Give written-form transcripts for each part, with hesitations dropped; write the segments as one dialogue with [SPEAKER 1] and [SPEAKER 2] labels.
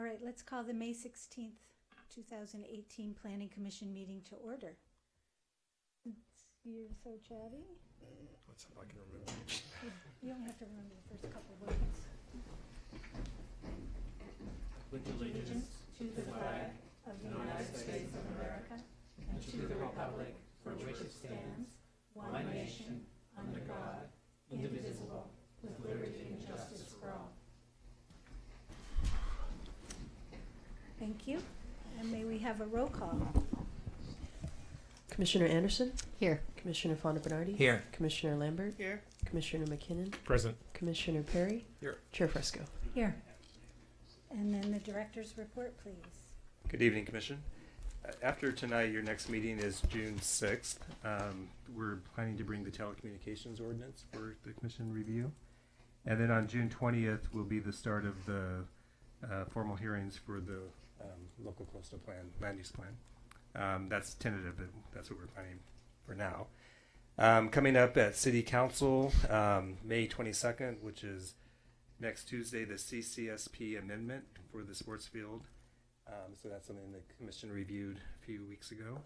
[SPEAKER 1] All right, let's call the May 16th, 2018 Planning Commission meeting to order. Since you're so chatty.
[SPEAKER 2] Let's see if I can remember.
[SPEAKER 1] You only have to remember the first couple words.
[SPEAKER 3] With allegiance to the flag of the United States of America and to the republic for which it stands, one nation, under God, indivisible, with liberty and justice for all.
[SPEAKER 1] Thank you. And may we have a roll call?
[SPEAKER 4] Commissioner Anderson?
[SPEAKER 5] Here.
[SPEAKER 4] Commissioner Fonda Bernardi?
[SPEAKER 2] Here.
[SPEAKER 4] Commissioner Lambert?
[SPEAKER 5] Here.
[SPEAKER 4] Commissioner McKinnon?
[SPEAKER 2] Present.
[SPEAKER 4] Commissioner Perry?
[SPEAKER 2] Here.
[SPEAKER 4] Chair Fresco.
[SPEAKER 1] Here. And then the director's report, please.
[SPEAKER 2] Good evening, Commission. After tonight, your next meeting is June 6th. We're planning to bring the telecommunications ordinance for the Commission review. And then on June 20th will be the start of the formal hearings for the local coastal plan, land use plan. That's tentative, but that's what we're planning for now. Coming up at City Council, May 22nd, which is next Tuesday, the Ccsp amendment for the sports field. So that's something the Commission reviewed a few weeks ago.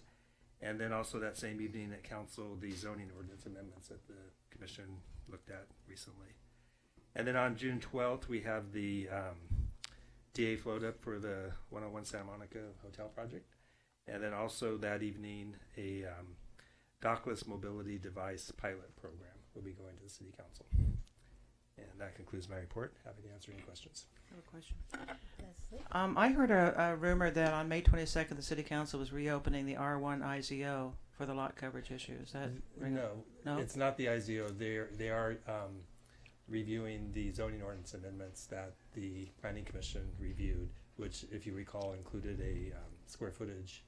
[SPEAKER 2] And then also that same evening at Council, the zoning ordinance amendments that the Commission looked at recently. And then on June 12th, we have the DA float up for the 101 Santa Monica Hotel project. And then also that evening, a dockless mobility device pilot program will be going to the City Council. And that concludes my report. Happy to answer any questions.
[SPEAKER 5] I have a question.
[SPEAKER 1] Leslie?
[SPEAKER 5] I heard a rumor that on May 22nd, the City Council was reopening the R1 IZO for the lot coverage issue. Is that
[SPEAKER 2] No, it's not the IZO. They are reviewing the zoning ordinance amendments that the Planning Commission reviewed, which, if you recall, included a square footage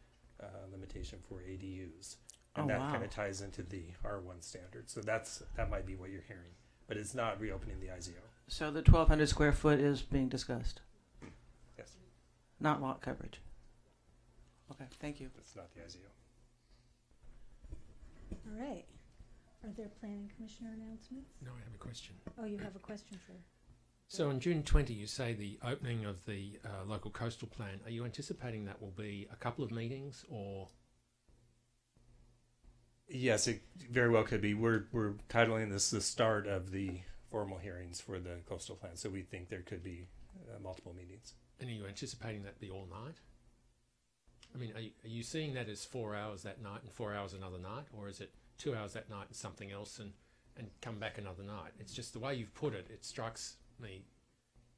[SPEAKER 2] limitation for ADUs. And that kind of ties into the R1 standard. So that might be what you're hearing. But it's not reopening the IZO.
[SPEAKER 5] So the 1,200 square foot is being discussed?
[SPEAKER 2] Yes.
[SPEAKER 5] Not lot coverage? Okay, thank you.
[SPEAKER 2] It's not the IZO.
[SPEAKER 1] All right. Are there planning commissioner announcements?
[SPEAKER 6] No, I have a question.
[SPEAKER 1] Oh, you have a question for...
[SPEAKER 6] So on June 20, you say the opening of the local coastal plan. Are you anticipating that will be a couple of meetings or...?
[SPEAKER 2] Yes, it very well could be. We're titling this the start of the formal hearings for the coastal plan, so we think there could be multiple meetings.
[SPEAKER 6] And are you anticipating that be all night? I mean, are you seeing that as 4 hours that night and 4 hours another night, or is it 2 hours that night and something else and come back another night? It's just the way you've put it, it strikes me.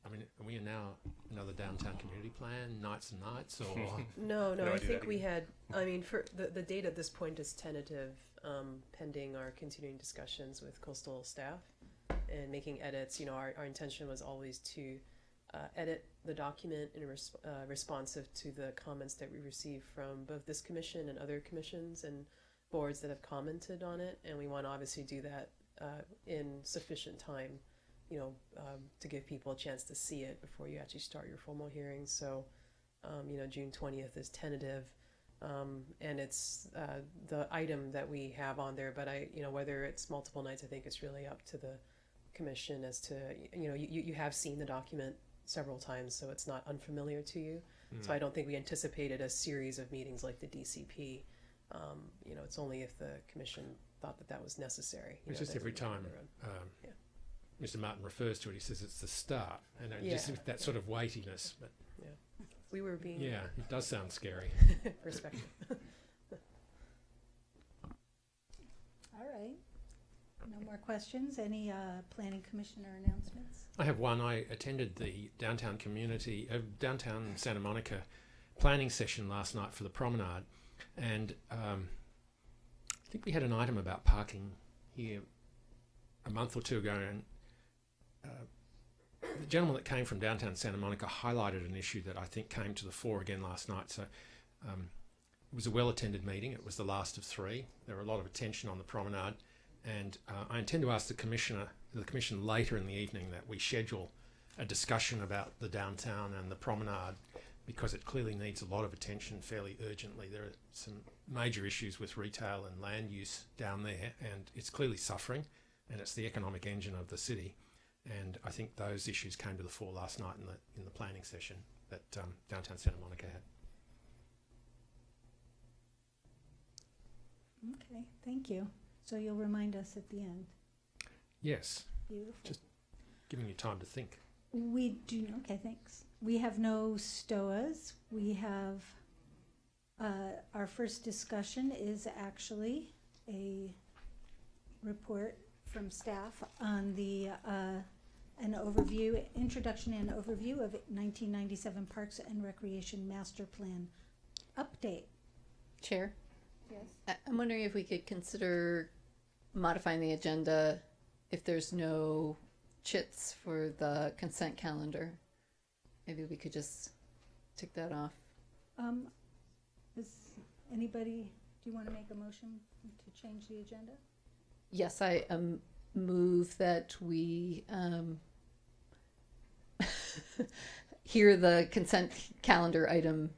[SPEAKER 6] I mean, are we now another downtown community plan, nights and nights, or...?
[SPEAKER 4] No,
[SPEAKER 2] No,
[SPEAKER 4] I think we had, I mean, for the date at this point is tentative, pending our continuing discussions with coastal staff and making edits. You know, our intention was always to edit the document in responsive to the comments that we received from both this commission and other commissions and boards that have commented on it. And we want to obviously do that in sufficient time, you know, to give people a chance to see it before you actually start your formal hearings. So, you know, June 20th is tentative, and it's the item that we have on there. But you know, whether it's multiple nights, I think it's really up to the commission as to, you know, you have seen the document several times, so it's not unfamiliar to you. So I don't think we anticipated a series of meetings like the DCP. You know, it's only if the commission thought that was necessary.
[SPEAKER 6] It's just every time Mr. Martin refers to it, he says it's the start, and just that sort of weightiness. But
[SPEAKER 4] we were being
[SPEAKER 6] it does sound scary.
[SPEAKER 4] perspective.
[SPEAKER 1] All right. No more questions? Any planning commissioner announcements?
[SPEAKER 6] I have one. I attended the downtown Santa Monica planning session last night for the promenade, and I think we had an item about parking here a month or two ago, and the gentleman that came from downtown Santa Monica highlighted an issue that I think came to the fore again last night. So it was a well-attended meeting. It was the last of three. There were a lot of attention on the promenade, and I intend to ask the commission later in the evening that we schedule a discussion about the downtown and the promenade, because it clearly needs a lot of attention fairly urgently. There are some major issues with retail and land use down there, and it's clearly suffering, and it's the economic engine of the city. And I think those issues came to the fore last night in the planning session. that downtown Santa Monica had.
[SPEAKER 1] Okay, thank you. So you'll remind us at the end.
[SPEAKER 6] Yes,
[SPEAKER 1] Beautiful.
[SPEAKER 6] Just- giving you time to think.
[SPEAKER 1] We do, okay, thanks. We have no STOAs. We have, our first discussion is actually a report from staff on the, an overview, introduction and overview of 1997 Parks and Recreation Master Plan update.
[SPEAKER 3] Chair,
[SPEAKER 1] Yes.
[SPEAKER 3] I'm wondering if we could consider modifying the agenda if there's no chits for the consent calendar. Maybe we could just tick that off.
[SPEAKER 1] Does anybody, do you want to make a motion to change the agenda?
[SPEAKER 3] Yes, I move that we hear the consent calendar item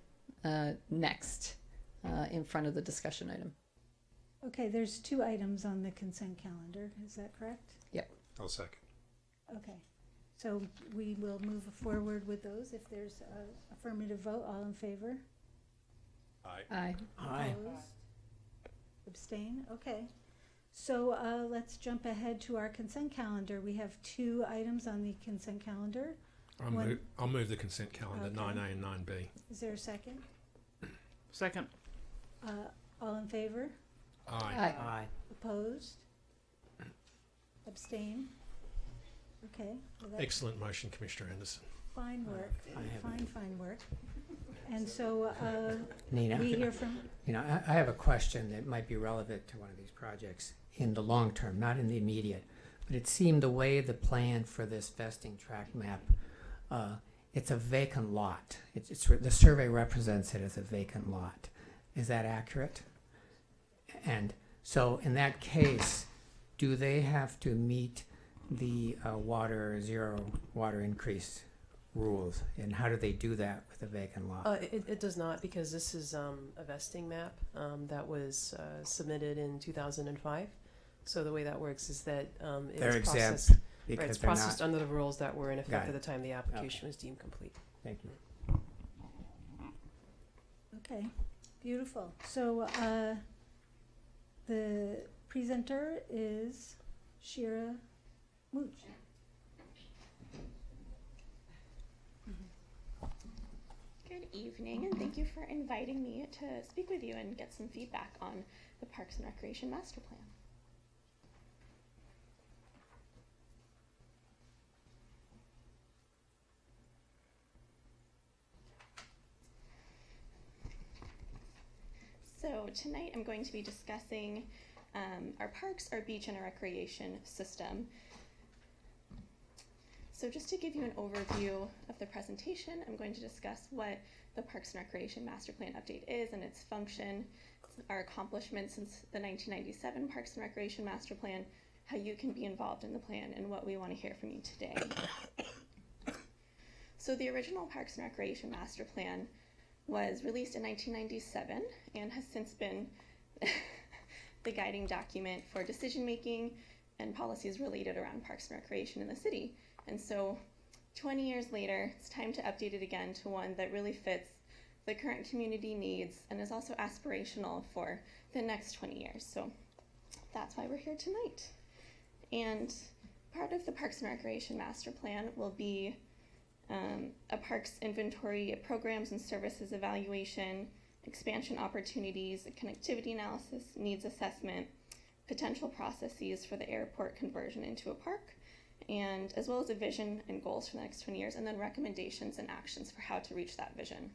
[SPEAKER 3] next in front of the discussion item.
[SPEAKER 1] Okay, there's 2 items on the consent calendar. Is that correct?
[SPEAKER 6] I'll second.
[SPEAKER 1] Okay, so we will move forward with those if there's a affirmative vote. All in favor?
[SPEAKER 6] Aye.
[SPEAKER 3] Aye.
[SPEAKER 1] Opposed? Abstain? Okay. So let's jump ahead to our consent calendar. We have 2 items on the consent calendar.
[SPEAKER 6] I'll move the consent calendar,
[SPEAKER 1] Okay.
[SPEAKER 6] 9A and 9B.
[SPEAKER 1] Is there a second?
[SPEAKER 5] Second.
[SPEAKER 1] All in favor?
[SPEAKER 6] Aye.
[SPEAKER 5] Aye.
[SPEAKER 1] Opposed? Abstain? Okay. Well, that's
[SPEAKER 6] Excellent motion, Commissioner Anderson.
[SPEAKER 1] fine work.
[SPEAKER 7] I have
[SPEAKER 1] Fine work. And so
[SPEAKER 7] Nina,
[SPEAKER 1] we hear from,
[SPEAKER 7] I have a question that might be relevant to one of these projects in the long term, not in the immediate. But it seemed the way the plan for this vesting track map, it's a vacant lot. The survey represents it as a vacant lot. Is that accurate? And so in that case, do they have to meet the zero water increase rules? And how do they do that with a vacant lot?
[SPEAKER 4] It does not, because this is a vesting map that was submitted in 2005. So the way that works is that
[SPEAKER 7] They're
[SPEAKER 4] it's
[SPEAKER 7] exempt
[SPEAKER 4] processed,
[SPEAKER 7] because
[SPEAKER 4] it's
[SPEAKER 7] they're
[SPEAKER 4] processed
[SPEAKER 7] not.
[SPEAKER 4] under the rules that were in
[SPEAKER 7] Got
[SPEAKER 4] effect
[SPEAKER 7] it.
[SPEAKER 4] at the time the application was deemed complete.
[SPEAKER 7] Thank you.
[SPEAKER 1] okay, beautiful. So the presenter is Shira Mooch.
[SPEAKER 8] Good evening, and thank you for inviting me to speak with you and get some feedback on the Parks and Recreation Master Plan. So tonight I'm going to be discussing our parks, our beach, and our recreation system. So just to give you an overview of the presentation, I'm going to discuss what the Parks and Recreation Master Plan update is and its function, our accomplishments since the 1997 Parks and Recreation Master Plan, how you can be involved in the plan, and what we want to hear from you today. So the original Parks and Recreation Master Plan was released in 1997 and has since been the guiding document for decision making and policies related around parks and recreation in the city. And so 20 years later, it's time to update it again to one that really fits the current community needs and is also aspirational for the next 20 years. So that's why we're here tonight. And part of the Parks and Recreation Master Plan will be a parks inventory, programs and services evaluation, expansion opportunities, a connectivity analysis, needs assessment, potential processes for the airport conversion into a park, and as well as a vision and goals for the next 20 years, and then recommendations and actions for how to reach that vision.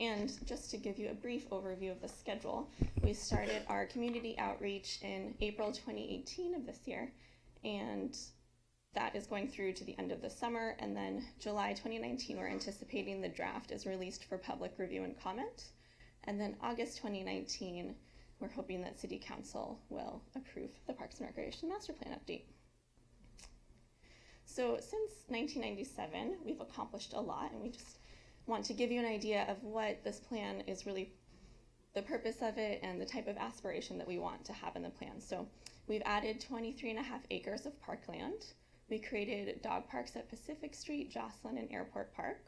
[SPEAKER 8] And just to give you a brief overview of the schedule, we started our community outreach in April 2018 of this year, and that is going through to the end of the summer, and then July 2019, we're anticipating the draft is released for public review and comment. And then August 2019, we're hoping that City Council will approve the Parks and Recreation Master Plan update. So since 1997, we've accomplished a lot, and we just want to give you an idea of what this plan is really, the purpose of it, and the type of aspiration that we want to have in the plan. So we've added 23.5 acres of parkland. We created dog parks at Pacific Street, Jocelyn, and Airport Park.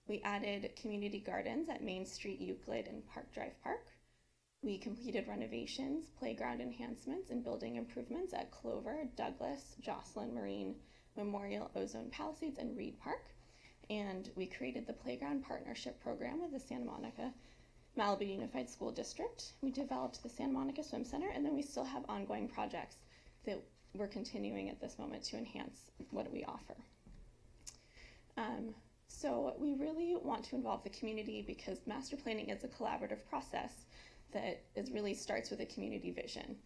[SPEAKER 8] We added community gardens at Main Street, Euclid, and Park Drive Park. We completed renovations, playground enhancements, and building improvements at Clover, Douglas, Jocelyn Marine, Memorial, Ozone Palisades, and Reed Park. And we created the Playground Partnership Program with the Santa Monica Malibu Unified School District. We developed the Santa Monica Swim Center, and then we still have ongoing projects that we're continuing at this moment to enhance what we offer. So we really want to involve the community because master planning is a collaborative process that really starts with a community vision.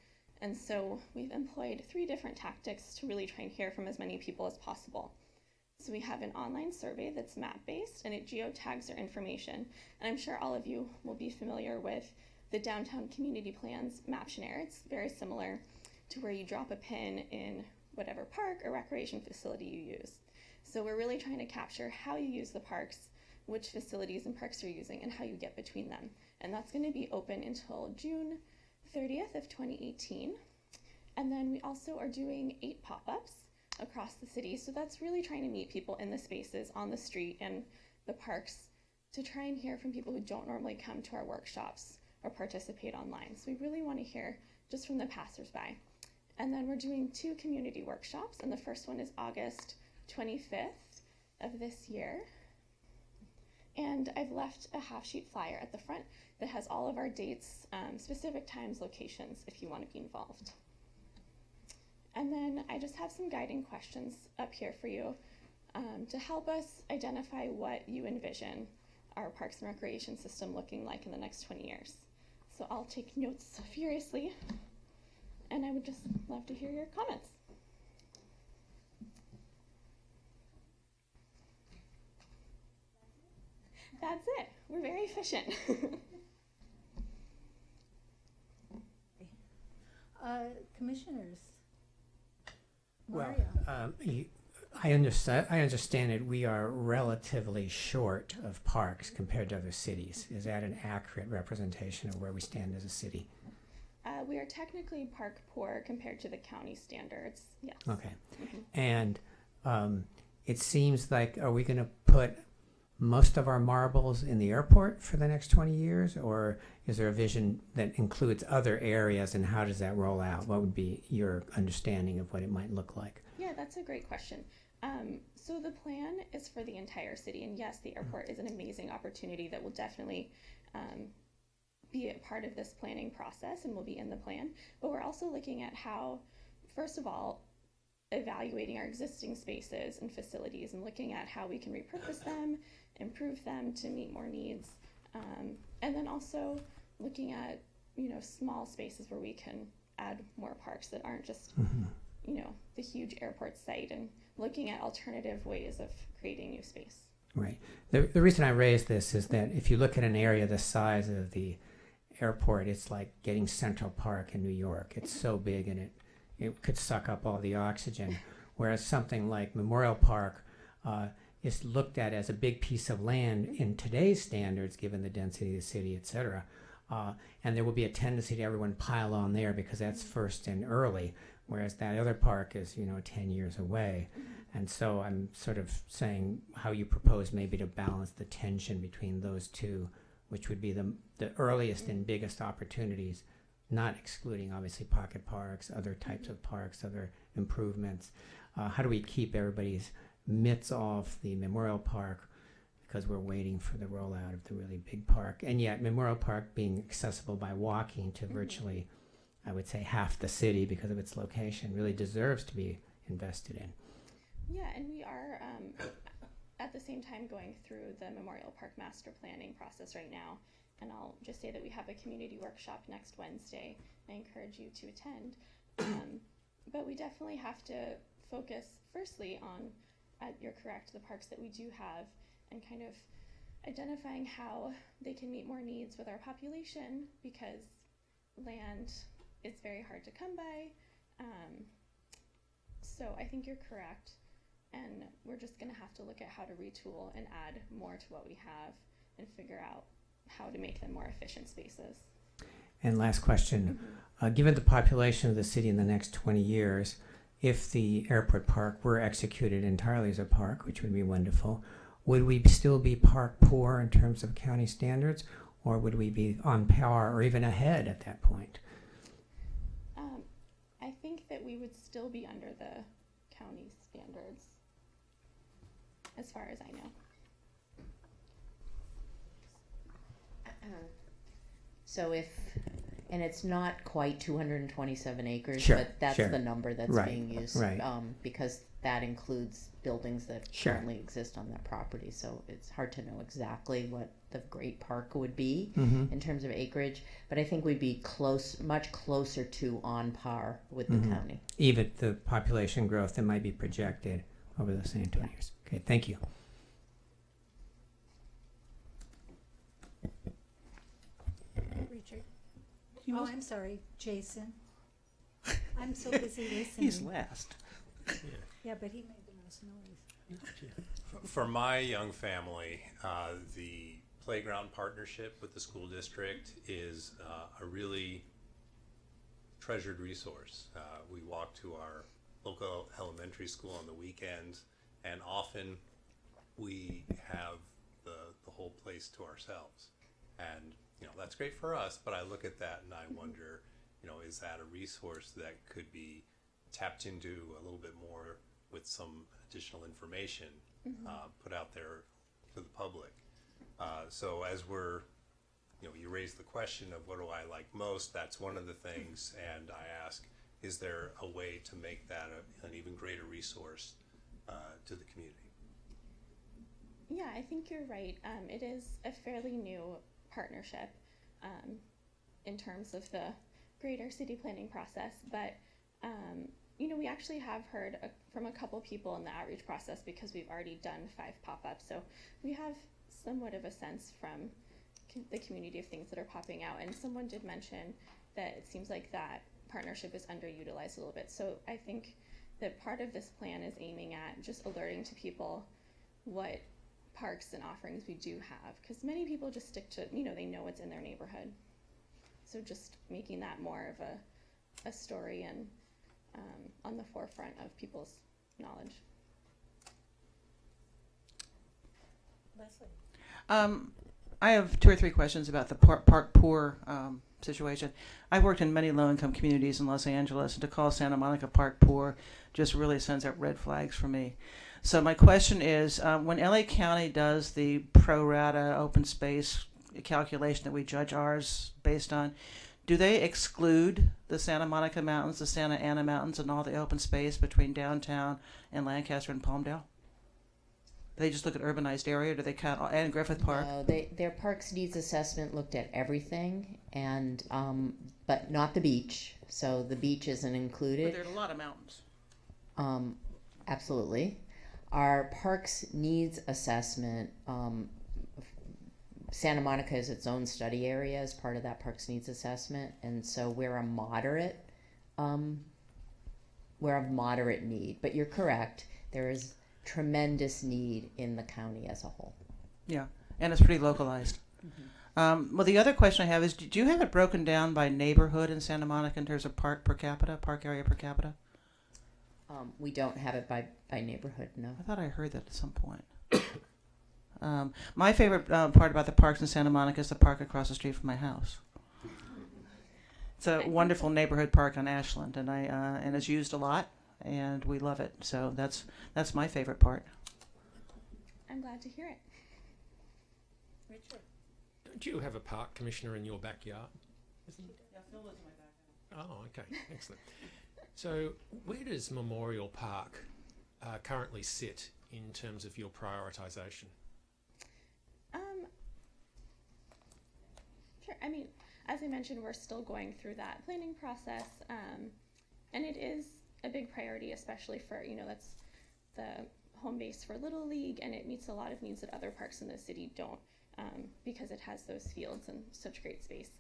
[SPEAKER 8] And so we've employed 3 different tactics to really try and hear from as many people as possible. So we have an online survey that's map-based, and it geotags their information. And I'm sure all of you will be familiar with the Downtown Community Plan's Maptionnaire. It's very similar to where you drop a pin in whatever park or recreation facility you use. So we're really trying to capture how you use the parks, which facilities and parks you're using, and how you get between them. And that's going to be open until June 30th of 2018. And then we also are doing 8 pop-ups across the city. So that's really trying to meet people in the spaces on the street and the parks to try and hear from people who don't normally come to our workshops or participate online. So we really want to hear just from the passersby. And then we're doing 2 community workshops, and the first one is August 25th of this year. And I've left a half-sheet flyer at the front that has all of our dates, specific times, locations, if you want to be involved. And then I just have some guiding questions up here for you to help us identify what you envision our Parks and Recreation system looking like in the next 20 years. So I'll take notes furiously, and I would just love to hear your comments. That's it. We're very efficient.
[SPEAKER 1] Commissioners?
[SPEAKER 7] Well,
[SPEAKER 1] Mario?
[SPEAKER 7] I understand that we are relatively short of parks compared to other cities. Is that an accurate representation of where we stand as a city?
[SPEAKER 8] We are technically park poor compared to the county standards, yes.
[SPEAKER 7] Okay.
[SPEAKER 8] Mm-hmm.
[SPEAKER 7] And it seems like, are we going to put most of our marbles in the airport for the next 20 years? Or is there a vision that includes other areas, and how does that roll out? What would be your understanding of what it might look like?
[SPEAKER 8] Yeah, that's a great question. So the plan is for the entire city, and yes, the airport is an amazing opportunity that will definitely be a part of this planning process and will be in the plan. But we're also looking at how, first of all, evaluating our existing spaces and facilities and looking at how we can repurpose them, improve them to meet more needs, and then also looking at, small spaces where we can add more parks that aren't just, the huge airport site, and looking at alternative ways of creating new space.
[SPEAKER 7] Right. The reason I raise this is that if you look at an area the size of the airport, it's like getting Central Park in New York. It's so big, and it could suck up all the oxygen. Whereas something like Memorial Park is looked at as a big piece of land in today's standards, given the density of the city, et cetera. And there will be a tendency to everyone pile on there because that's first and early, whereas that other park is, 10 years away. And so I'm sort of saying how you propose maybe to balance the tension between those two, which would be the earliest and biggest opportunities, not excluding obviously pocket parks, other types of parks, other improvements. How do we keep everybody's mitts off the Memorial Park because we're waiting for the rollout of the really big park, and yet Memorial Park being accessible by walking to virtually, I would say, half the city because of its location, really deserves to be invested in.
[SPEAKER 8] Yeah, and we are at the same time going through the Memorial Park master planning process right now. And I'll just say that we have a community workshop next Wednesday. I encourage you to attend. But we definitely have to focus firstly on, you're correct, the parks that we do have, and kind of identifying how they can meet more needs with our population, because land is very hard to come by. So I think you're correct. And we're just going to have to look at how to retool and add more to what we have and figure out how to make them more efficient spaces.
[SPEAKER 7] And last question, given the population of the city in the next 20 years, if the airport park were executed entirely as a park, which would be wonderful, would we still be park poor in terms of county standards, or would we be on par or even ahead at that point?
[SPEAKER 8] I think that we would still be under the county standards, as far as I know.
[SPEAKER 3] So and it's not quite 227 acres,
[SPEAKER 7] Sure,
[SPEAKER 3] but that's
[SPEAKER 7] sure.
[SPEAKER 3] the number that's
[SPEAKER 7] Right,
[SPEAKER 3] being used,
[SPEAKER 7] right.
[SPEAKER 3] Because that includes buildings that
[SPEAKER 7] Sure.
[SPEAKER 3] currently exist on that property. So it's hard to know exactly what the Great Park would be
[SPEAKER 7] Mm-hmm.
[SPEAKER 3] in terms of acreage, but I think we'd be much closer to on par with the
[SPEAKER 7] Mhm.
[SPEAKER 3] county.
[SPEAKER 7] Even the population growth that might be projected over the same 20 years. Okay, thank you.
[SPEAKER 1] Richard? Oh, I'm sorry, Jason. I'm so busy listening.
[SPEAKER 5] He's last.
[SPEAKER 1] Yeah, but he made the most noise.
[SPEAKER 9] For my young family, the playground partnership with the school district is a really treasured resource. We walk to our local elementary school on the weekends, and often we have the whole place to ourselves. And that's great for us, but I look at that and I wonder, is that a resource that could be tapped into a little bit more with some additional information put out there to the public? So as we're, you raise the question of what do I like most, that's one of the things, and I ask, is there a way to make that an even greater resource to the community?
[SPEAKER 8] Yeah, I think you're right. It is a fairly new partnership in terms of the greater city planning process, but we actually have heard from a couple people in the outreach process, because we've already done 5 pop-ups, so we have somewhat of a sense from the community of things that are popping out. And someone did mention that it seems like that partnership is underutilized a little bit, so I think that part of this plan is aiming at just alerting to people what parks and offerings we do have, because many people just stick to, they know what's in their neighborhood. So just making that more of a story and on the forefront of people's knowledge.
[SPEAKER 1] Leslie?
[SPEAKER 5] I have 2 or 3 questions about the park poor situation. I've worked in many low-income communities in Los Angeles, and to call Santa Monica park poor just really sends up red flags for me. So my question is, when LA County does the pro rata open space calculation that we judge ours based on, do they exclude the Santa Monica Mountains, the Santa Ana Mountains, and all the open space between downtown and Lancaster and Palmdale? Do they just look at urbanized area? Do they count and Griffith Park?
[SPEAKER 3] No, their parks needs assessment looked at everything, and but not the beach. So the beach isn't included.
[SPEAKER 5] But there are a lot of mountains.
[SPEAKER 3] Absolutely. Our parks needs assessment, Santa Monica is its own study area as part of that parks needs assessment, and so we're of moderate need. But you're correct, there is tremendous need in the county as a whole.
[SPEAKER 5] Yeah, and it's pretty localized. Mm-hmm. Well, the other question I have is, do you have it broken down by neighborhood in Santa Monica in terms of park area per capita?
[SPEAKER 3] We don't have it by neighborhood, no.
[SPEAKER 5] I thought I heard that at some point. My favorite part about the parks in Santa Monica is the park across the street from my house. It's a wonderful neighborhood park on Ashland, and and it's used a lot, and we love it. So that's my favorite part.
[SPEAKER 8] I'm glad to hear it.
[SPEAKER 1] Richard?
[SPEAKER 6] Don't you have a park commissioner in your backyard?
[SPEAKER 5] Yeah, Phil lives in my backyard.
[SPEAKER 6] Oh, okay, excellent. So where does Memorial Park currently sit in terms of your prioritisation?
[SPEAKER 8] Sure. I mean, as I mentioned, we're still going through that planning process, and it is a big priority, especially for, that's the home base for Little League, and it meets a lot of needs that other parks in the city don't, because it has those fields and such great space.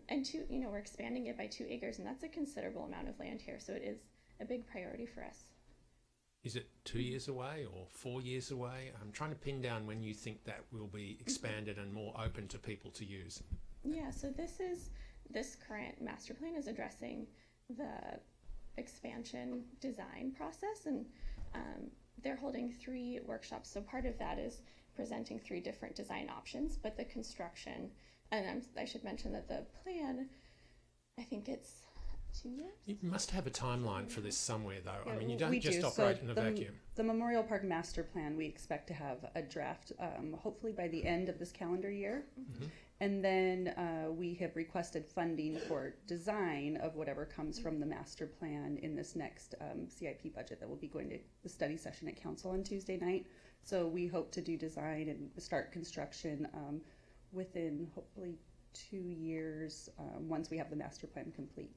[SPEAKER 8] And we're expanding it by 2 acres, and that's a considerable amount of land here, so it is a big priority for us.
[SPEAKER 6] Is it 2 years away or 4 years away? I'm trying to pin down when you think that will be expanded and more open to people to use.
[SPEAKER 8] Yeah, so this current master plan is addressing the expansion design process, and they're holding 3 workshops. So part of that is presenting 3 different design options, but the construction, and I should mention that the plan, I think it's 2 years.
[SPEAKER 6] You must have a timeline for this somewhere, though. I
[SPEAKER 10] Yeah,
[SPEAKER 6] mean, you
[SPEAKER 10] we
[SPEAKER 6] don't just
[SPEAKER 10] do.
[SPEAKER 6] operate
[SPEAKER 10] So
[SPEAKER 6] in a vacuum.
[SPEAKER 10] The Memorial Park Master Plan, we expect to have a draft hopefully by the end of this calendar year.
[SPEAKER 6] Mhm.
[SPEAKER 10] And then we have requested funding for design of whatever comes from the master plan in this next CIP budget that will be going to the study session at council on Tuesday night. So we hope to do design and start construction within hopefully 2 years once we have the master plan complete.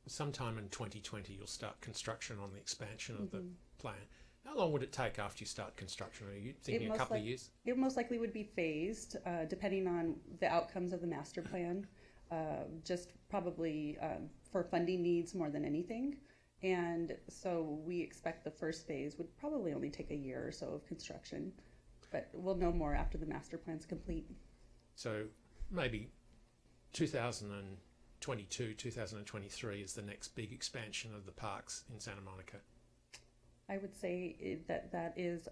[SPEAKER 6] Sometime in 2020, you'll start construction on the expansion of the plan. How long would it take after you start construction? Are you thinking a couple of years?
[SPEAKER 10] It most likely would be phased, depending on the outcomes of the master plan, just probably for funding needs more than anything. And so we expect the first phase would probably only take a year or so of construction, but we'll know more after the master plan's complete.
[SPEAKER 6] So maybe 2022, 2023 is the next big expansion of the parks in Santa Monica.
[SPEAKER 10] I would say that is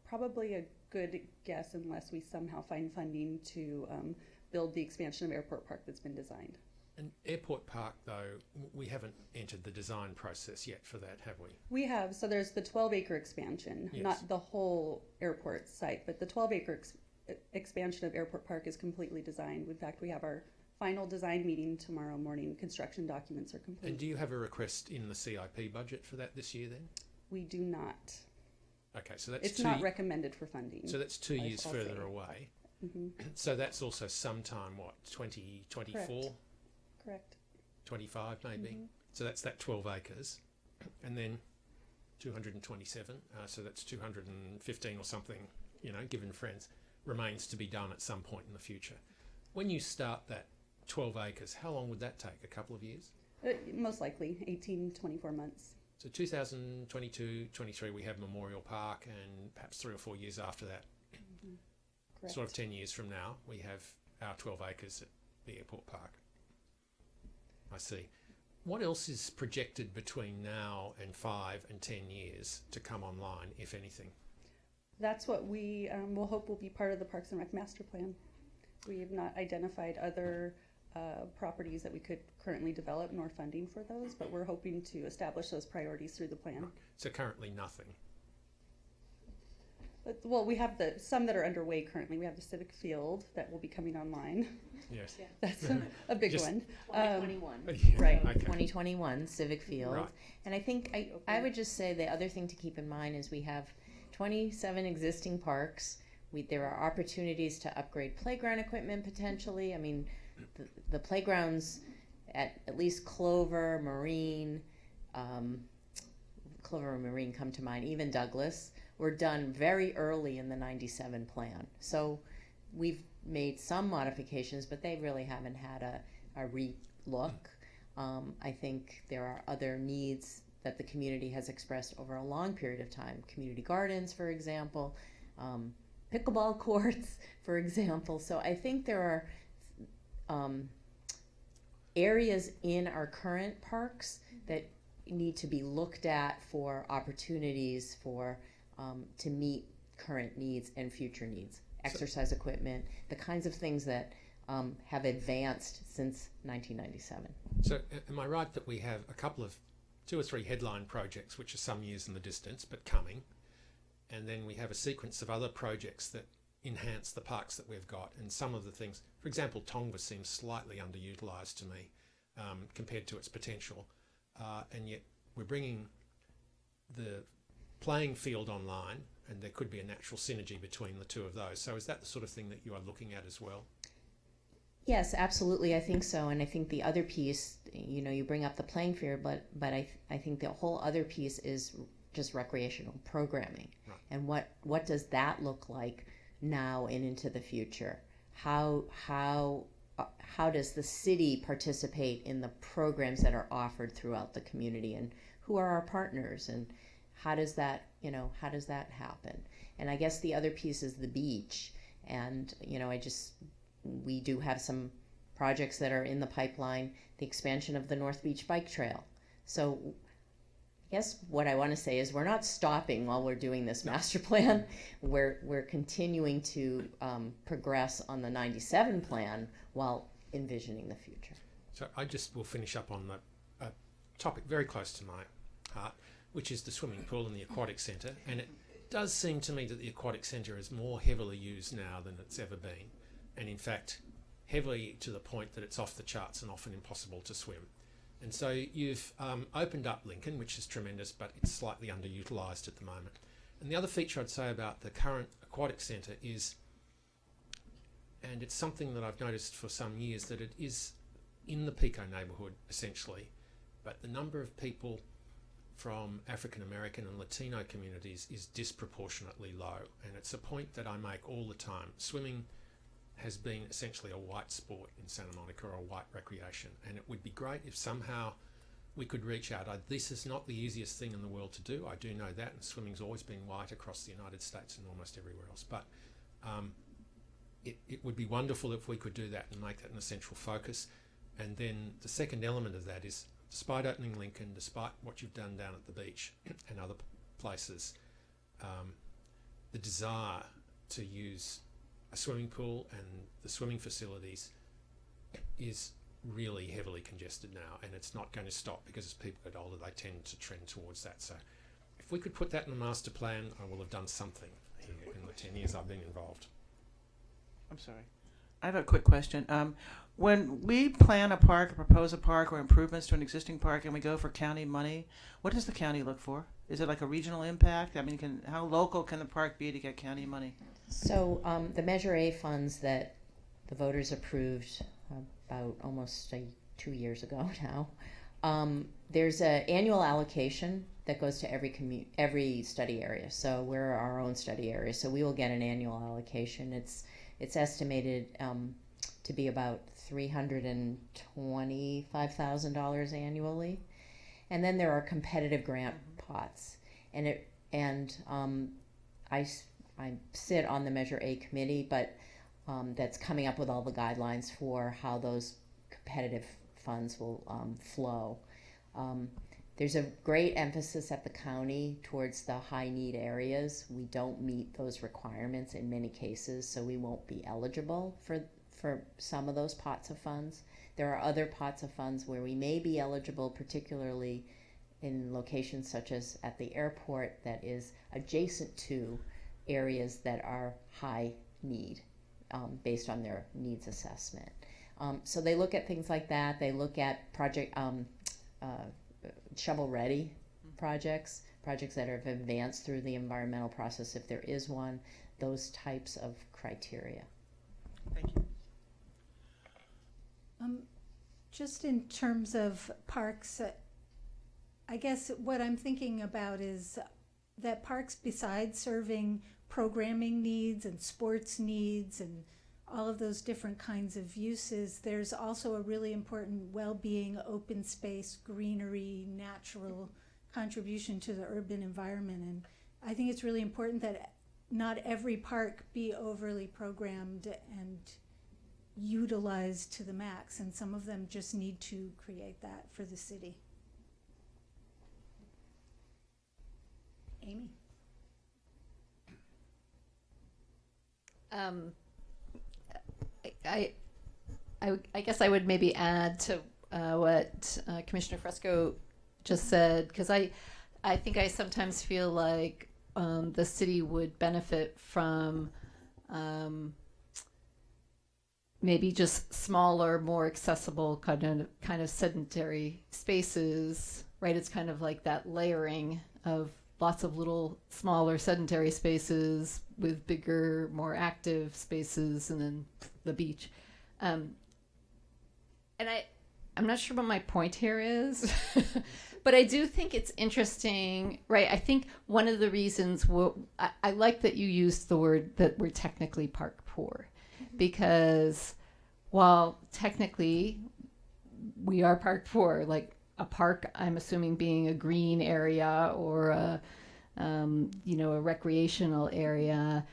[SPEAKER 10] probably a good guess unless we somehow find funding to build the expansion of Airport Park that's been designed.
[SPEAKER 6] And Airport Park, though, we haven't entered the design process yet for that, have we?
[SPEAKER 10] We have. So there's the 12-acre expansion,
[SPEAKER 6] Yes.
[SPEAKER 10] not the whole airport site, but the 12-acre expansion of Airport Park is completely designed. In fact, we have our final design meeting tomorrow morning. Construction documents are complete.
[SPEAKER 6] And do you have a request in the CIP budget for that this year then?
[SPEAKER 10] We do not.
[SPEAKER 6] Okay, so that's
[SPEAKER 10] It's not recommended for funding.
[SPEAKER 6] So that's 2 years
[SPEAKER 10] I'll
[SPEAKER 6] further
[SPEAKER 10] say.
[SPEAKER 6] away.
[SPEAKER 10] Mhm.
[SPEAKER 6] So that's also sometime, what, 2024?
[SPEAKER 10] Correct.
[SPEAKER 6] 25 maybe.
[SPEAKER 10] Mhm.
[SPEAKER 6] So that's that 12 acres. And then 227, so that's 215 or something, you know, given friends, remains to be done at some point in the future. When you start that 12 acres, how long would that take? A couple of years?
[SPEAKER 10] Most likely 18, 24 months.
[SPEAKER 6] So 2022, 23, we have Memorial Park, and perhaps 3 or 4 years after that,
[SPEAKER 10] Correct.
[SPEAKER 6] sort of 10 years from now, we have our 12 acres at the Airport Park. I see. What else is projected between now and 5 and 10 years to come online, if anything?
[SPEAKER 10] That's what we will hope will be part of the Parks and Rec Master Plan. We have not identified other properties that we could currently develop nor funding for those, but we're hoping to establish those priorities through the plan.
[SPEAKER 6] Right. So currently nothing.
[SPEAKER 10] But, well, we have some that are underway currently. We have the Civic Field that will be coming online.
[SPEAKER 6] Yes.
[SPEAKER 10] That's a big
[SPEAKER 6] Just-
[SPEAKER 10] one.
[SPEAKER 3] 2021.
[SPEAKER 10] Right.
[SPEAKER 6] Okay.
[SPEAKER 3] 2021 Civic Field.
[SPEAKER 6] Right.
[SPEAKER 3] And I think I would just say the other thing to keep in mind is we have 27 existing parks. There are opportunities to upgrade playground equipment potentially. I mean, the playgrounds at least Clover, Marine, Clover and Marine come to mind, even Douglas, were done very early in the 97 plan. So we've made some modifications, but they really haven't had a re-look. I think there are other needs that the community has expressed over a long period of time. Community gardens, for example, pickleball courts, for example. So I think there are areas in our current parks that need to be looked at for opportunities for to meet current needs and future needs. Exercise equipment, the kinds of things that have advanced since 1997.
[SPEAKER 6] So am I right that we have a couple of 2 or 3 headline projects, which are some years in the distance, but coming, and then we have a sequence of other projects that enhance the parks that we've got, and some of the things, for example, Tongva seems slightly underutilised to me compared to its potential, and yet we're bringing the playing field online, and there could be a natural synergy between the two of those. So is that the sort of thing that you are looking at as well?
[SPEAKER 3] Yes, absolutely. I think so. And I think the other piece, you know, you bring up the playing field, but I think the whole other piece is just recreational programming.
[SPEAKER 6] Right.
[SPEAKER 3] And what does that look like now and into the future? How does the city participate in the programs that are offered throughout the community, and who are our partners, and how does that happen? And I guess the other piece is the beach. And, you know, we do have some projects that are in the pipeline, the expansion of the North Beach Bike Trail. So guess what I want to say is we're not stopping while we're doing this master plan. We're continuing to progress on the 97 plan while envisioning the future.
[SPEAKER 6] So I just will finish up on a topic very close to my heart, which is the swimming pool and the aquatic centre. And it does seem to me that the aquatic centre is more heavily used now than it's ever been. And in fact, heavily to the point that it's off the charts and often impossible to swim. And so you've opened up Lincoln, which is tremendous, but it's slightly underutilised at the moment. And the other feature I'd say about the current aquatic centre is, and it's something that I've noticed for some years, that it is in the Pico neighbourhood essentially, but the number of people from African American and Latino communities is disproportionately low. And it's a point that I make all the time. Swimming has been essentially a white sport in Santa Monica, or a white recreation, and it would be great if somehow we could reach out. This is not the easiest thing in the world to do, I do know that, and swimming's always been white across the United States and almost everywhere else, but it would be wonderful if we could do that and make that an essential focus. And then the second element of that is, despite opening Lincoln, despite what you've done down at the beach and other places, the desire to use a swimming pool and the swimming facilities is really heavily congested now, and it's not going to stop, because as people get older they tend to trend towards that. So if we could put that in the master plan, I will have done something here in the 10 years I've been involved.
[SPEAKER 5] I'm sorry. I have a quick question. When we plan a park, or propose a park, or improvements to an existing park, and we go for county money, what does the county look for? Is it like a regional impact? I mean, how local can the park be to get county money?
[SPEAKER 3] So the Measure A funds that the voters approved about almost 2 years ago now, there's an annual allocation that goes to every study area. So we're our own study area, so we will get an annual allocation. It's estimated to be about $325,000 annually, and then there are competitive grant pots, and I sit on the Measure A committee, but that's coming up with all the guidelines for how those competitive funds will flow. There's a great emphasis at the county towards the high need areas. We don't meet those requirements in many cases, so we won't be eligible for some of those pots of funds. There are other pots of funds where we may be eligible, particularly in locations such as at the airport that is adjacent to areas that are high need based on their needs assessment. So they look at things like that. They look at project shovel-ready projects that have advanced through the environmental process, if there is one, those types of criteria.
[SPEAKER 5] Thank you.
[SPEAKER 1] Just in terms of parks, I guess what I'm thinking about is that parks, besides serving programming needs and sports needs and all of those different kinds of uses, there's also a really important well-being, open space, greenery, natural contribution to the urban environment. And I think it's really important that not every park be overly programmed and utilized to the max, and some of them just need to create that for the city. Amy?
[SPEAKER 11] I guess I would maybe add to what Commissioner Fresco just said, because I think I sometimes feel like the city would benefit from maybe just smaller, more accessible kind of sedentary spaces, right? It's kind of like that layering of lots of little smaller sedentary spaces with bigger, more active spaces, and then the beach. And I'm not sure what my point here is, but I do think it's interesting, right? I think one of the reasons I like that you used the word that we're technically park poor, because while technically we are park poor, like a park, I'm assuming being a green area or a recreational area,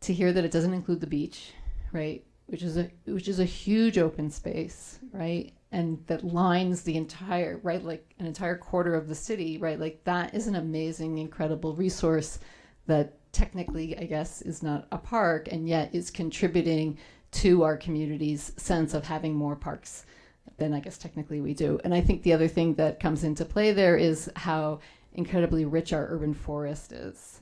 [SPEAKER 11] to hear that it doesn't include the beach, right? Which is a huge open space, right? and that lines the entire, right, like an entire quarter of the city, right? Like that is an amazing, incredible resource that technically, I guess, is not a park and yet is contributing to our community's sense of having more parks than I guess technically we do. And I think the other thing that comes into play there is how incredibly rich our urban forest is.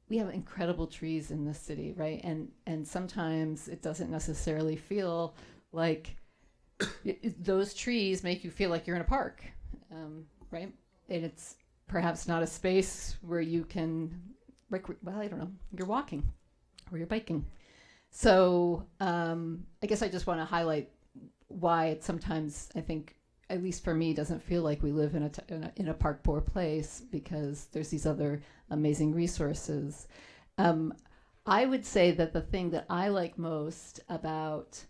[SPEAKER 11] We have incredible trees in this city, right? And sometimes it doesn't necessarily feel like those trees make you feel like you're in a park, right? And it's perhaps not a space where you can, well, I don't know, you're walking or you're biking. So I guess I just want to highlight why it sometimes, I think, at least for me, doesn't feel like we live in a park poor place, because there's these other amazing resources. I would say that the thing that I like most about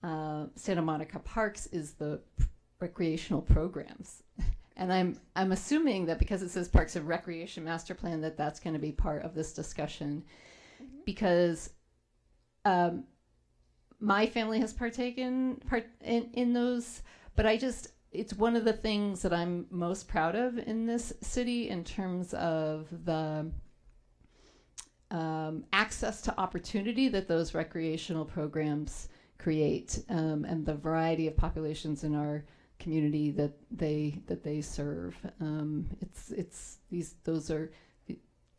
[SPEAKER 11] Santa Monica parks is the recreational programs. And I'm assuming that because it says Parks and Recreation Master Plan, that that's going to be part of this discussion, because my family has partaken in those, but it's one of the things that I'm most proud of in this city in terms of the access to opportunity that those recreational programs create, and the variety of populations in our community that they serve. Those are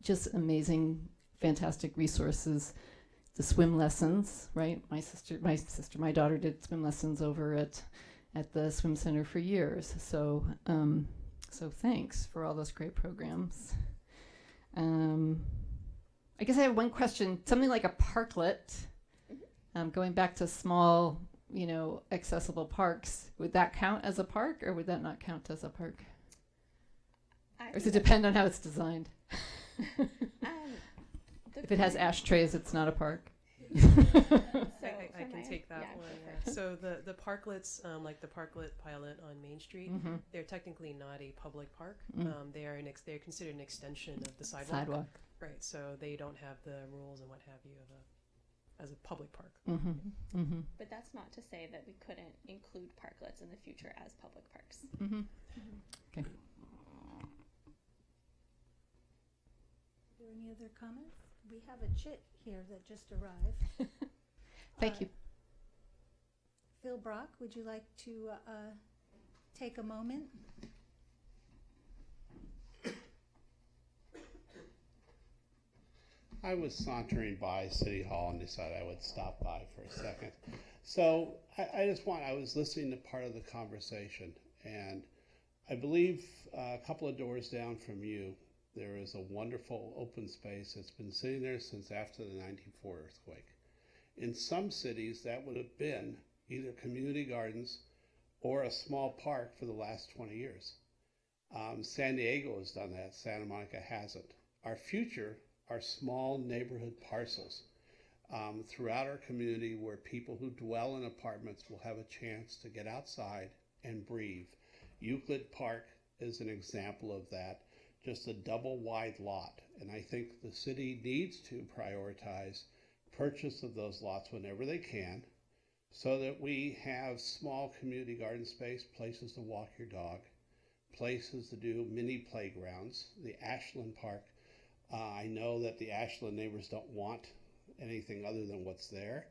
[SPEAKER 11] just amazing, fantastic resources. The swim lessons, right? My daughter did swim lessons over at the swim center for years. So thanks for all those great programs. I guess I have one question. Something like a parklet, going back to small, accessible parks, would that count as a park, or would that not count as a park? Or does it depend on how it's designed? If it has ashtrays, it's not a park.
[SPEAKER 4] I can take that one. Yeah. So the parklets, like the parklet pilot on Main Street, they're technically not a public park. They're considered an extension of the sidewalk. Right. So they don't have the rules and what have you as a public park.
[SPEAKER 8] But that's not to say that we couldn't include parklets in the future as public parks.
[SPEAKER 11] Okay.
[SPEAKER 1] Are there any other comments? We have a chit here that just arrived.
[SPEAKER 11] Thank you.
[SPEAKER 1] Phil Brock, would you like to take a moment?
[SPEAKER 12] I was sauntering by City Hall and decided I would stop by for a second. So I was listening to part of the conversation, and I believe a couple of doors down from you, there is a wonderful open space that's been sitting there since after the 1994 earthquake. In some cities, that would have been either community gardens or a small park for the last 20 years. San Diego has done that. Santa Monica hasn't. Our future are small neighborhood parcels throughout our community where people who dwell in apartments will have a chance to get outside and breathe. Euclid Park is an example of that. Just a double wide lot. And I think the city needs to prioritize purchase of those lots whenever they can, so that we have small community garden space, places to walk your dog, places to do mini playgrounds. The Ashland Park, I know that the Ashland neighbors don't want anything other than what's there,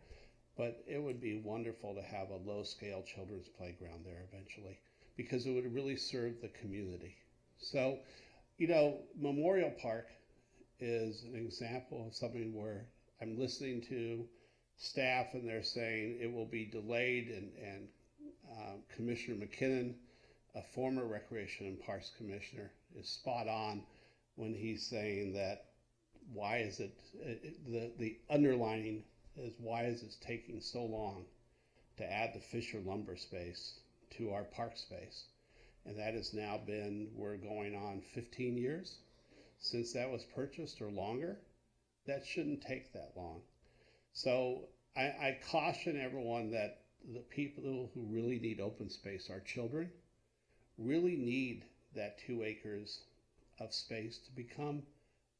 [SPEAKER 12] but it would be wonderful to have a low-scale children's playground there eventually, because it would really serve the community. So, Memorial Park is an example of something where I'm listening to staff and they're saying it will be delayed, and Commissioner McKinnon, a former Recreation and Parks Commissioner, is spot on when he's saying that why is it, the underlining is why is it taking so long to add the Fisher lumber space to our park space? And that has now been, we're going on 15 years since that was purchased or longer. That shouldn't take that long. So I caution everyone that the people who really need open space, our children, really need that 2 acres of space to become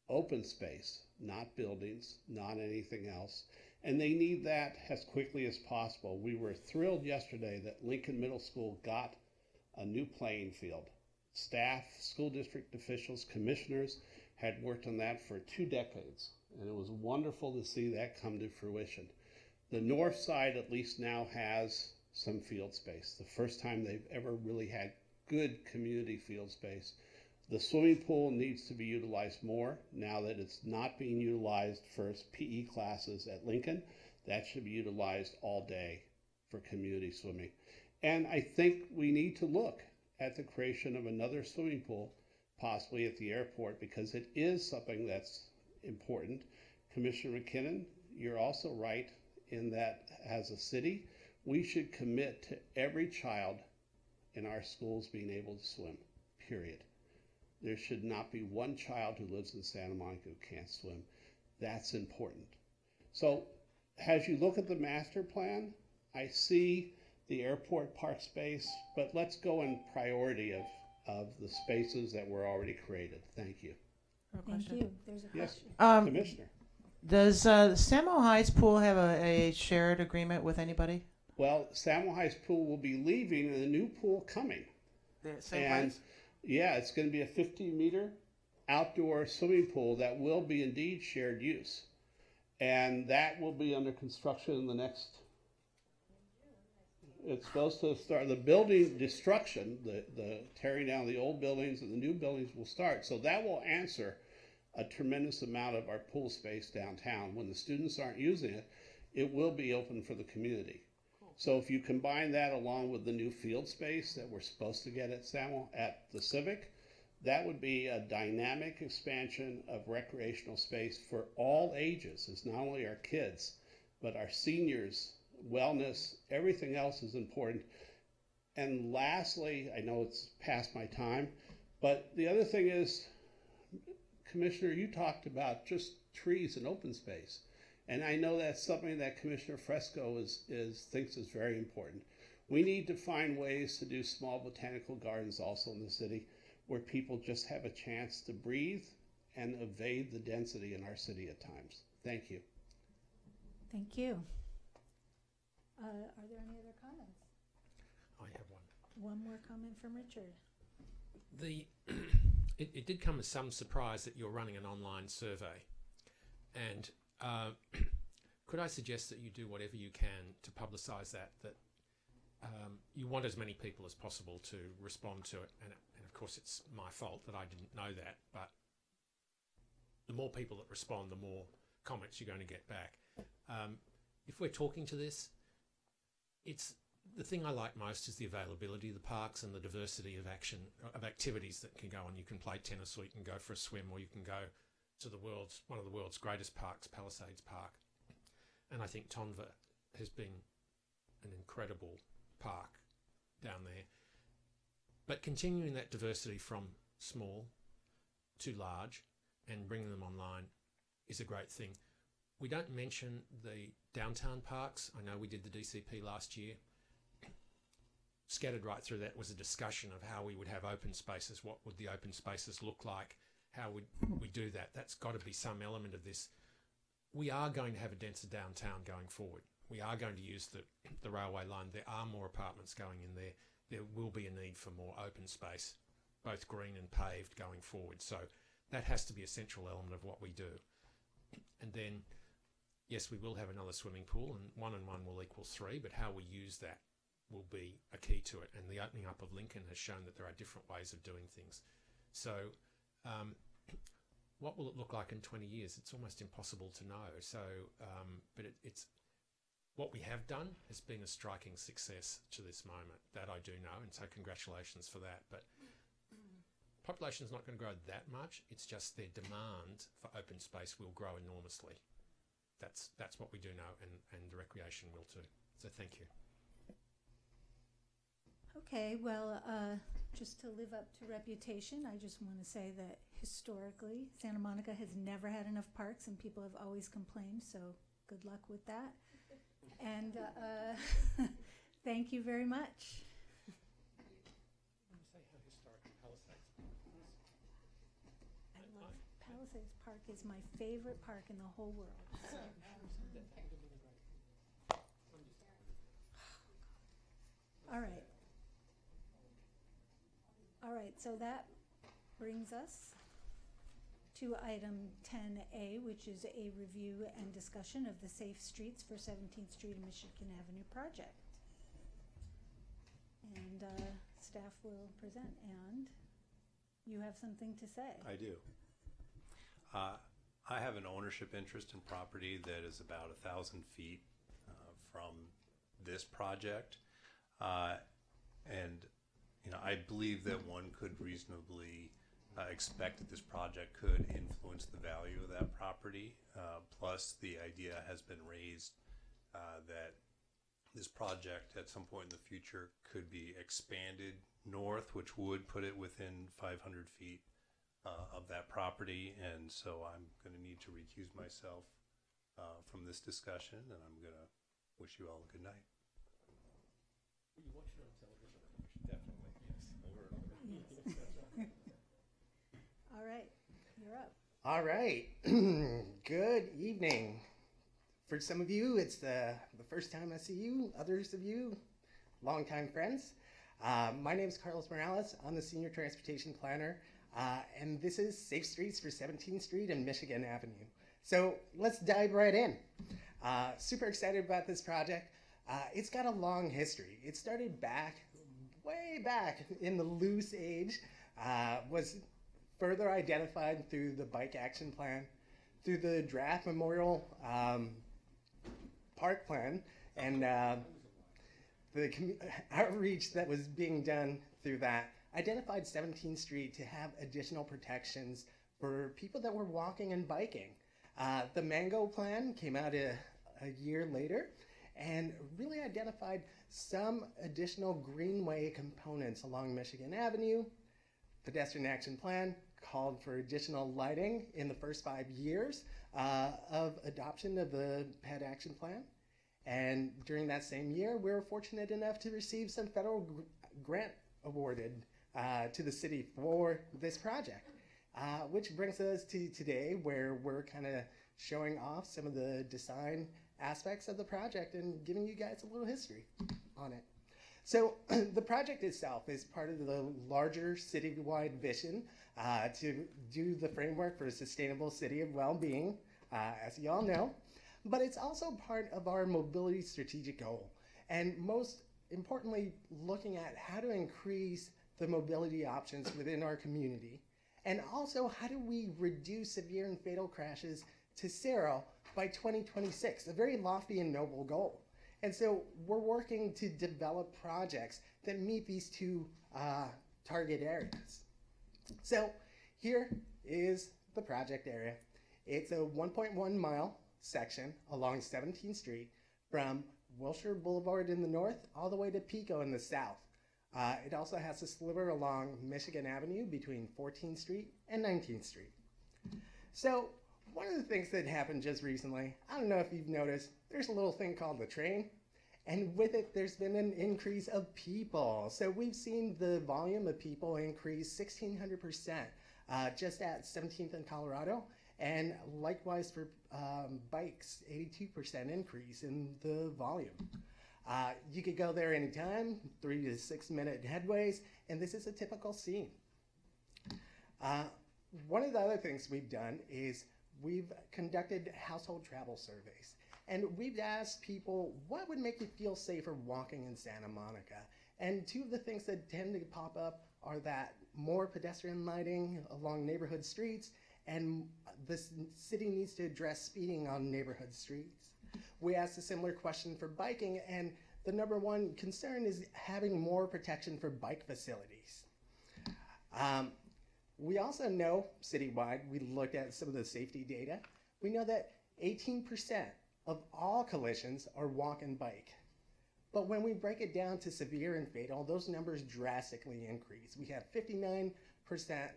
[SPEAKER 12] open space, not buildings, not anything else. And they need that as quickly as possible. We were thrilled yesterday that Lincoln Middle School got a new playing field. Staff, school district officials, commissioners had worked on that for 2 decades, and it was wonderful to see that come to fruition. The north side at least now has some field space, the first time they've ever really had good community field space. The swimming pool needs to be utilized more now that it's not being utilized for PE classes at Lincoln. That should be utilized all day for community swimming. And I think we need to look at the creation of another swimming pool, possibly at the airport, because it is something that's important. Commissioner McKinnon, you're also right in that as a city, we should commit to every child in our schools being able to swim, period. There should not be one child who lives in Santa Monica who can't swim. That's important. So as you look at the master plan, I see the airport park space, but let's go in priority of the spaces that were already created. Thank you.
[SPEAKER 1] Thank you. There's a
[SPEAKER 12] Yes,
[SPEAKER 1] question.
[SPEAKER 12] Commissioner.
[SPEAKER 5] Does Samuel High's pool have a shared agreement with anybody?
[SPEAKER 12] Well, Samuel High's pool will be leaving and a new pool coming.
[SPEAKER 5] Same
[SPEAKER 12] And
[SPEAKER 5] place?
[SPEAKER 12] yeah, it's going to be a 50-meter outdoor swimming pool that will be indeed shared use. And that will be under construction in the next, it's supposed to start, the building destruction, the tearing down the old buildings and the new buildings will start. So that will answer a tremendous amount of our pool space downtown. When the students aren't using it, it will be open for the community. So if you combine that along with the new field space that we're supposed to get at Samuel, at the Civic, that would be a dynamic expansion of recreational space for all ages. It's not only our kids, but our seniors, wellness, everything else is important. And lastly, I know it's past my time, but the other thing is, Commissioner, you talked about just trees and open space. And I know that's something that Commissioner Fresco thinks is very important. We need to find ways to do small botanical gardens also in the city where people just have a chance to breathe and evade the density in our city at times. Thank you.
[SPEAKER 1] Thank you. Are there any other comments?
[SPEAKER 6] I have one.
[SPEAKER 1] One more comment from Richard.
[SPEAKER 6] It did come as some surprise that you're running an online survey. And could I suggest that you do whatever you can to publicise that you want as many people as possible to respond to it. And of course, it's my fault that I didn't know that. But the more people that respond, the more comments you're going to get back. If we're talking to this, it's the thing I like most is the availability of the parks and the diversity of activities that can go on. You can play tennis, or you can go for a swim, or you can go to one of the world's greatest parks, Palisades Park. And I think Tonva has been an incredible park down there. But continuing that diversity from small to large and bringing them online is a great thing. We don't mention the downtown parks. I know we did the DCP last year. Scattered right through that was a discussion of how we would have open spaces. What would the open spaces look like? How would we do that? That's got to be some element of this. We are going to have a denser downtown going forward. We are going to use the railway line. There are more apartments going in there. There will be a need for more open space, both green and paved going forward. So that has to be a central element of what we do. And then, yes, we will have another swimming pool, and 1 and 1 will equal 3, but how we use that will be a key to it. And the opening up of Lincoln has shown that there are different ways of doing things. So what will it look like in 20 years? It's almost impossible to know. So, but it's what we have done has been a striking success to this moment. That I do know, and so congratulations for that. But population is not going to grow that much. It's just their demand for open space will grow enormously. That's what we do know, and the recreation will too. So thank you.
[SPEAKER 1] Okay, well, just to live up to reputation, I just want to say that historically, Santa Monica has never had enough parks, and people have always complained, so good luck with that. And thank you very much.
[SPEAKER 6] When you say how historic Palisades
[SPEAKER 1] I love Palisades Park is my favorite park in the whole world. So. All right. All right, so that brings us to item 10A, which is a review and discussion of the Safe Streets for 17th Street and Michigan Avenue project. And staff will present, and you have something to say.
[SPEAKER 9] I do. I have an ownership interest in property that is about 1,000 feet from this project. And you know, I believe that one could reasonably expect that this project could influence the value of that property. Plus, the idea has been raised that this project at some point in the future could be expanded north, which would put it within 500 feet of that property. And so I'm going to need to recuse myself from this discussion, and I'm going to wish you all a good night.
[SPEAKER 6] You watch it on television? Definitely, yes.
[SPEAKER 1] Yes. All right, you're up.
[SPEAKER 13] All right. Good evening. For some of you, it's the first time I see you. Others of you, longtime friends. My name is Carlos Morales. I'm the Senior Transportation Planner, and this is Safe Streets for 17th Street and Michigan Avenue. So let's dive right in. Super excited about this project. It's got a long history. It started way back in the loose age, was further identified through the Bike Action Plan, through the Draft Memorial Park Plan, and the outreach that was being done through that identified 17th Street to have additional protections for people that were walking and biking. The Mango Plan came out a year later and really identified some additional greenway components along Michigan Avenue. Pedestrian Action Plan called for additional lighting in the first 5 years of adoption of the PED Action Plan. And during that same year, we were fortunate enough to receive some federal grant awarded to the city for this project, which brings us to today, where we're kind of showing off some of the design aspects of the project and giving you guys a little history on it. So the project itself is part of the larger citywide vision to do the framework for a sustainable city of well-being, as you all know, but it's also part of our mobility strategic goal. And most importantly, looking at how to increase the mobility options within our community, and also how do we reduce severe and fatal crashes to zero by 2026, a very lofty and noble goal. And so we're working to develop projects that meet these two target areas. So here is the project area. It's a 1.1 mile section along 17th Street from Wilshire Boulevard in the north all the way to Pico in the south. It also has a sliver along Michigan Avenue between 14th Street and 19th Street. So one of the things that happened just recently, I don't know if you've noticed, there's a little thing called the train, and with it there's been an increase of people. So we've seen the volume of people increase 1,600% just at 17th and Colorado, and likewise for bikes, 82% increase in the volume. You could go there anytime, 3 to 6 minute headways, and this is a typical scene. One of the other things we've done is we've conducted household travel surveys, and we've asked people what would make you feel safer walking in Santa Monica. And two of the things that tend to pop up are that more pedestrian lighting along neighborhood streets, and the city needs to address speeding on neighborhood streets. We asked a similar question for biking, and the number one concern is having more protection for bike facilities. We also know citywide, we looked at some of the safety data, we know that 18% of all collisions are walk and bike. But when we break it down to severe and fatal, those numbers drastically increase. We have 59%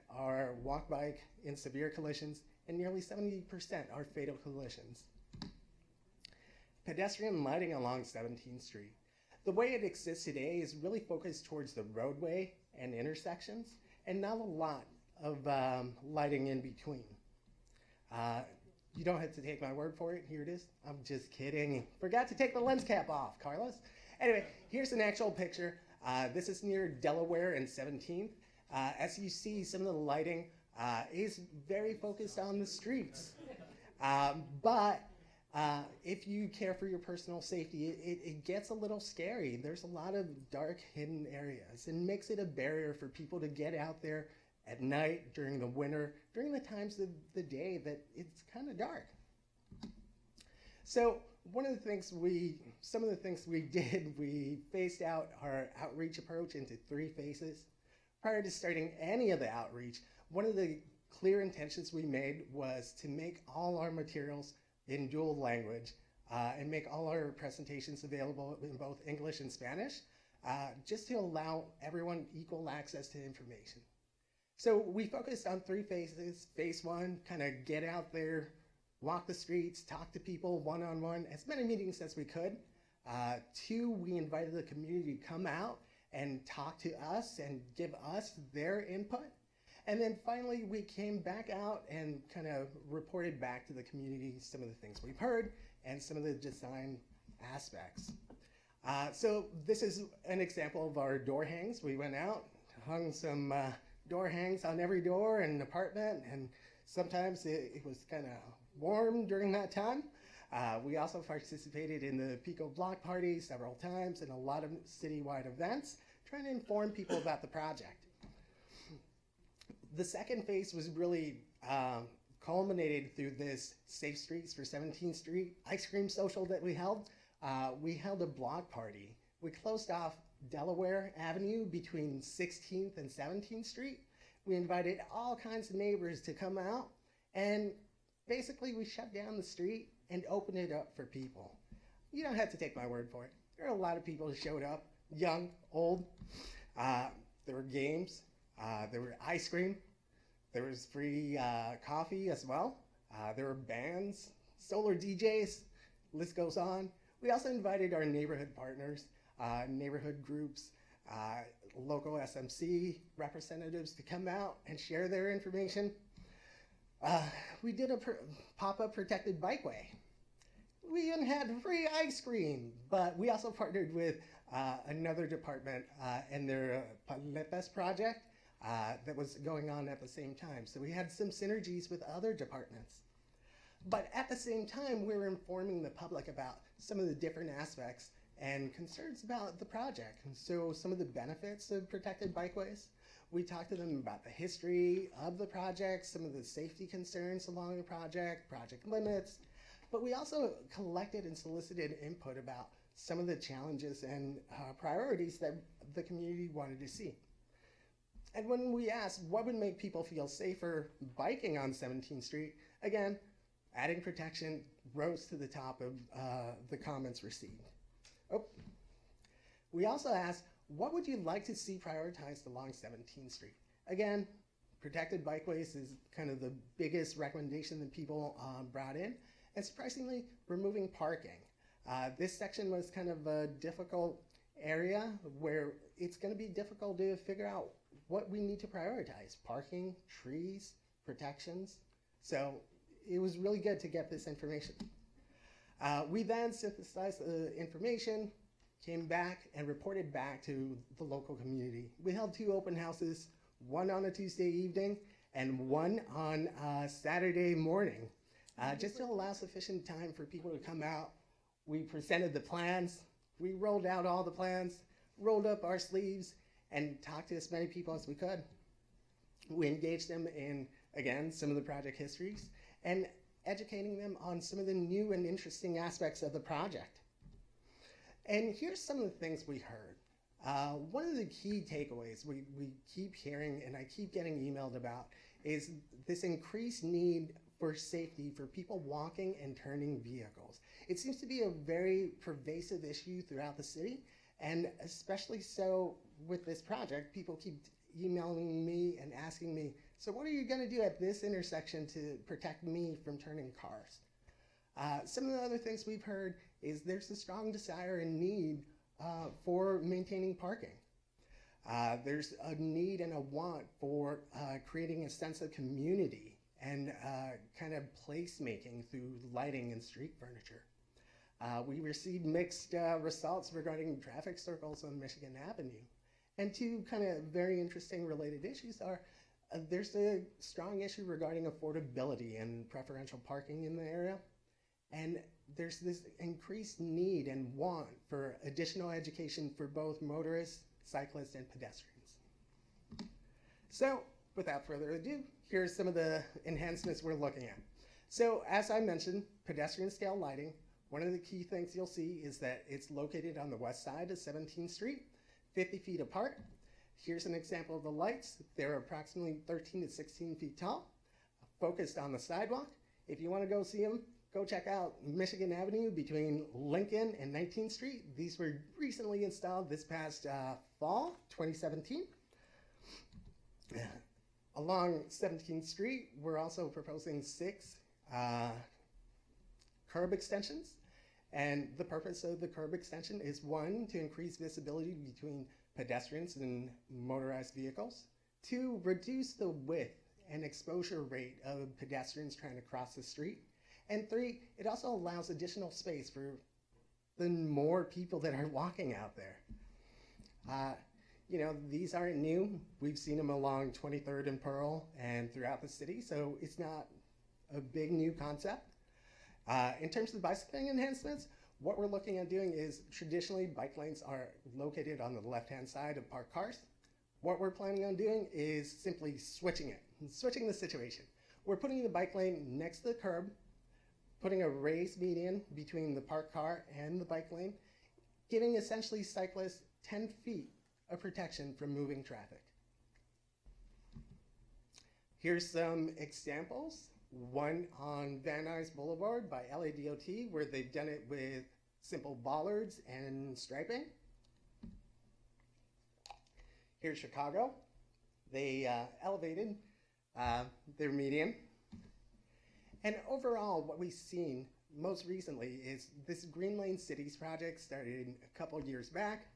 [SPEAKER 13] are walk bike in severe collisions, and nearly 70% are fatal collisions. Pedestrian lighting along 17th Street. The way it exists today is really focused towards the roadway and intersections, and not a lot of lighting in between. You don't have to take my word for it. Here it is. I'm just kidding. Forgot to take the lens cap off, Carlos. Anyway, here's an actual picture. This is near Delaware and 17th. As you see, some of the lighting is very focused on the streets. But if you care for your personal safety, it gets a little scary. There's a lot of dark, hidden areas, and makes it a barrier for people to get out there at night, during the winter, during the times of the day that it's kind of dark. So some of the things we did, we phased out our outreach approach into 3 phases. Prior to starting any of the outreach, one of the clear intentions we made was to make all our materials in dual language and make all our presentations available in both English and Spanish, just to allow everyone equal access to information. So we focused on 3 phases. Phase 1, kind of get out there, walk the streets, talk to people one-on-one, as many meetings as we could. 2, we invited the community to come out and talk to us and give us their input. And then finally, we came back out and kind of reported back to the community some of the things we've heard and some of the design aspects. So this is an example of our door hangs. We went out, hung some door hangs on every door in an apartment, and sometimes it was kind of warm during that time. We also participated in the Pico Block Party several times and a lot of citywide events, trying to inform people about the project. The second phase was really culminated through this Safe Streets for 17th Street ice cream social that we held. We held a block party. We closed off Delaware Avenue between 16th and 17th Street. We invited all kinds of neighbors to come out, and basically we shut down the street and opened it up for people. You don't have to take my word for it. There are a lot of people who showed up, young, old. There were games, there were ice cream, there was free coffee as well. There were bands, solar DJs, list goes on. We also invited our neighborhood partners, neighborhood groups, local SMC representatives to come out and share their information. We did a pop-up protected bikeway. We even had free ice cream, but we also partnered with another department and their Paletas project that was going on at the same time. So we had some synergies with other departments. But at the same time, we were informing the public about some of the different aspects and concerns about the project. And so some of the benefits of protected bikeways, we talked to them about the history of the project, some of the safety concerns along the project limits, but we also collected and solicited input about some of the challenges and priorities that the community wanted to see. And when we asked what would make people feel safer biking on 17th Street, again, adding protection rose to the top of the comments received. Oh. We also asked, what would you like to see prioritized along 17th Street? Again, protected bikeways is kind of the biggest recommendation that people brought in. And surprisingly, removing parking. This section was kind of a difficult area where it's going to be difficult to figure out what we need to prioritize. Parking, trees, protections. So it was really good to get this information. We then synthesized the information, came back and reported back to the local community. We held 2 open houses, one on a Tuesday evening and one on Saturday morning, just to allow sufficient time for people to come out. We presented the plans, we rolled out all the plans, rolled up our sleeves, and talked to as many people as we could. We engaged them in, again, some of the project histories and educating them on some of the new and interesting aspects of the project. And here's some of the things we heard. One of the key takeaways we keep hearing and I keep getting emailed about is this increased need for safety for people walking and turning vehicles. It seems to be a very pervasive issue throughout the city, and especially so with this project. People keep emailing me and asking me, so what are you going to do at this intersection to protect me from turning cars? Some of the other things we've heard is there's a strong desire and need for maintaining parking. There's a need and a want for creating a sense of community and kind of placemaking through lighting and street furniture. We received mixed results regarding traffic circles on Michigan Avenue. And two kind of very interesting related issues are there's a strong issue regarding affordability and preferential parking in the area. And there's this increased need and want for additional education for both motorists, cyclists, and pedestrians. So without further ado, here's some of the enhancements we're looking at. So as I mentioned, pedestrian scale lighting. One of the key things you'll see is that it's located on the west side of 17th Street, 50 feet apart. Here's an example of the lights. They're approximately 13 to 16 feet tall, focused on the sidewalk. If you want to go see them, go check out Michigan Avenue between Lincoln and 19th Street. These were recently installed this past fall, 2017. Along 17th Street, we're also proposing 6 curb extensions. And the purpose of the curb extension is 1, to increase visibility between pedestrians and motorized vehicles. 2, reduce the width and exposure rate of pedestrians trying to cross the street. And 3, it also allows additional space for the more people that are walking out there. You know, these aren't new. We've seen them along 23rd and Pearl and throughout the city, so it's not a big new concept. In terms of bicycling enhancements, what we're looking at doing is traditionally bike lanes are located on the left-hand side of parked cars. What we're planning on doing is simply switching the situation. We're putting the bike lane next to the curb, putting a raised median between the parked car and the bike lane, giving essentially cyclists 10 feet of protection from moving traffic. Here's some examples. One on Van Nuys Boulevard by LADOT, where they've done it with simple bollards and striping. Here's Chicago. They elevated their median. And overall, what we've seen most recently is this Green Lane Cities project started a couple years back.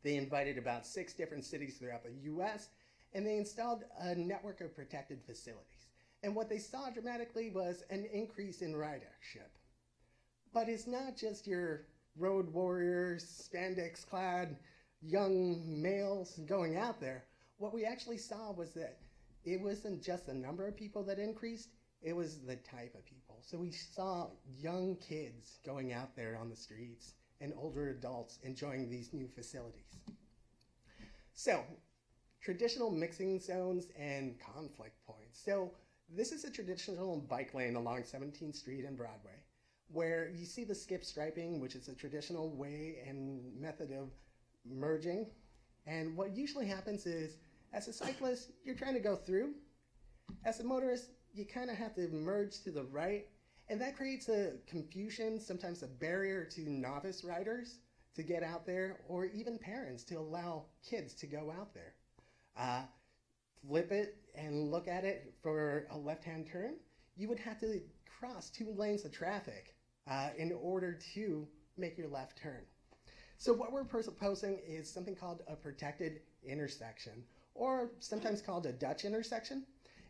[SPEAKER 13] They invited about 6 different cities throughout the US, and they installed a network of protected facilities. And what they saw dramatically was an increase in ridership. But it's not just your road warriors, spandex-clad young males going out there. What we actually saw was that it wasn't just the number of people that increased, it was the type of people. So we saw young kids going out there on the streets and older adults enjoying these new facilities. So, traditional mixing zones and conflict points. So, this is a traditional bike lane along 17th Street and Broadway, where you see the skip striping, which is a traditional way and method of merging. And what usually happens is, as a cyclist, you're trying to go through. As a motorist, you kind of have to merge to the right, and that creates a confusion, sometimes a barrier to novice riders to get out there, or even parents to allow kids to go out there. Flip it and look at it for a left-hand turn, you would have to cross 2 lanes of traffic in order to make your left turn. So what we're proposing is something called a protected intersection, or sometimes called a Dutch intersection.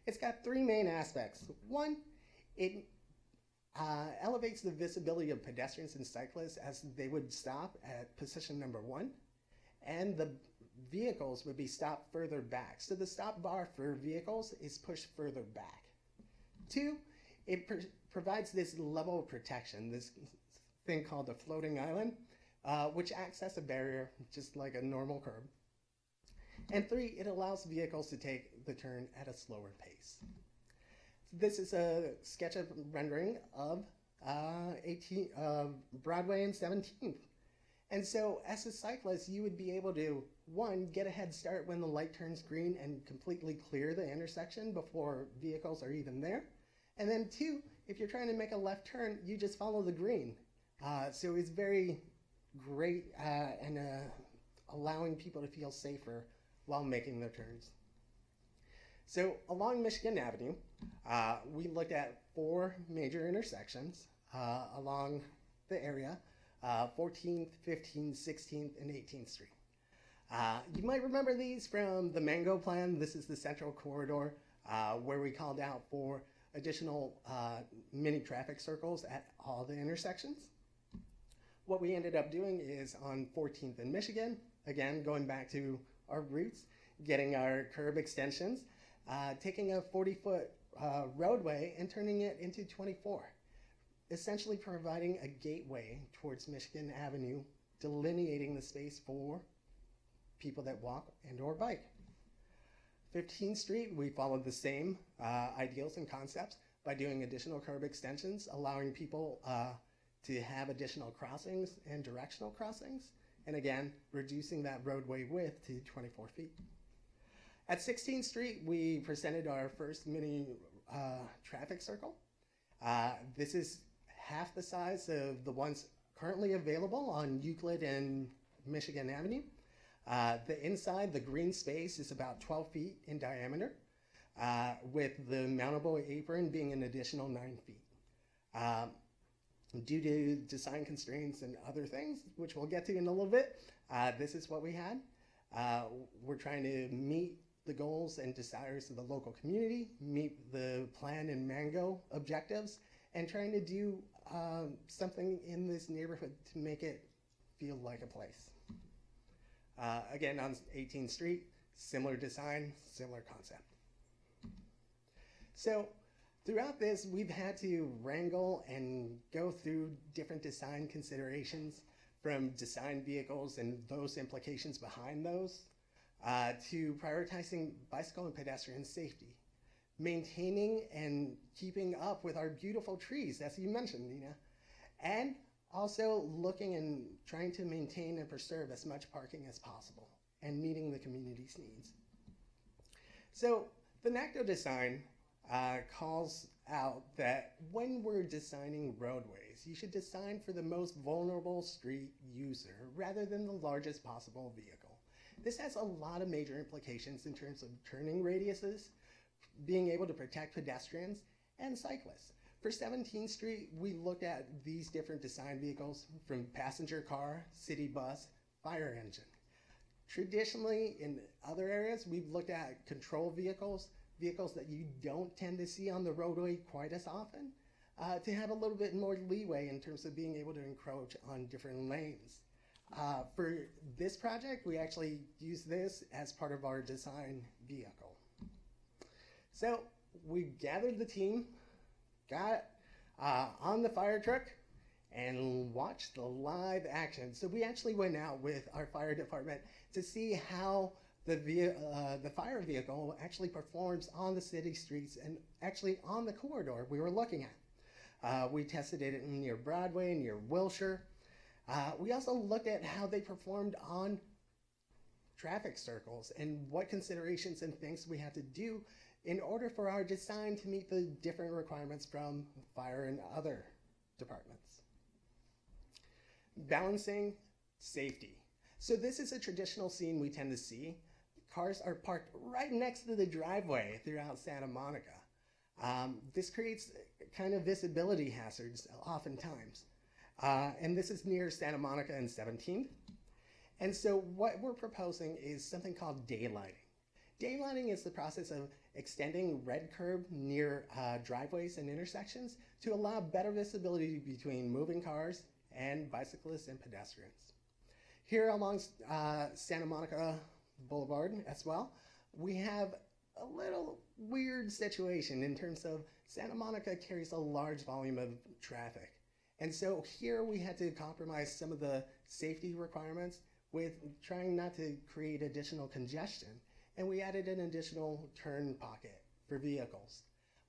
[SPEAKER 13] It's got 3 main aspects. 1, it elevates the visibility of pedestrians and cyclists as they would stop at position number 1, and the vehicles would be stopped further back. So the stop bar for vehicles is pushed further back. 2, it provides this level of protection, this thing called a floating island, which acts as a barrier, just like a normal curb. And 3, it allows vehicles to take the turn at a slower pace. This is a SketchUp rendering of Broadway and 17th. And so as a cyclist, you would be able to, 1, get a head start when the light turns green and completely clear the intersection before vehicles are even there. And then 2, if you're trying to make a left turn, you just follow the green. So it's very great and allowing people to feel safer while making their turns. So along Michigan Avenue, we looked at 4 major intersections along the area. 14th, 15th, 16th, and 18th Street. You might remember these from the Mango Plan. This is the central corridor where we called out for additional mini traffic circles at all the intersections. What we ended up doing is on 14th and Michigan, again, going back to our roots, getting our curb extensions, taking a 40-foot roadway and turning it into 24, essentially providing a gateway towards Michigan Avenue, delineating the space for people that walk and or bike. 15th Street, we followed the same ideals and concepts by doing additional curb extensions, allowing people to have additional crossings and directional crossings, and again, reducing that roadway width to 24 feet. At 16th Street, we presented our first mini traffic circle. This is half the size of the ones currently available on Euclid and Michigan Avenue. The inside, the green space, is about 12 feet in diameter, with the mountable apron being an additional 9 feet. Due to design constraints and other things, which we'll get to in a little bit, this is what we had. We're trying to meet the goals and desires of the local community, meet the Plan and Mango objectives, and trying to do something in this neighborhood to make it feel like a place. Again, on 18th Street, similar design, similar concept. So throughout this, we've had to wrangle and go through different design considerations, from design vehicles and those implications behind those, to prioritizing bicycle and pedestrian safety, maintaining and keeping up with our beautiful trees, as you mentioned, Nina, and also looking and trying to maintain and preserve as much parking as possible and meeting the community's needs. So the NACDO design calls out that when we're designing roadways, you should design for the most vulnerable street user rather than the largest possible vehicle. This has a lot of major implications in terms of turning radiuses, being able to protect pedestrians and cyclists. For 17th Street, we looked at these different design vehicles, from passenger car, city bus, fire engine. Traditionally, in other areas, we've looked at control vehicles, vehicles that you don't tend to see on the roadway quite as often, to have a little bit more leeway in terms of being able to encroach on different lanes. For this project, we actually use this as part of our design vehicle. So we gathered the team, got on the fire truck, and watched the live action. So we actually went out with our fire department to see how the fire vehicle actually performs on the city streets and actually on the corridor we were looking at. We tested it near Broadway, near Wilshire. We also looked at how they performed on traffic circles and what considerations and things we had to do in order for our design to meet the different requirements from fire and other departments. Balancing safety. So this is a traditional scene we tend to see. Cars are parked right next to the driveway throughout Santa Monica. This creates kind of visibility hazards oftentimes. And this is near Santa Monica and 17th. And so what we're proposing is something called daylighting. Daylighting is the process of extending red curb near driveways and intersections to allow better visibility between moving cars and bicyclists and pedestrians. Here along Santa Monica Boulevard as well, we have a little weird situation in terms of Santa Monica carries a large volume of traffic. And so here we had to compromise some of the safety requirements with trying not to create additional congestion. And we added an additional turn pocket for vehicles.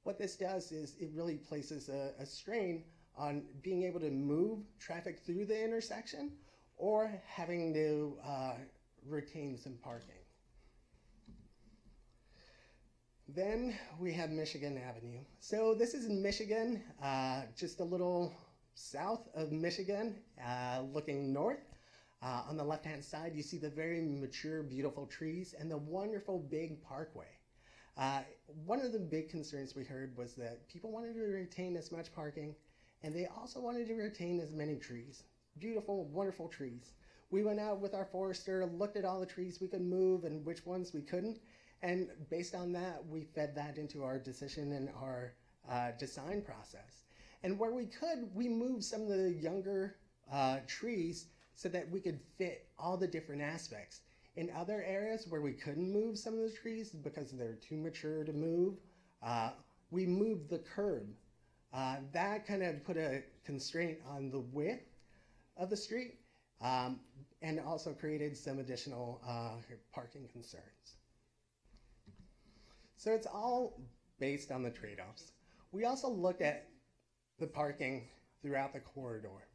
[SPEAKER 13] What this does is it really places a strain on being able to move traffic through the intersection or having to retain some parking. Then we have Michigan Avenue. So this is in Michigan, just a little south of Michigan, looking north. On the left-hand side, you see the very mature, beautiful trees and the wonderful big parkway. One of the big concerns we heard was that people wanted to retain as much parking, and they also wanted to retain as many trees. Beautiful, wonderful trees. We went out with our forester, looked at all the trees we could move and which ones we couldn't, And based on that, we fed that into our decision and our design process. And where we could, we moved some of the younger trees so that we could fit all the different aspects. In other areas where we couldn't move some of the trees because they're too mature to move, we moved the curb. That kind of put a constraint on the width of the street and also created some additional parking concerns. So it's all based on the trade-offs. We also looked at the parking throughout the corridor.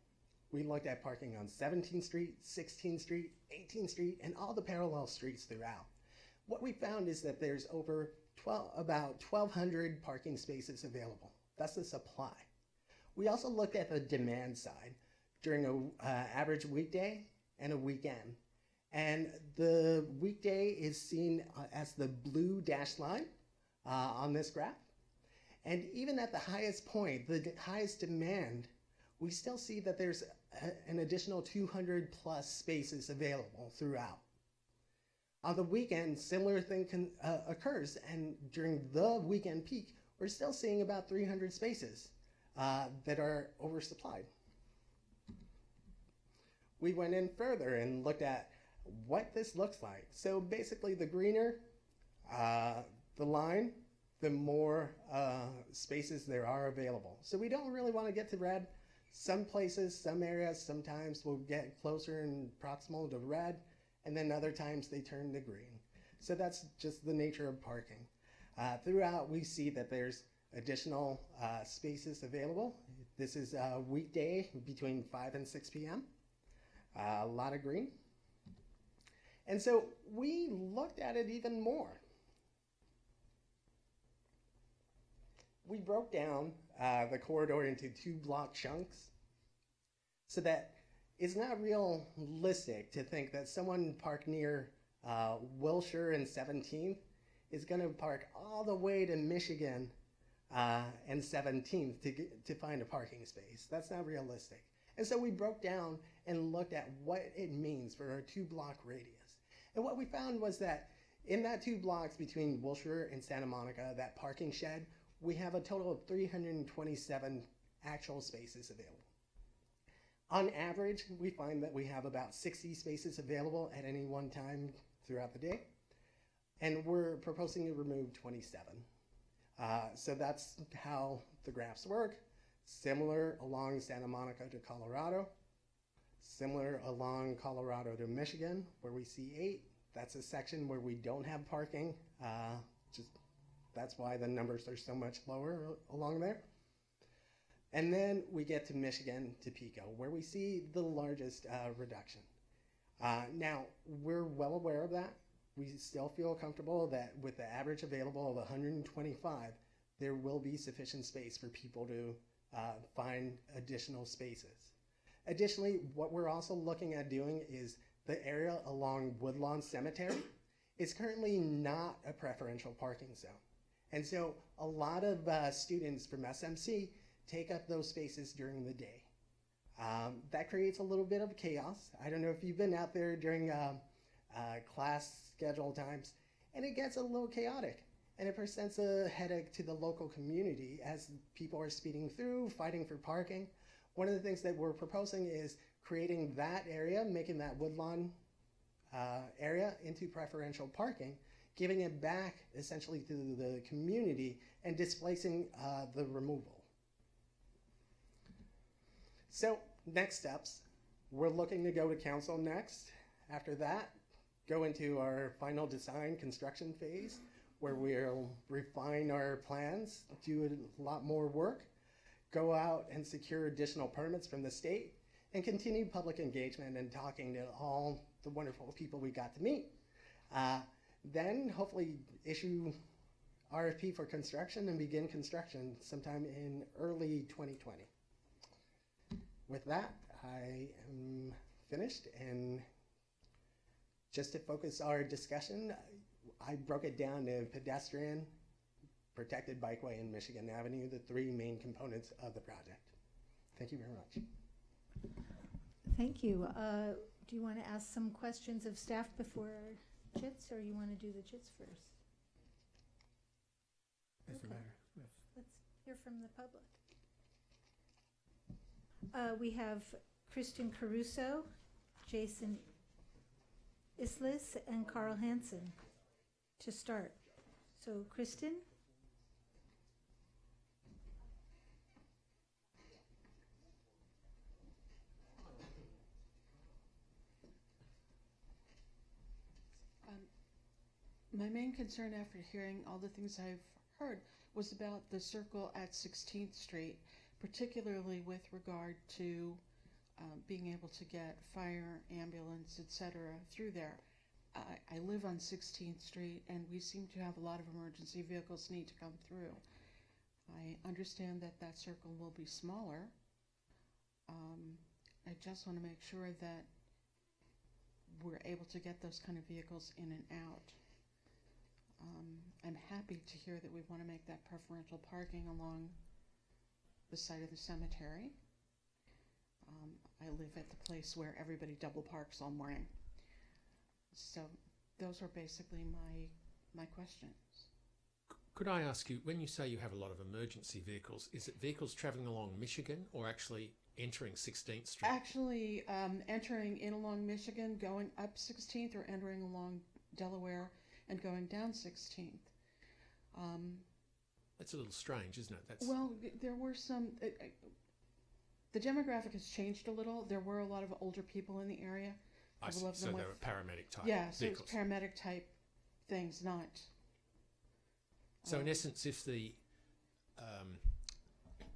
[SPEAKER 13] We looked at parking on 17th Street, 16th Street, 18th Street, and all the parallel streets throughout. What we found is that there's about 1,200 parking spaces available. That's the supply. We also looked at the demand side during an average weekday and a weekend. And the weekday is seen as the blue dashed line on this graph. And even at the highest point, the highest demand, we still see that there's an additional 200 plus spaces available throughout. On the weekend, similar thing occurs, and during the weekend peak, we're still seeing about 300 spaces that are oversupplied. We went in further and looked at what this looks like. So basically, the greener the line, the more spaces there are available. So we don't really want to get to red. Some places, some areas, sometimes will get closer and proximal to red, and then other times they turn to green. So that's just the nature of parking. Throughout, we see that there's additional spaces available. This is a weekday between 5 and 6 p.m. A lot of green. And so we looked at it even more. We broke down the corridor into 2 block chunks so that it's not realistic to think that someone parked near Wilshire and 17th is going to park all the way to Michigan and 17th to find a parking space. That's not realistic. And so we broke down and looked at what it means for our 2 block radius. And what we found was that in that 2 blocks between Wilshire and Santa Monica, that parking shed, we have a total of 327 actual spaces available. On average, we find that we have about 60 spaces available at any one time throughout the day, and we're proposing to remove 27. So that's how the graphs work. Similar along Santa Monica to Colorado, similar along Colorado to Michigan, where we see 8. That's a section where we don't have parking. That's why the numbers are so much lower along there. And then we get to Michigan to Pico, where we see the largest reduction. Now, we're well aware of that. We still feel comfortable that with the average available of 125, there will be sufficient space for people to find additional spaces. Additionally, what we're also looking at doing is the area along Woodlawn Cemetery is currently not a preferential parking zone. And so a lot of students from SMC take up those spaces during the day. That creates a little bit of chaos. I don't know if you've been out there during class schedule times, and it gets a little chaotic. And it presents a headache to the local community as people are speeding through, fighting for parking. One of the things that we're proposing is creating that area, making that Woodlawn area into preferential parking, giving it back essentially to the community and displacing the removal. So next steps, we're looking to go to council next. After that, go into our final design construction phase, where we'll refine our plans, do a lot more work, go out and secure additional permits from the state, and continue public engagement and talking to all the wonderful people we got to meet. Then hopefully issue RFP for construction and begin construction sometime in early 2020. With that, I am finished, and just to focus our discussion, I broke it down to pedestrian, protected bikeway, and Michigan Avenue, the 3 main components of the project. Thank you very much.
[SPEAKER 1] Thank you. Do you want to ask some questions of staff before chits, or you want to do the chits first?
[SPEAKER 7] Doesn't
[SPEAKER 1] Okay.
[SPEAKER 7] matter.
[SPEAKER 1] Let's hear from the public. We have Kristen Caruso, Jason Islis, and Carl Hanson to start. So, Kristen?
[SPEAKER 14] My main concern after hearing all the things I've heard was about the circle at 16th Street, particularly with regard to being able to get fire, ambulance, etc. through there. I live on 16th Street, and we seem to have a lot of emergency vehicles need to come through. I understand that that circle will be smaller. I just want to make sure that we're able to get those kind of vehicles in and out. I'm happy to hear that we want to make that preferential parking along the side of the cemetery. I live at the place where everybody double parks all morning. So those are basically my questions.
[SPEAKER 6] Could I ask you, when you say you have a lot of emergency vehicles, is it vehicles travelling along Michigan or actually entering 16th Street?
[SPEAKER 14] Actually, entering in along Michigan, going up 16th, or entering along Delaware and going down 16th.
[SPEAKER 6] That's a little strange, isn't it? That's
[SPEAKER 14] Well, there were some. The demographic has changed a little. There were a lot of older people in the area.
[SPEAKER 6] I see. So they were paramedic type
[SPEAKER 14] Yeah, so
[SPEAKER 6] vehicles.
[SPEAKER 14] it's paramedic type things, not.
[SPEAKER 6] So in essence, if the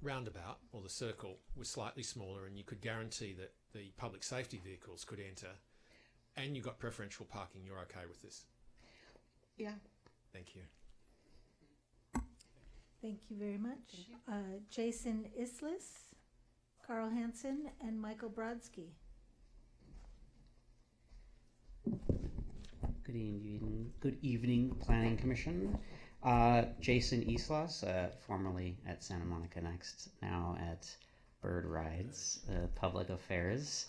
[SPEAKER 6] roundabout or the circle was slightly smaller and you could guarantee that the public safety vehicles could enter and you got preferential parking, you're okay with this?
[SPEAKER 14] Yeah.
[SPEAKER 6] Thank you.
[SPEAKER 1] Thank you very much. Jason Islis, Carl Hansen, and Michael Brodsky.
[SPEAKER 15] Good evening, Planning Commission. Jason Islas, formerly at Santa Monica Next, now at Bird Rides, Public Affairs.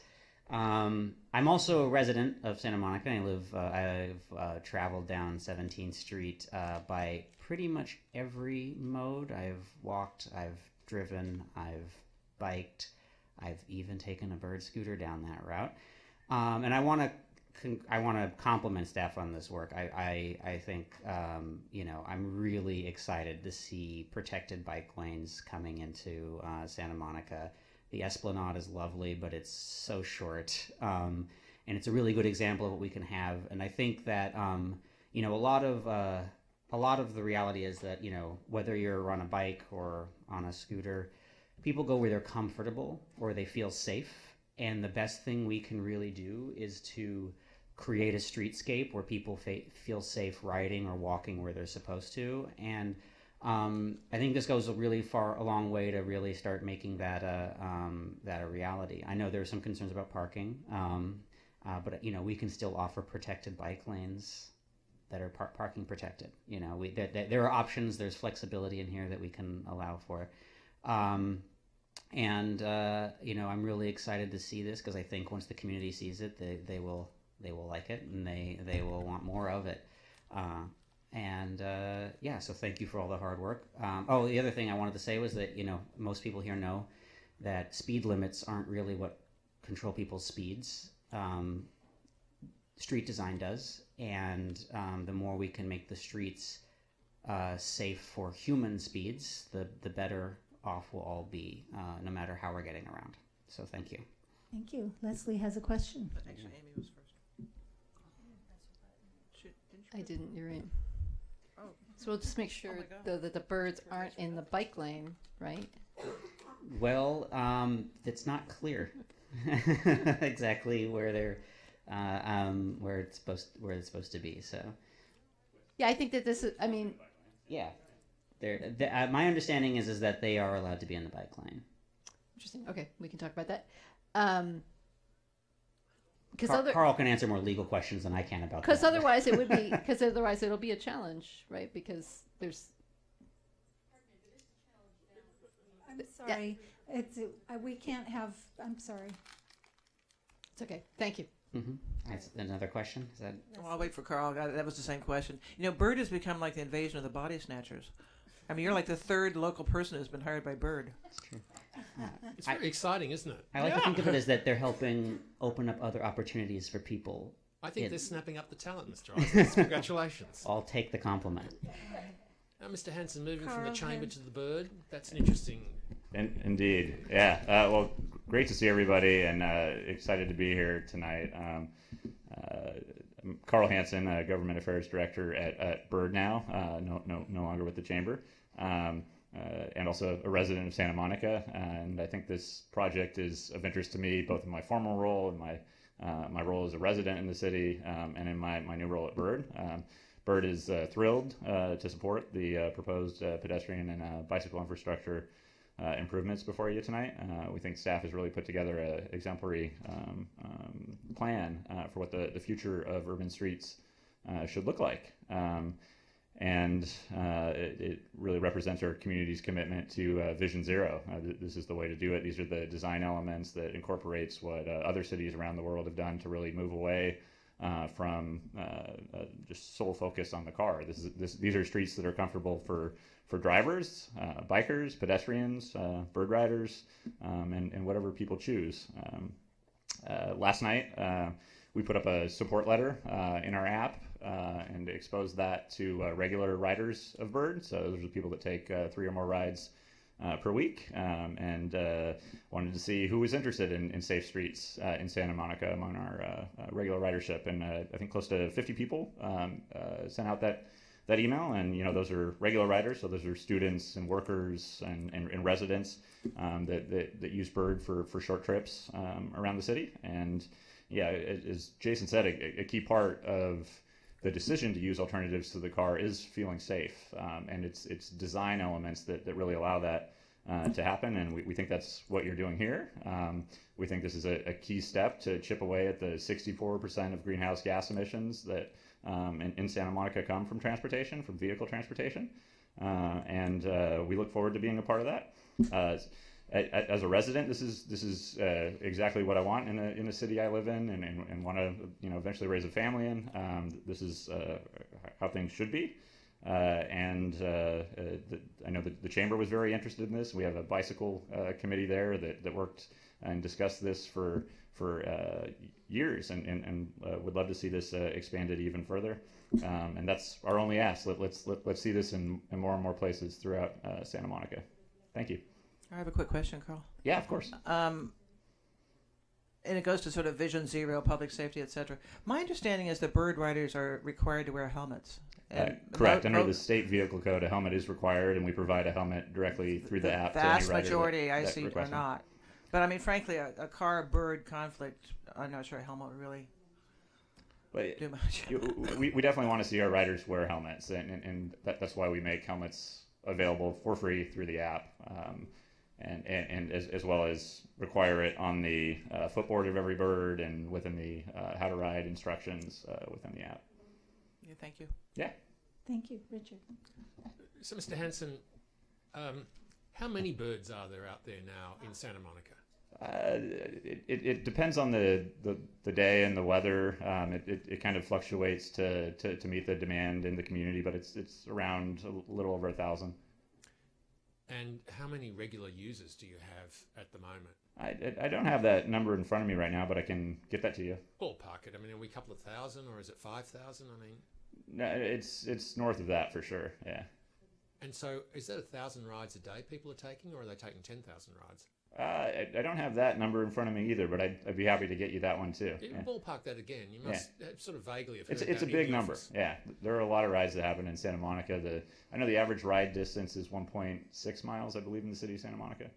[SPEAKER 15] I'm also a resident of Santa Monica. I've traveled down 17th Street by pretty much every mode. I've walked, I've driven, I've biked, I've even taken a bird scooter down that route. And I want to compliment staff on this work. I think I'm really excited to see protected bike lanes coming into Santa Monica. The Esplanade is lovely, but it's so short, and it's a really good example of what we can have. And I think that a lot of the reality is that whether you're on a bike or on a scooter, people go where they're comfortable or they feel safe. And the best thing we can really do is to create a streetscape where people feel safe riding or walking where they're supposed to. And I think this goes a long way to really start making that a reality. I know there are some concerns about parking, but we can still offer protected bike lanes that are parking protected. There are options. There's flexibility in here that we can allow for. I'm really excited to see this because I think once the community sees it, they will like it and they will want more of it. So thank you for all the hard work. The other thing I wanted to say was that, most people here know that speed limits aren't really what control people's speeds. Street design does. And the more we can make the streets safe for human speeds, the better off we'll all be, no matter how we're getting around. So thank you.
[SPEAKER 1] Thank you. Leslie has a question.
[SPEAKER 5] Actually, Amy was first.
[SPEAKER 11] I didn't, you're in.
[SPEAKER 5] Oh.
[SPEAKER 11] So we'll just make sure, though, that the birds aren't in the bike lane, right?
[SPEAKER 15] Well, it's not clear exactly where they're where it's supposed to be. So.
[SPEAKER 11] Yeah, I think that this is. I mean.
[SPEAKER 15] Yeah, my understanding is that they are allowed to be in the bike lane.
[SPEAKER 11] Interesting. Okay, we can talk about that.
[SPEAKER 15] Carl can answer more legal questions than I can about that.
[SPEAKER 11] Because otherwise it would be. Because otherwise it'll be a challenge, right? Because there's.
[SPEAKER 1] I'm sorry. We can't have. I'm sorry.
[SPEAKER 11] It's okay. Thank you.
[SPEAKER 15] Mm-hmm. That's another question. Is that?
[SPEAKER 5] Well, I'll wait for Carl. That was the same question. Bird has become like the invasion of the body snatchers. I mean, you're like the third local person who's been hired by Bird.
[SPEAKER 15] That's true.
[SPEAKER 6] It's very exciting, isn't it?
[SPEAKER 15] I like to think of it as that they're helping open up other opportunities for people.
[SPEAKER 6] I think they're snapping up the talent, Mr. Isaacs. Congratulations.
[SPEAKER 15] I'll take the compliment.
[SPEAKER 6] Now, Mr. Hanson, moving from the chamber to the Bird, that's an interesting...
[SPEAKER 16] Indeed, yeah. Well, great to see everybody, and excited to be here tonight. I'm Carl Hanson, Government Affairs Director at Bird now, no longer with the chamber, and also a resident of Santa Monica. And I think this project is of interest to me, both in my formal role and my role as a resident in the city, and in my new role at Bird. Bird is thrilled to support the proposed pedestrian and bicycle infrastructure improvements before you tonight. We think staff has really put together an exemplary plan for what the future of urban streets should look like. And it really represents our community's commitment to Vision Zero. This is the way to do it. These are the design elements that incorporates what other cities around the world have done to really move away from just sole focus on the car. These are streets that are comfortable for drivers, bikers, pedestrians, bird riders, and whatever people choose. Last night, we put up a support letter in our app and exposed that to regular riders of Bird. So those are the people that take 3 or more rides per week, and wanted to see who was interested in safe streets in Santa Monica among our regular ridership. And I think close to 50 people sent out that email, and those are regular riders, so those are students and workers and residents that use Bird for short trips around the city. And yeah, as Jason said, a key part of the decision to use alternatives to the car is feeling safe, and it's design elements that really allow that to happen, and we think that's what you're doing here. We think this is a key step to chip away at the 64% of greenhouse gas emissions that in Santa Monica come from transportation, from vehicle transportation, and we look forward to being a part of that. As a resident, this is exactly what I want in the city I live in, and want to eventually raise a family in. This is how things should be, and I know that the chamber was very interested in this. We have a bicycle committee there that worked and discussed this for years, and would love to see this expanded even further. And that's our only ask. Let's see this in more and more places throughout Santa Monica. Thank you.
[SPEAKER 5] I have a quick question, Carl.
[SPEAKER 16] Yeah, of course.
[SPEAKER 5] And it goes to sort of Vision Zero, public safety, etc. My understanding is that bird riders are required to wear helmets.
[SPEAKER 16] Correct. Under the state vehicle code, a helmet is required, and we provide a helmet directly through the app.
[SPEAKER 5] The vast majority, I see, are not. But I mean, frankly, a car-bird conflict, I'm not sure a helmet would really do much.
[SPEAKER 16] we definitely want to see our riders wear helmets, and that's why we make helmets available for free through the app. And as well as require it on the footboard of every bird and within the how to ride instructions within the app.
[SPEAKER 5] Yeah, thank you.
[SPEAKER 16] Yeah.
[SPEAKER 1] Thank you, Richard.
[SPEAKER 6] So, Mr. Hanson, how many birds are there out there now in Santa Monica?
[SPEAKER 16] It depends on the day and the weather. It kind of fluctuates to meet the demand in the community, but it's around a little over 1,000.
[SPEAKER 6] And how many regular users do you have at the moment?
[SPEAKER 16] I don't have that number in front of me right now, but I can get that to you.
[SPEAKER 6] Ballpark it. I mean, are we a couple of thousand, or is it 5,000? I mean,
[SPEAKER 16] no, it's north of that for sure. Yeah.
[SPEAKER 6] And so, is that 1,000 rides a day people are taking, or are they taking 10,000 rides?
[SPEAKER 16] I don't have that number in front of me either, but I'd be happy to get you that one too.
[SPEAKER 6] Yeah. Ballpark that again. You must sort of vaguely have heard
[SPEAKER 16] it's a big number. Yeah, there are a lot of rides that happen in Santa Monica. I know the average ride distance is 1.6 miles, I believe, in the city of Santa Monica.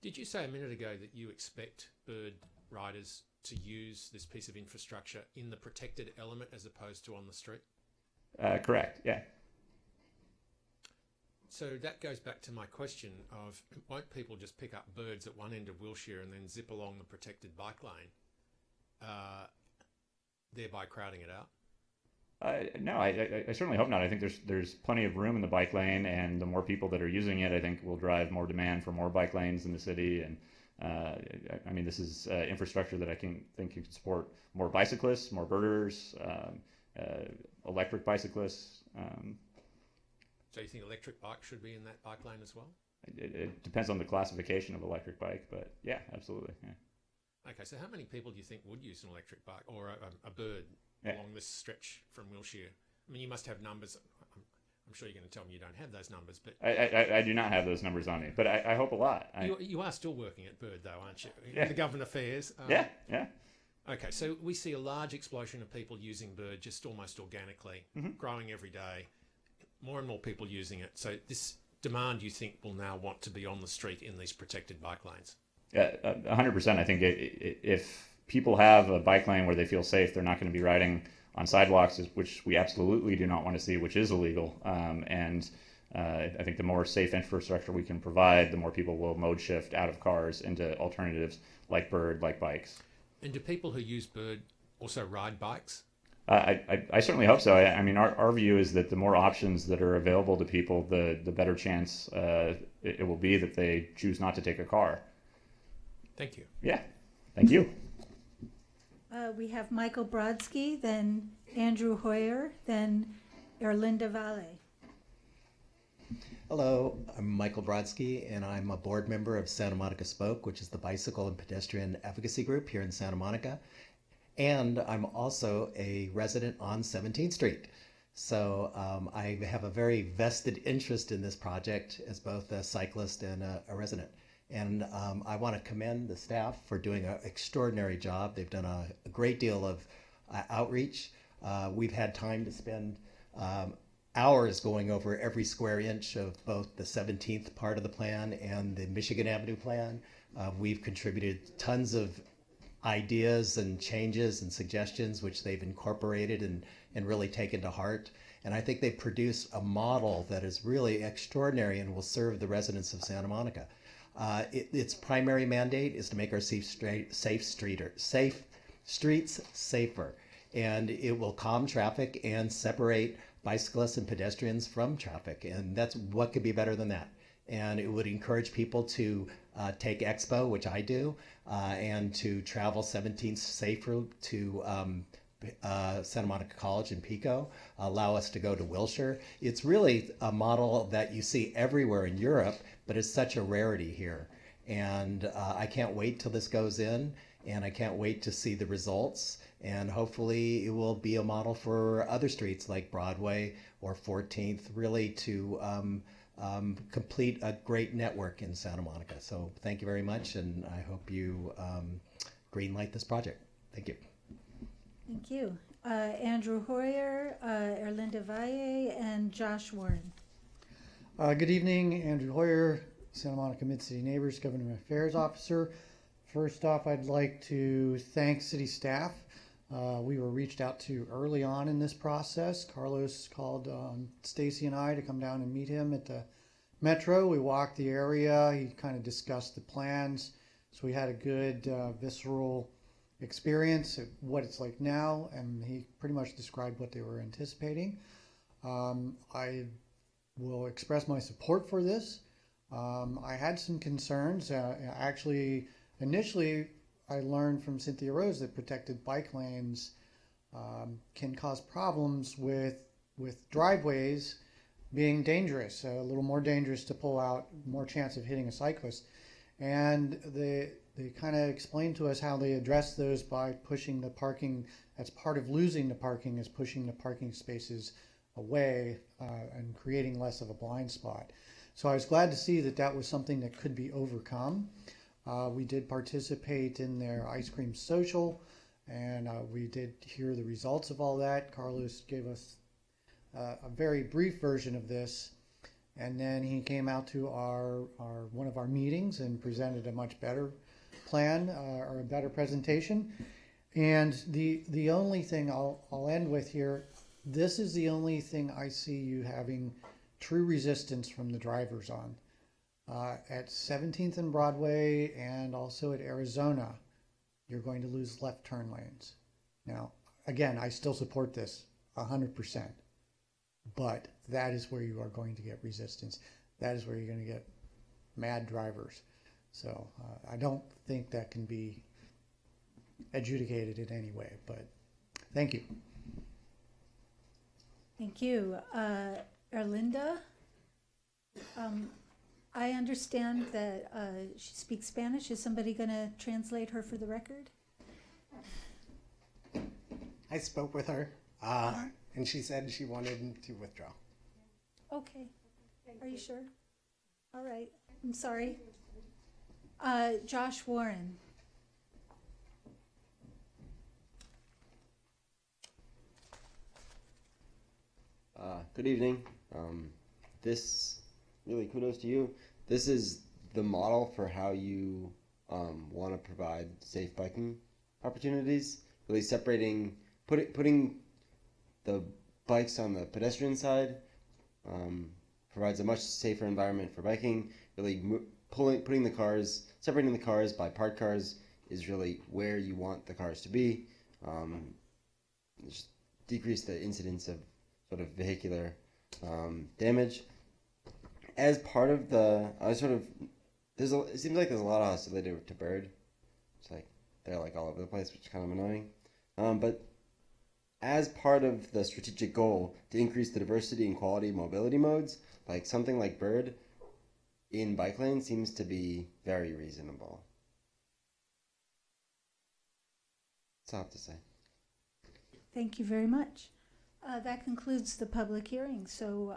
[SPEAKER 6] Did you say a minute ago that you expect bird riders to use this piece of infrastructure in the protected element as opposed to on the street?
[SPEAKER 16] Correct. Yeah.
[SPEAKER 6] So that goes back to my question of, won't people just pick up birds at one end of Wilshire and then zip along the protected bike lane, thereby crowding it out?
[SPEAKER 16] No, I certainly hope not. I think there's plenty of room in the bike lane, and the more people that are using it, I think will drive more demand for more bike lanes in the city. And I mean, this is infrastructure that I think can support more bicyclists, more birders, electric bicyclists.
[SPEAKER 6] So you think electric bikes should be in that bike lane as well?
[SPEAKER 16] It depends on the classification of electric bike, but yeah, absolutely. Yeah.
[SPEAKER 6] Okay, so how many people do you think would use an electric bike or a bird along this stretch from Wilshire? I mean, you must have numbers. I'm sure you're going to tell me you don't have those numbers, but
[SPEAKER 16] I do not have those numbers on me, but I hope a lot.
[SPEAKER 6] You are still working at Bird, though, aren't you?
[SPEAKER 16] Yeah.
[SPEAKER 6] The government affairs.
[SPEAKER 16] Yeah.
[SPEAKER 6] Okay, so we see a large explosion of people using Bird just almost organically, growing every day. More and more people using it. So this demand, you think, will now want to be on the street in these protected bike lanes?
[SPEAKER 16] Yeah, 100%. I think if people have a bike lane where they feel safe, they're not going to be riding on sidewalks, which we absolutely do not want to see, which is illegal. I think the more safe infrastructure we can provide, the more people will mode shift out of cars into alternatives like Bird, like bikes.
[SPEAKER 6] And do people who use Bird also ride bikes?
[SPEAKER 16] I certainly hope so. I mean, our view is that the more options that are available to people, the better chance it will be that they choose not to take a car.
[SPEAKER 6] Thank you.
[SPEAKER 16] Yeah, thank you.
[SPEAKER 1] We have Michael Brodsky, then Andrew Hoyer, then Erlinda Valle.
[SPEAKER 17] Hello, I'm Michael Brodsky, and I'm a board member of Santa Monica Spoke, which is the bicycle and pedestrian advocacy group here in Santa Monica. And I'm also a resident on 17th Street. So I have a very vested interest in this project as both a cyclist and a resident. And I want to commend the staff for doing an extraordinary job. They've done a great deal of outreach. We've had time to spend hours going over every square inch of both the 17th part of the plan and the Michigan Avenue plan. We've contributed tons of ideas and changes and suggestions which they've incorporated and really taken to heart. And I think they've produced a model that is really extraordinary and will serve the residents of Santa Monica. Its primary mandate is to make our safe streets safer, and it will calm traffic and separate bicyclists and pedestrians from traffic, and that's what could be better than that. And it would encourage people to take Expo, which I do, and to travel 17th safer to Santa Monica College and Pico, allow us to go to Wilshire. It's really a model that you see everywhere in Europe, but it's such a rarity here. And I can't wait till this goes in, and I can't wait to see the results. And hopefully it will be a model for other streets like Broadway or 14th, really to complete a great network in Santa Monica. So thank you very much, and I hope you greenlight this project. Thank you.
[SPEAKER 1] Thank you. Andrew Hoyer, Erlinda Valle, and Josh Warren.
[SPEAKER 18] Good evening, Andrew Hoyer, Santa Monica Mid-City Neighbors Government Affairs Officer. First off, I'd like to thank city staff. We were reached out to early on in this process. Carlos called Stacy and I to come down and meet him at the Metro. We walked the area. He kind of discussed the plans. So we had a good visceral experience of what it's like now, and he pretty much described what they were anticipating. I will express my support for this. I had some concerns. Actually, initially, I learned from Cynthia Rose that protected bike lanes can cause problems with driveways being dangerous, a little more dangerous to pull out, more chance of hitting a cyclist. And they kind of explained to us how they address those by pushing the parking. That's part of losing the parking, is pushing the parking spaces away and creating less of a blind spot. So I was glad to see that that was something that could be overcome. We did participate in their ice cream social, and we did hear the results of all that. Carlos gave us a very brief version of this, and then he came out to one of our meetings and presented a much better plan or a better presentation. And the only thing I'll end with here, this is the only thing I see you having true resistance from the drivers on. At 17th and Broadway and also at Arizona, you're going to lose left turn lanes. Now, again, I still support this 100%, but that is where you are going to get resistance. That is where you're going to get mad drivers. So I don't think that can be adjudicated in any way, but thank you.
[SPEAKER 1] Thank you. Erlinda? I understand that she speaks Spanish. Is somebody going to translate her for the record?
[SPEAKER 13] I spoke with her, and she said she wanted to withdraw.
[SPEAKER 1] Okay. Are you sure? All right. I'm sorry. Josh Warren.
[SPEAKER 19] Good evening. This, really kudos to you. This is the model for how you want to provide safe biking opportunities. Really separating, putting the bikes on the pedestrian side provides a much safer environment for biking. Really putting the cars, separating the cars by parked cars is really where you want the cars to be. Just decrease the incidence of sort of vehicular damage. As part of the, it seems like there's a lot of hostility to Bird. It's like they're like all over the place, which is kind of annoying. But as part of the strategic goal to increase the diversity and quality of mobility modes, like something like Bird in bike lane seems to be very reasonable. That's all I have to say.
[SPEAKER 1] Thank you very much. That concludes the public hearing, so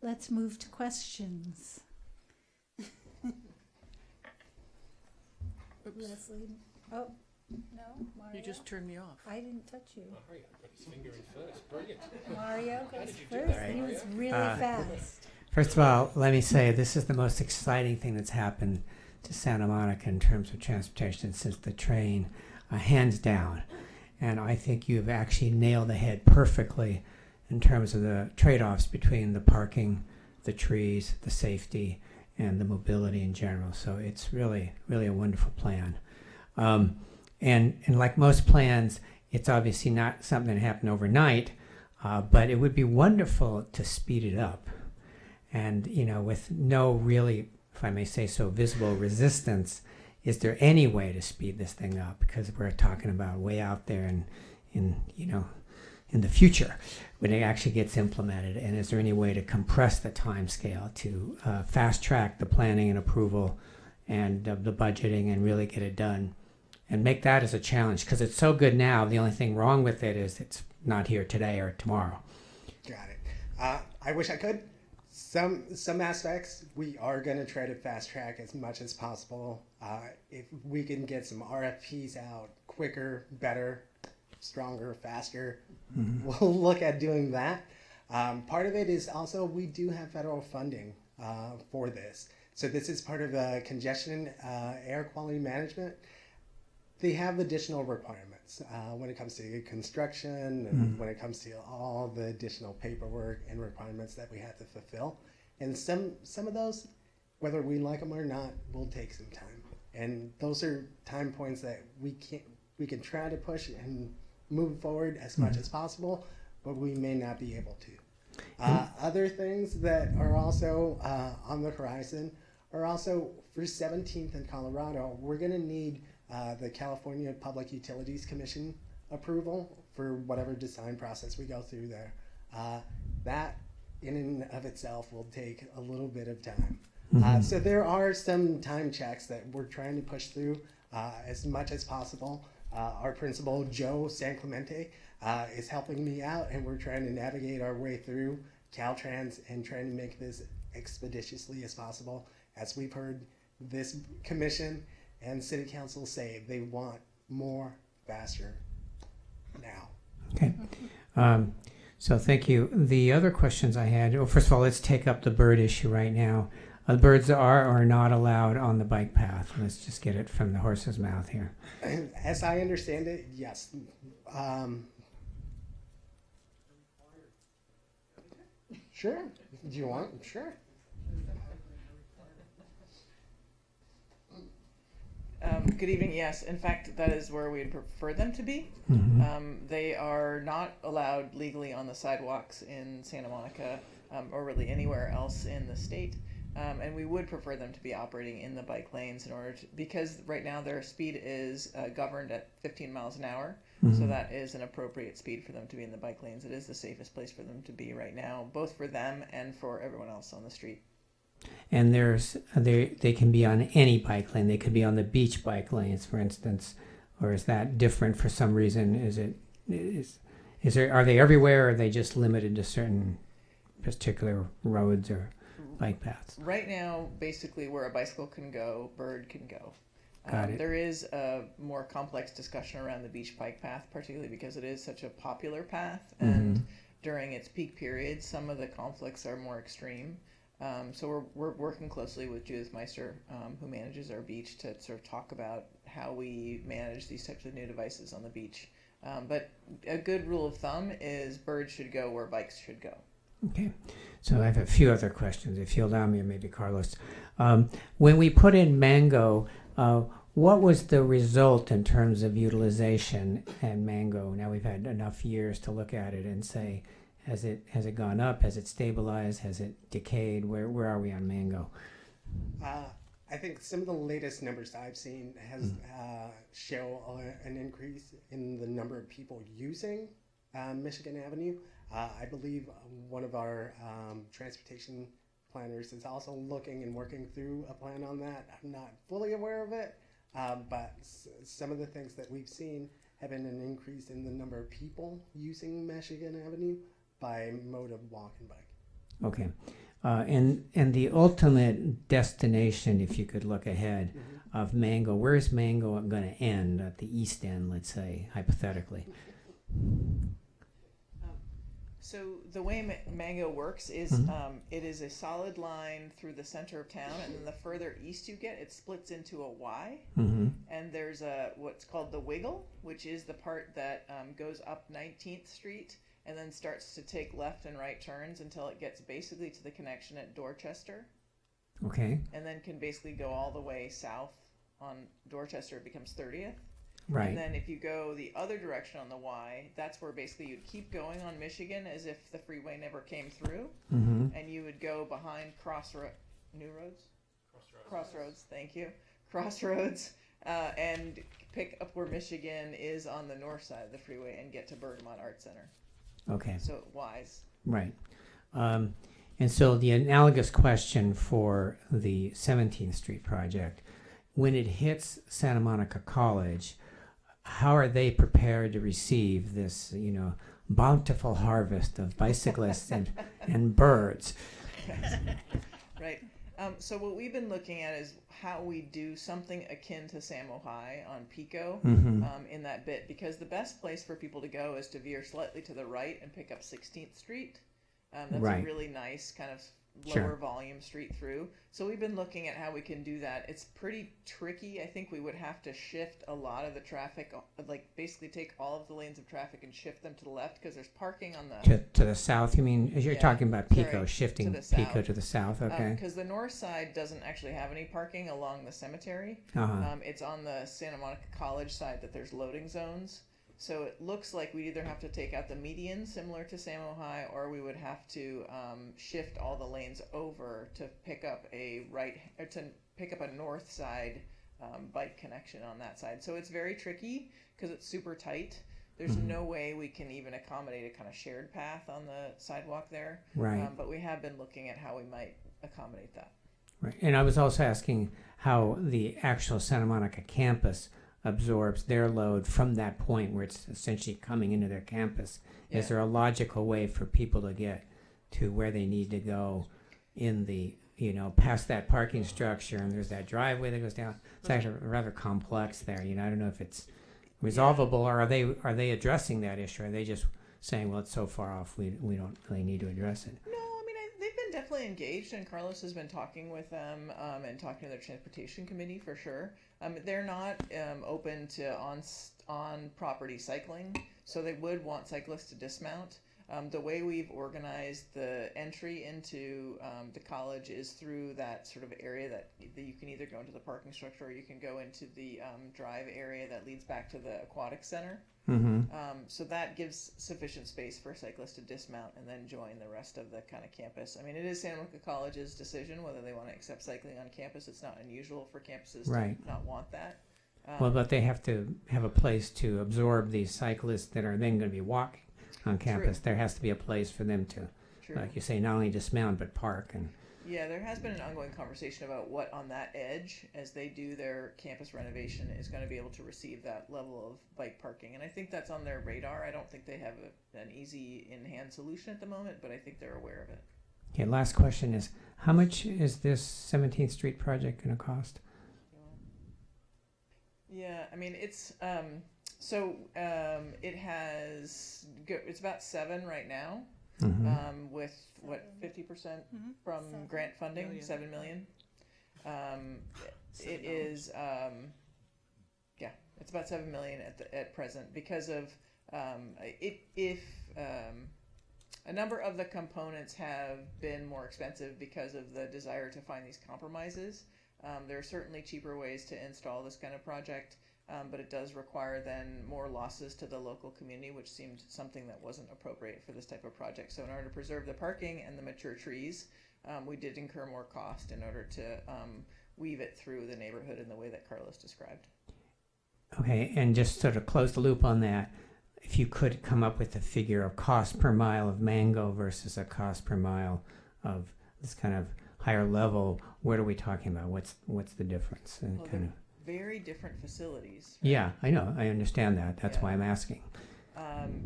[SPEAKER 1] let's move to questions. Leslie? Oh, no, Mario?
[SPEAKER 5] You just turned me off.
[SPEAKER 1] I didn't touch you.
[SPEAKER 6] Mario got his finger in first. Brilliant.
[SPEAKER 1] Mario goes
[SPEAKER 6] How did you do
[SPEAKER 1] first.
[SPEAKER 6] that,
[SPEAKER 1] He
[SPEAKER 6] Mario?
[SPEAKER 1] was really fast.
[SPEAKER 7] First of all, let me say this is the most exciting thing that's happened to Santa Monica in terms of transportation since the train, hands down. And I think you've actually nailed the head perfectly in terms of the trade-offs between the parking, the trees, the safety, and the mobility in general. So it's really, really a wonderful plan. And like most plans, it's obviously not something that happened overnight, but it would be wonderful to speed it up. And, you know, with no really, if I may say so, visible resistance, is there any way to speed this thing up? Because we're talking about way out there in the future when it actually gets implemented. And is there any way to compress the time scale to fast track the planning and approval and the budgeting and really get it done? And make that as a challenge, because it's so good now. The only thing wrong with it is it's not here today or tomorrow.
[SPEAKER 13] Got it. I wish I could. Some aspects we are going to try to fast track as much as possible. If we can get some RFPs out quicker, better, stronger, faster, we'll look at doing that. Part of it is also we do have federal funding for this. So this is part of congestion air quality management. They have additional requirements when it comes to construction and when it comes to all the additional paperwork and requirements that we have to fulfill. And some of those, whether we like them or not, will take some time. And those are time points that we can try to push and move forward as much as possible, but we may not be able to. Other things that are also on the horizon are also for 17th in Colorado, we're going to need the California Public Utilities Commission approval for whatever design process we go through there. That in and of itself will take a little bit of time. So there are some time checks that we're trying to push through as much as possible. Our principal, Joe San Clemente, is helping me out, and we're trying to navigate our way through Caltrans and trying to make this expeditiously as possible. As we've heard, this commission and city council say they want more, faster, now.
[SPEAKER 7] Okay. So thank you. The other questions I had, well, first of all, let's take up the bird issue right now. Birds are or not allowed on the bike path. Let's just get it from the horse's mouth here.
[SPEAKER 13] As I understand it, yes. Sure. Do you want? Sure.
[SPEAKER 20] Good evening. Yes, in fact, that is where we'd prefer them to be. They are not allowed legally on the sidewalks in Santa Monica or really anywhere else in the state. And we would prefer them to be operating in the bike lanes in order to, because right now their speed is governed at 15 miles an hour. So that is an appropriate speed for them to be in the bike lanes. It is the safest place for them to be right now, both for them and for everyone else on the street.
[SPEAKER 7] And they can be on any bike lane. They could be on the beach bike lanes, for instance, or is that different for some reason? Are they everywhere, or are they just limited to certain particular roads or bike paths?
[SPEAKER 20] Right now, basically where a bicycle can go, bird can go.
[SPEAKER 7] Got it.
[SPEAKER 20] There is a more complex discussion around the beach bike path, particularly because it is such a popular path, and during its peak periods, some of the conflicts are more extreme. So we're working closely with Judith Meister, who manages our beach, to sort of talk about how we manage these types of new devices on the beach. But a good rule of thumb is birds should go where bikes should go.
[SPEAKER 7] Okay, so I have a few other questions, if you'll allow me, or maybe Carlos. When we put in Mango, what was the result in terms of utilization at Mango? Now we've had enough years to look at it and say, has it gone up? Has it stabilized? Has it decayed? Where are we on Mango?
[SPEAKER 13] I think some of the latest numbers I've seen show an increase in the number of people using Michigan Avenue. I believe one of our transportation planners is also looking and working through a plan on that. I'm not fully aware of it, but some of the things that we've seen have been an increase in the number of people using Michigan Avenue by mode of walk and bike.
[SPEAKER 7] Okay. And the ultimate destination, if you could look ahead, of Mango, where is Mango going to end? At the east end, let's say, hypothetically.
[SPEAKER 20] So the way Mango works is it is a solid line through the center of town, and then the further east you get, it splits into a Y. And there's what's called the Wiggle, which is the part that goes up 19th Street and then starts to take left and right turns until it gets basically to the connection at Dorchester.
[SPEAKER 7] Okay.
[SPEAKER 20] And then can basically go all the way south on Dorchester. It becomes 30th.
[SPEAKER 7] Right.
[SPEAKER 20] And then if you go the other direction on the Y, that's where basically you'd keep going on Michigan as if the freeway never came through. And you would go behind Crossroads, thank you. Crossroads, and pick up where Michigan is on the north side of the freeway and get to Bergamot Art Center.
[SPEAKER 7] Okay.
[SPEAKER 20] So Y's.
[SPEAKER 7] Right. And so the analogous question for the 17th Street project, when it hits Santa Monica College, how are they prepared to receive this, bountiful harvest of bicyclists and birds?
[SPEAKER 20] Right. So what we've been looking at is how we do something akin to Samo High on Pico in that bit, because the best place for people to go is to veer slightly to the right and pick up 16th Street. That's a really nice kind of lower volume street through. So we've been looking at how we can do that. It's pretty tricky. I think we would have to shift a lot of the traffic, like basically take all of the lanes of traffic and shift them to the left, because there's parking on the...
[SPEAKER 7] To the south, you mean? As you're talking about Pico, shifting Pico to the south, okay.
[SPEAKER 20] Because the north side doesn't actually have any parking along the cemetery. It's on the Santa Monica College side that there's loading zones. So it looks like we either have to take out the median, similar to Samo High, or we would have to shift all the lanes over to pick up a north side bike connection on that side. So it's very tricky because it's super tight. There's no way we can even accommodate a kind of shared path on the sidewalk there.
[SPEAKER 7] Right.
[SPEAKER 20] But we have been looking at how we might accommodate that.
[SPEAKER 7] Right. And I was also asking how the actual Santa Monica campus absorbs their load from that point where it's essentially coming into their campus. Yeah. Is there a logical way for people to get to where they need to go in the, past that parking structure, and there's that driveway that goes down? It's actually rather complex there. I don't know if it's resolvable, or are they addressing that issue? Are they just saying, well, it's so far off, we don't really need to address it?
[SPEAKER 20] No, I mean, they've been definitely engaged, and Carlos has been talking with them and talking to their transportation committee for sure. They're not open to on property cycling, so they would want cyclists to dismount. The way we've organized the entry into the college is through that sort of area that you can either go into the parking structure or you can go into the drive area that leads back to the aquatic center. So that gives sufficient space for cyclists to dismount and then join the rest of the kind of campus. I mean, it is Santa Monica College's decision whether they want to accept cycling on campus. It's not unusual for campuses to not want that.
[SPEAKER 7] Well, but they have to have a place to absorb these cyclists that are then going to be walking on campus. There has to be a place for them to, like you say, not only dismount but park. And
[SPEAKER 20] yeah, there has been an ongoing conversation about what on that edge, as they do their campus renovation, is going to be able to receive that level of bike parking. And I think that's on their radar. I don't think they have an easy in-hand solution at the moment, but I think they're aware of it.
[SPEAKER 7] okay, last question is, how much is this 17th Street project going to cost?
[SPEAKER 20] Yeah, I mean, it's it's about 7 right now, with what 50% from grant funding, 7 million. It is it's about 7 million at present because of if a number of the components have been more expensive because of the desire to find these compromises. There are certainly cheaper ways to install this kind of project, but it does require then more losses to the local community, which seemed something that wasn't appropriate for this type of project. So in order to preserve the parking and the mature trees, we did incur more cost in order to weave it through the neighborhood in the way that Carlos described.
[SPEAKER 7] Okay, and just sort of close the loop on that, if you could come up with a figure of cost per mile of Mango versus a cost per mile of this kind of higher level, what are we talking about? What's the difference? And
[SPEAKER 20] Well,
[SPEAKER 7] kind of
[SPEAKER 20] very different facilities. Right?
[SPEAKER 7] yeah, I know, I understand that. That's why I'm asking.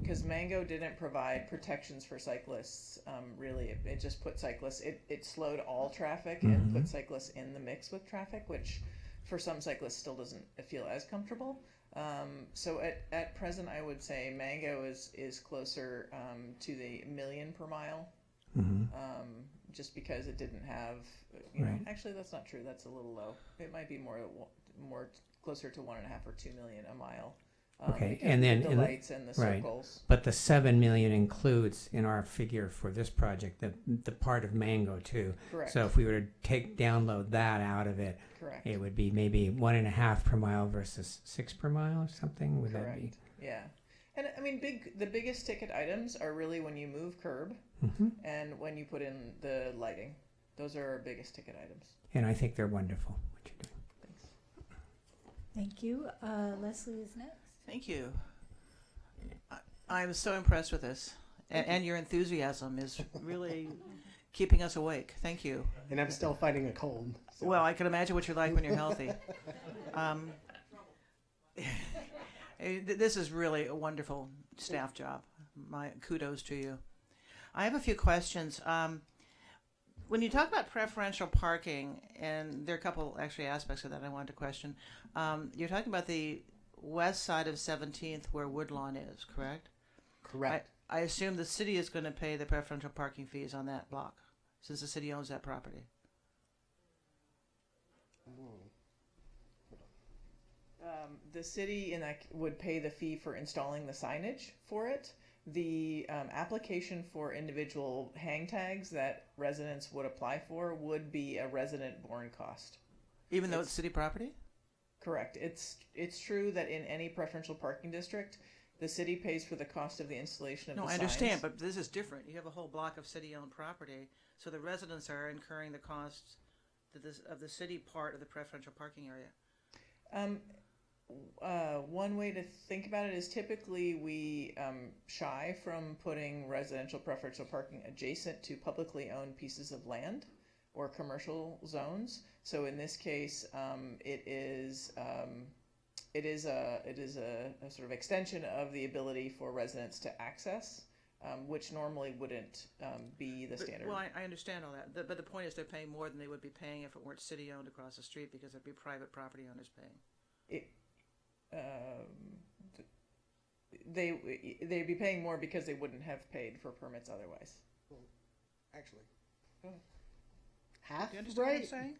[SPEAKER 20] Because Mango didn't provide protections for cyclists. Really, it just put cyclists. It slowed all traffic and put cyclists in the mix with traffic, which for some cyclists still doesn't feel as comfortable. So at present, I would say Mango is closer to the million per mile. Just because it didn't have, you know, actually that's not true. That's a little low. It might be more closer to 1.5 or 2 million a mile.
[SPEAKER 7] Okay, and then
[SPEAKER 20] the lights and the circles.
[SPEAKER 7] But the 7 million includes in our figure for this project the part of Mango too.
[SPEAKER 20] Correct.
[SPEAKER 7] So if we were to download that out of it,
[SPEAKER 20] correct,
[SPEAKER 7] it would be maybe 1.5 per mile versus 6 per mile or something. Would
[SPEAKER 20] correct.
[SPEAKER 7] that be?
[SPEAKER 20] Yeah. And I mean, the biggest ticket items are really when you move curb and when you put in the lighting. Those are our biggest ticket items.
[SPEAKER 7] And I think they're wonderful, what you're doing.
[SPEAKER 20] Thanks.
[SPEAKER 1] Thank you. Leslie is next.
[SPEAKER 5] Thank you. I'm so impressed with this. And your enthusiasm is really keeping us awake. Thank you.
[SPEAKER 13] And I'm still fighting a cold. So.
[SPEAKER 5] Well, I can imagine what you're like when you're healthy. This is really a wonderful staff job. My kudos to you. I have a few questions. When you talk about preferential parking, and there are a couple actually aspects of that I wanted to question. You're talking about the west side of 17th where Woodlawn is, correct?
[SPEAKER 13] Correct.
[SPEAKER 5] I assume the city is going to pay the preferential parking fees on that block, since the city owns that property.
[SPEAKER 20] The city would pay the fee for installing the signage for it. The application for individual hang tags that residents would apply for would be a resident-borne cost.
[SPEAKER 5] Even though it's city property?
[SPEAKER 20] Correct. It's true that in any preferential parking district, the city pays for the cost of the installation of the signs.
[SPEAKER 5] No, I understand, but this is different. You have a whole block of city-owned property, so the residents are incurring the costs of the city part of the preferential parking area.
[SPEAKER 20] One way to think about it is typically we shy from putting residential preferential parking adjacent to publicly owned pieces of land or commercial zones. So in this case, it is a sort of extension of the ability for residents to access, which normally wouldn't be the standard.
[SPEAKER 5] Well, I understand all that, but the point is they're paying more than they would be paying if it weren't city-owned across the street because there'd be private property owners paying.
[SPEAKER 20] They'd be paying more because they wouldn't have paid for permits otherwise.
[SPEAKER 13] Well, actually,
[SPEAKER 5] half. Do you understand what I'm saying?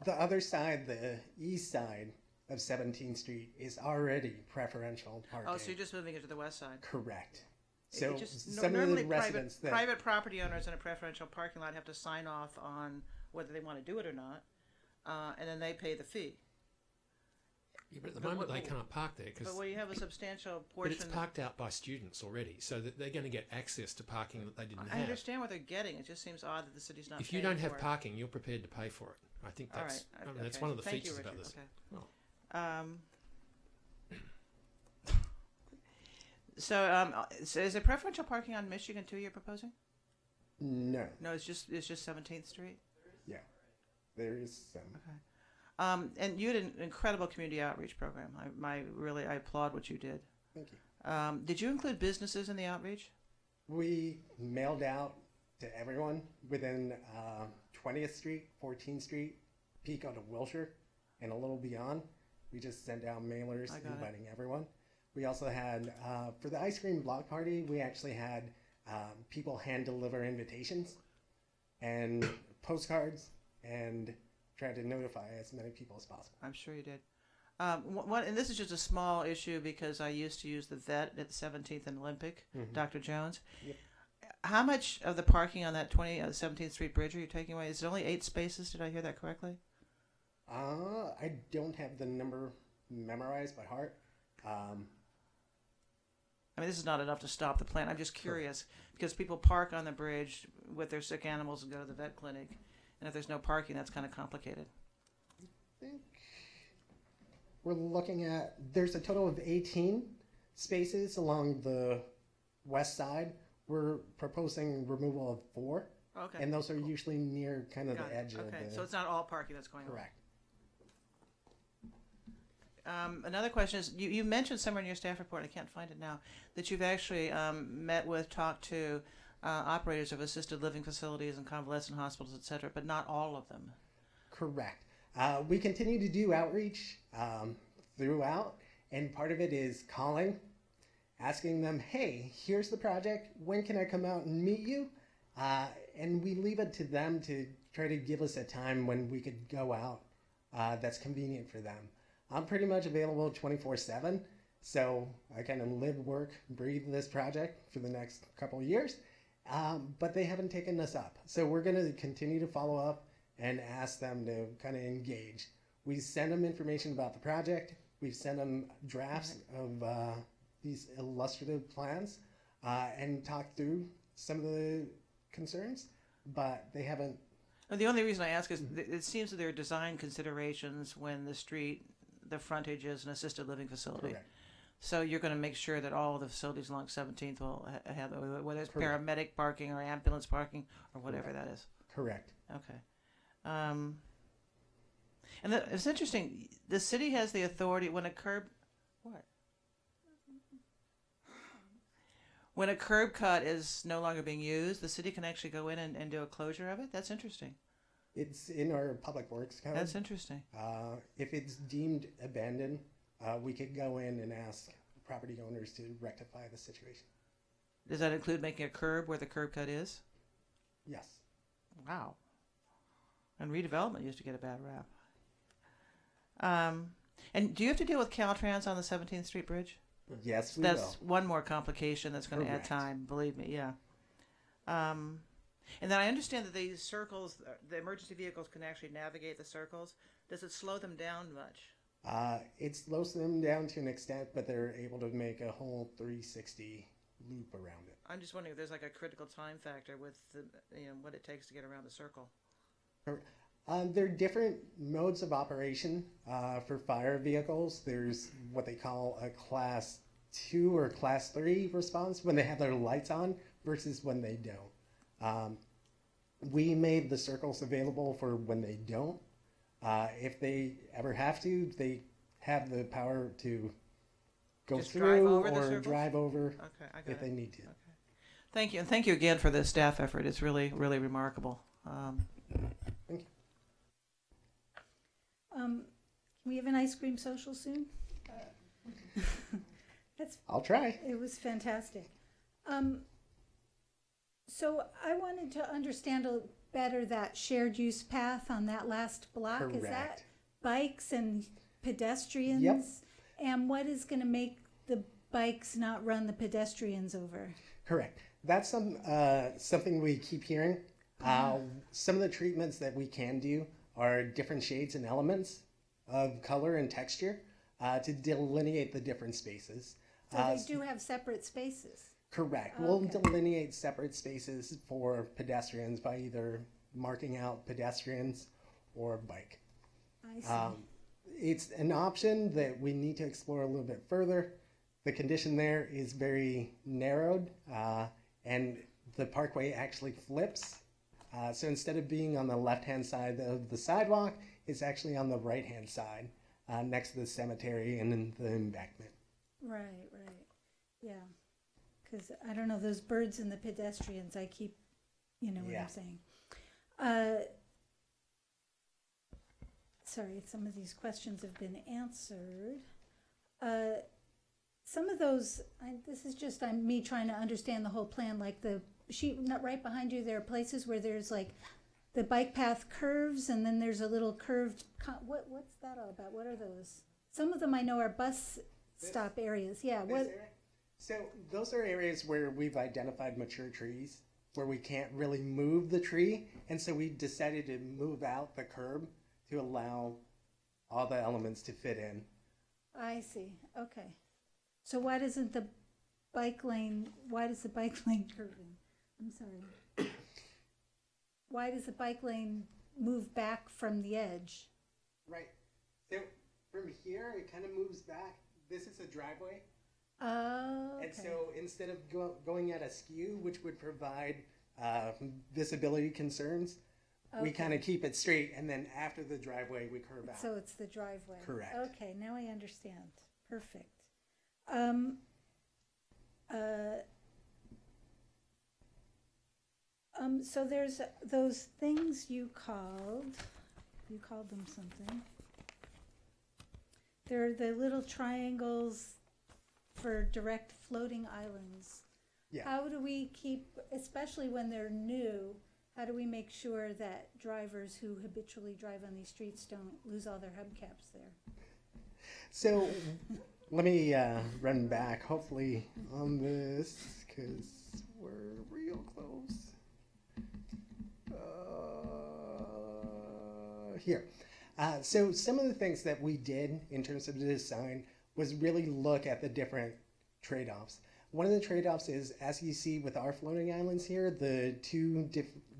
[SPEAKER 13] The other side, the east side of 17th Street, is already preferential parking.
[SPEAKER 5] Oh, so you're just moving it to the west side?
[SPEAKER 13] Correct. So
[SPEAKER 5] some of the residents private property owners in a preferential parking lot have to sign off on whether they want to do it or not, and then they pay the fee.
[SPEAKER 6] Yeah, but at the moment they can't park there because.
[SPEAKER 5] But you have a substantial portion.
[SPEAKER 6] But it's parked out by students already, so that they're going to get access to parking that they didn't have.
[SPEAKER 5] I understand what they're getting. It just seems odd that the city's not.
[SPEAKER 6] If you don't have parking, you're prepared to pay for it. I think that's.
[SPEAKER 5] All right.
[SPEAKER 6] I mean, that's one of the features about this.
[SPEAKER 5] Okay. So is it preferential parking on Michigan too you're proposing?
[SPEAKER 13] No.
[SPEAKER 5] No, it's just 17th Street.
[SPEAKER 13] Yeah, there is some.
[SPEAKER 5] Okay. And you had an incredible community outreach program. I applaud what you did.
[SPEAKER 13] Thank you.
[SPEAKER 5] Did you include businesses in the outreach?
[SPEAKER 13] We mailed out to everyone within 20th Street, 14th Street, Pico to Wilshire, and a little beyond. We just sent out mailers inviting everyone. We also had, for the ice cream block party, we actually had people hand deliver invitations and postcards and tried to notify as many people as possible.
[SPEAKER 5] I'm sure you did. And this is just a small issue because I used to use the vet at 17th and Olympic, Dr. Jones.
[SPEAKER 13] Yep.
[SPEAKER 5] How much of the parking on that 17th Street bridge are you taking away? Is it only 8 spaces? Did I hear that correctly?
[SPEAKER 13] I don't have the number memorized by heart.
[SPEAKER 5] I mean, this is not enough to stop the plan. I'm just curious because people park on the bridge with their sick animals and go to the vet clinic. And if there's no parking, that's kind of complicated.
[SPEAKER 13] I think we're looking at, there's a total of 18 spaces along the west side. We're proposing removal of 4.
[SPEAKER 5] Okay.
[SPEAKER 13] And those are usually near kind of the edge of the...
[SPEAKER 5] Okay, so it's not all parking that's going on.
[SPEAKER 13] Correct.
[SPEAKER 5] Another question is, you mentioned somewhere in your staff report, I can't find it now, that you've actually talked to operators of assisted living facilities and convalescent hospitals, et cetera, but not all of them.
[SPEAKER 13] Correct. We continue to do outreach throughout, and part of it is calling, asking them, hey, here's the project, when can I come out and meet you? And we leave it to them to try to give us a time when we could go out that's convenient for them. I'm pretty much available 24/7, so I kind of live, work, breathe this project for the next couple of years, but they haven't taken us up. So we're going to continue to follow up and ask them to kind of engage. We send them information about the project. We've sent them drafts of these illustrative plans and talked through some of the concerns, but they haven't.
[SPEAKER 5] The only reason I ask is it seems that there are design considerations when the frontage is an assisted living facility.
[SPEAKER 13] Correct.
[SPEAKER 5] So you're going to make sure that all of the facilities along 17th will have, whether it's
[SPEAKER 13] Correct.
[SPEAKER 5] paramedic parking or ambulance parking or whatever that is.
[SPEAKER 13] Correct.
[SPEAKER 5] Okay. And it's interesting. The city has the authority when a curb cut is no longer being used, the city can actually go in and do a closure of it. That's interesting.
[SPEAKER 13] It's in our public works code.
[SPEAKER 5] That's interesting.
[SPEAKER 13] If it's deemed abandoned, we could go in and ask property owners to rectify the situation.
[SPEAKER 5] Does that include making a curb where the curb cut is?
[SPEAKER 13] Yes.
[SPEAKER 5] Wow. And redevelopment used to get a bad rap. And do you have to deal with Caltrans on the 17th Street Bridge?
[SPEAKER 13] Yes,
[SPEAKER 5] That's one more complication that's going to add time, believe me, yeah. And then I understand that these circles, the emergency vehicles can actually navigate the circles. Does it slow them down much?
[SPEAKER 13] It slows them down to an extent, but they're able to make a whole 360 loop around it.
[SPEAKER 5] I'm just wondering if there's like a critical time factor with what it takes to get around the circle.
[SPEAKER 13] There are different modes of operation for fire vehicles. There's what they call a class 2 or class 3 response when they have their lights on versus when they don't. We made the circles available for when they don't. If they ever have to, they have the power to go
[SPEAKER 5] Just
[SPEAKER 13] through
[SPEAKER 5] drive over
[SPEAKER 13] or drive over if they need to.
[SPEAKER 5] Okay. Thank you. And thank you again for the staff effort. It's really, really remarkable.
[SPEAKER 13] Thank you.
[SPEAKER 1] Can we have an ice cream social soon?
[SPEAKER 13] I'll try.
[SPEAKER 1] It was fantastic. So I wanted to understand better that shared use path on that last block.
[SPEAKER 13] Correct.
[SPEAKER 1] Is that bikes and pedestrians?
[SPEAKER 13] Yep.
[SPEAKER 1] And what is going to make the bikes not run the pedestrians over?
[SPEAKER 13] Correct. That's something we keep hearing. Some of the treatments that we can do are different shades and elements of color and texture to delineate the different spaces.
[SPEAKER 1] So they do have separate spaces?
[SPEAKER 13] Correct. We'll delineate separate spaces for pedestrians by either marking out pedestrians or bike.
[SPEAKER 1] I see.
[SPEAKER 13] it's an option that we need to explore a little bit further. The condition there is very narrowed, and the parkway actually flips. So instead of being on the left-hand side of the sidewalk, it's actually on the right-hand side, next to the cemetery and then the embankment.
[SPEAKER 1] Right, right. Yeah. Because, I don't know, those birds and the pedestrians, I keep, you know what I'm saying. Sorry, some of these questions have been answered. Some of those, this is just me trying to understand the whole plan, like the sheet right behind you, there are places where there's like the bike path curves and then there's a little curved, what's that all about? What are those? Some of them I know are bus stop areas. Yeah.
[SPEAKER 13] So those are areas where we've identified mature trees where we can't really move the tree. And so we decided to move out the curb to allow all the elements to fit in.
[SPEAKER 1] I see. Okay. So why doesn't the bike lane curve in? I'm sorry. Why does the bike lane move back from the edge?
[SPEAKER 13] Right. So from here, it kind of moves back. This is a driveway.
[SPEAKER 1] Oh, okay.
[SPEAKER 13] And so instead of going at a skew, which would provide visibility concerns, we kind of keep it straight, and then after the driveway, we curve out.
[SPEAKER 1] So it's the driveway.
[SPEAKER 13] Correct.
[SPEAKER 1] Okay, now I understand. Perfect. So there's those things you called them something. They're the little triangles for direct floating islands.
[SPEAKER 13] Yeah.
[SPEAKER 1] How do we keep, especially when they're new, how do we make sure that drivers who habitually drive on these streets don't lose all their hubcaps there?
[SPEAKER 13] So let me run back, hopefully, on this, because we're real close. Here. So some of the things that we did in terms of the design was really look at the different trade-offs. One of the trade-offs is, as you see with our floating islands here, the two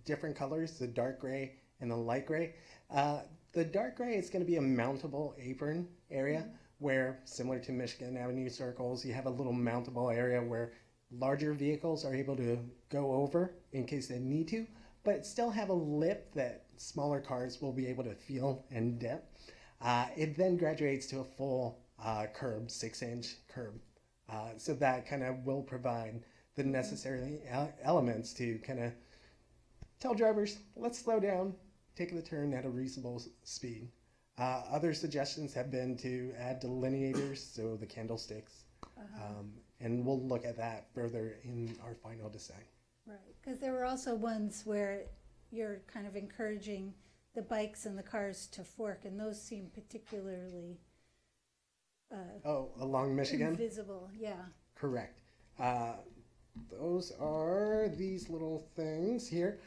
[SPEAKER 13] different colors, the dark gray and the light gray. The dark gray is going to be a mountable apron area where, similar to Michigan Avenue circles, you have a little mountable area where larger vehicles are able to go over in case they need to, but still have a lip that smaller cars will be able to feel and dip. It then graduates to a full curb, 6-inch curb. So that kind of will provide the necessary elements to kind of tell drivers, let's slow down, take the turn at a reasonable speed. Other suggestions have been to add delineators, so the candlesticks, and we'll look at that further in our final design.
[SPEAKER 1] Right, because there were also ones where you're kind of encouraging the bikes and the cars to fork, and those seem particularly
[SPEAKER 13] along Michigan?
[SPEAKER 1] Visible, yeah.
[SPEAKER 13] Correct. Those are these little things here.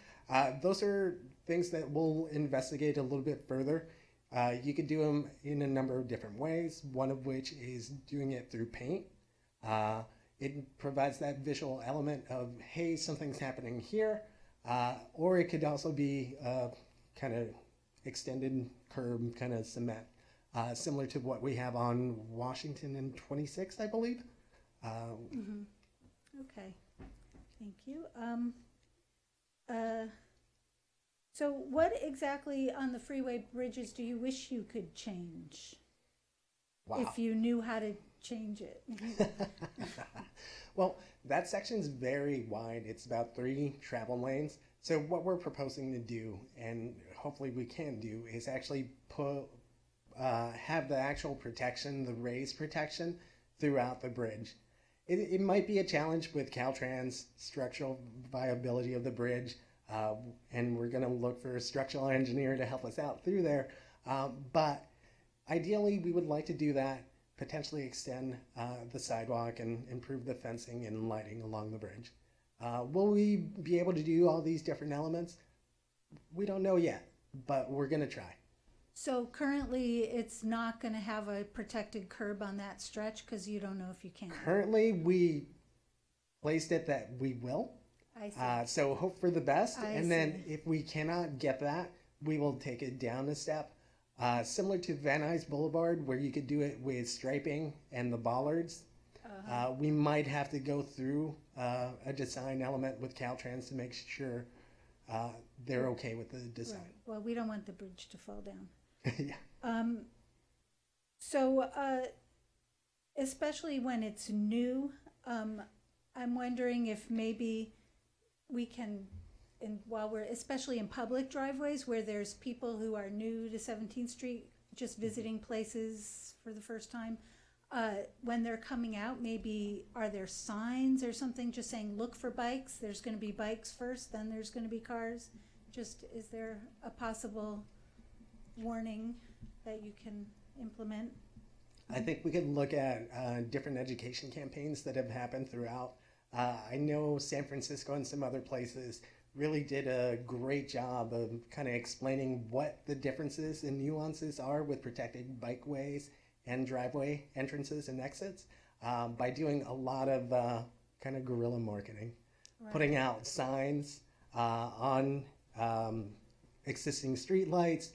[SPEAKER 13] Those are things that we'll investigate a little bit further. You could do them in a number of different ways, one of which is doing it through paint. It provides that visual element of, hey, something's happening here. Or it could also be kind of extended curb kind of cement, similar to what we have on Washington and 26th, I believe.
[SPEAKER 1] Okay, thank you. So what exactly on the freeway bridges do you wish you could change?
[SPEAKER 13] Wow.
[SPEAKER 1] If you knew how to change it.
[SPEAKER 13] Well, that section's very wide. It's about 3 travel lanes. So what we're proposing to do, and hopefully we can do, is actually have the actual protection, the raised protection, throughout the bridge. It might be a challenge with Caltrans structural viability of the bridge, and we're going to look for a structural engineer to help us out through there. But ideally, we would like to do that, potentially extend the sidewalk and improve the fencing and lighting along the bridge. Will we be able to do all these different elements? We don't know yet, but we're going to try.
[SPEAKER 1] So currently, it's not going to have a protected curb on that stretch because you don't know if you can.
[SPEAKER 13] Currently, we placed it that we will.
[SPEAKER 1] I see.
[SPEAKER 13] So hope for the best.
[SPEAKER 1] I
[SPEAKER 13] and
[SPEAKER 1] see.
[SPEAKER 13] then if we cannot get that, we will take it down a step. Similar to Van Nuys Boulevard, where you could do it with striping and the bollards. We might have to go through a design element with Caltrans to make sure they're okay with the design.
[SPEAKER 1] Right. Well, we don't want the bridge to fall down.
[SPEAKER 13] Yeah.
[SPEAKER 1] So, especially when it's new, I'm wondering if maybe we can, while we're, especially in public driveways where there's people who are new to 17th Street, just visiting places for the first time, when they're coming out, maybe are there signs or something just saying, look for bikes, there's going to be bikes first, then there's going to be cars? Just, is there a possible warning that you can implement?
[SPEAKER 13] I think we could look at different education campaigns that have happened throughout. I know San Francisco and some other places really did a great job of kind of explaining what the differences and nuances are with protected bikeways and driveway entrances and exits by doing a lot of kind of guerrilla marketing, putting out signs on existing street lights,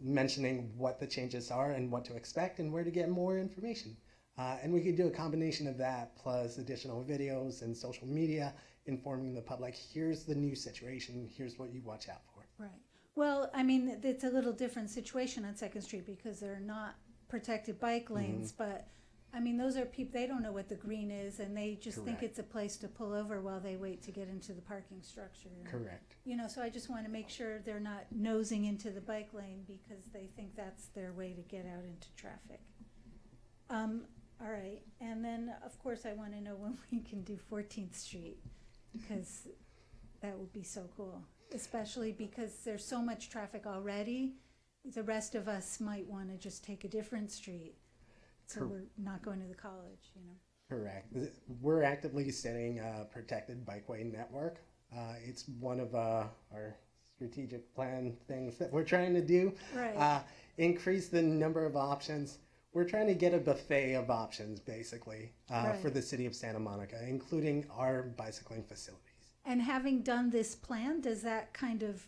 [SPEAKER 13] mentioning what the changes are and what to expect and where to get more information. And we could do a combination of that plus additional videos and social media informing the public, here's the new situation, here's what you watch out for.
[SPEAKER 1] Right. Well, I mean, it's a little different situation on 2nd Street because they're not protected bike lanes, but I mean, those are people, they don't know what the green is and they just think it's a place to pull over while they wait to get into the parking structure.
[SPEAKER 13] Correct.
[SPEAKER 1] You know, so I just want to make sure they're not nosing into the bike lane because they think that's their way to get out into traffic. All right, and then of course I want to know when we can do 14th Street because that would be so cool, especially because there's so much traffic already. The rest of us might want to just take a different street so we're not going to the college, you know.
[SPEAKER 13] Correct. We're actively setting a protected bikeway network. It's one of our strategic plan things that we're trying to do.
[SPEAKER 1] Right.
[SPEAKER 13] Increase the number of options. We're trying to get a buffet of options, basically, for the city of Santa Monica, including our bicycling facilities.
[SPEAKER 1] And having done this plan, does that kind of,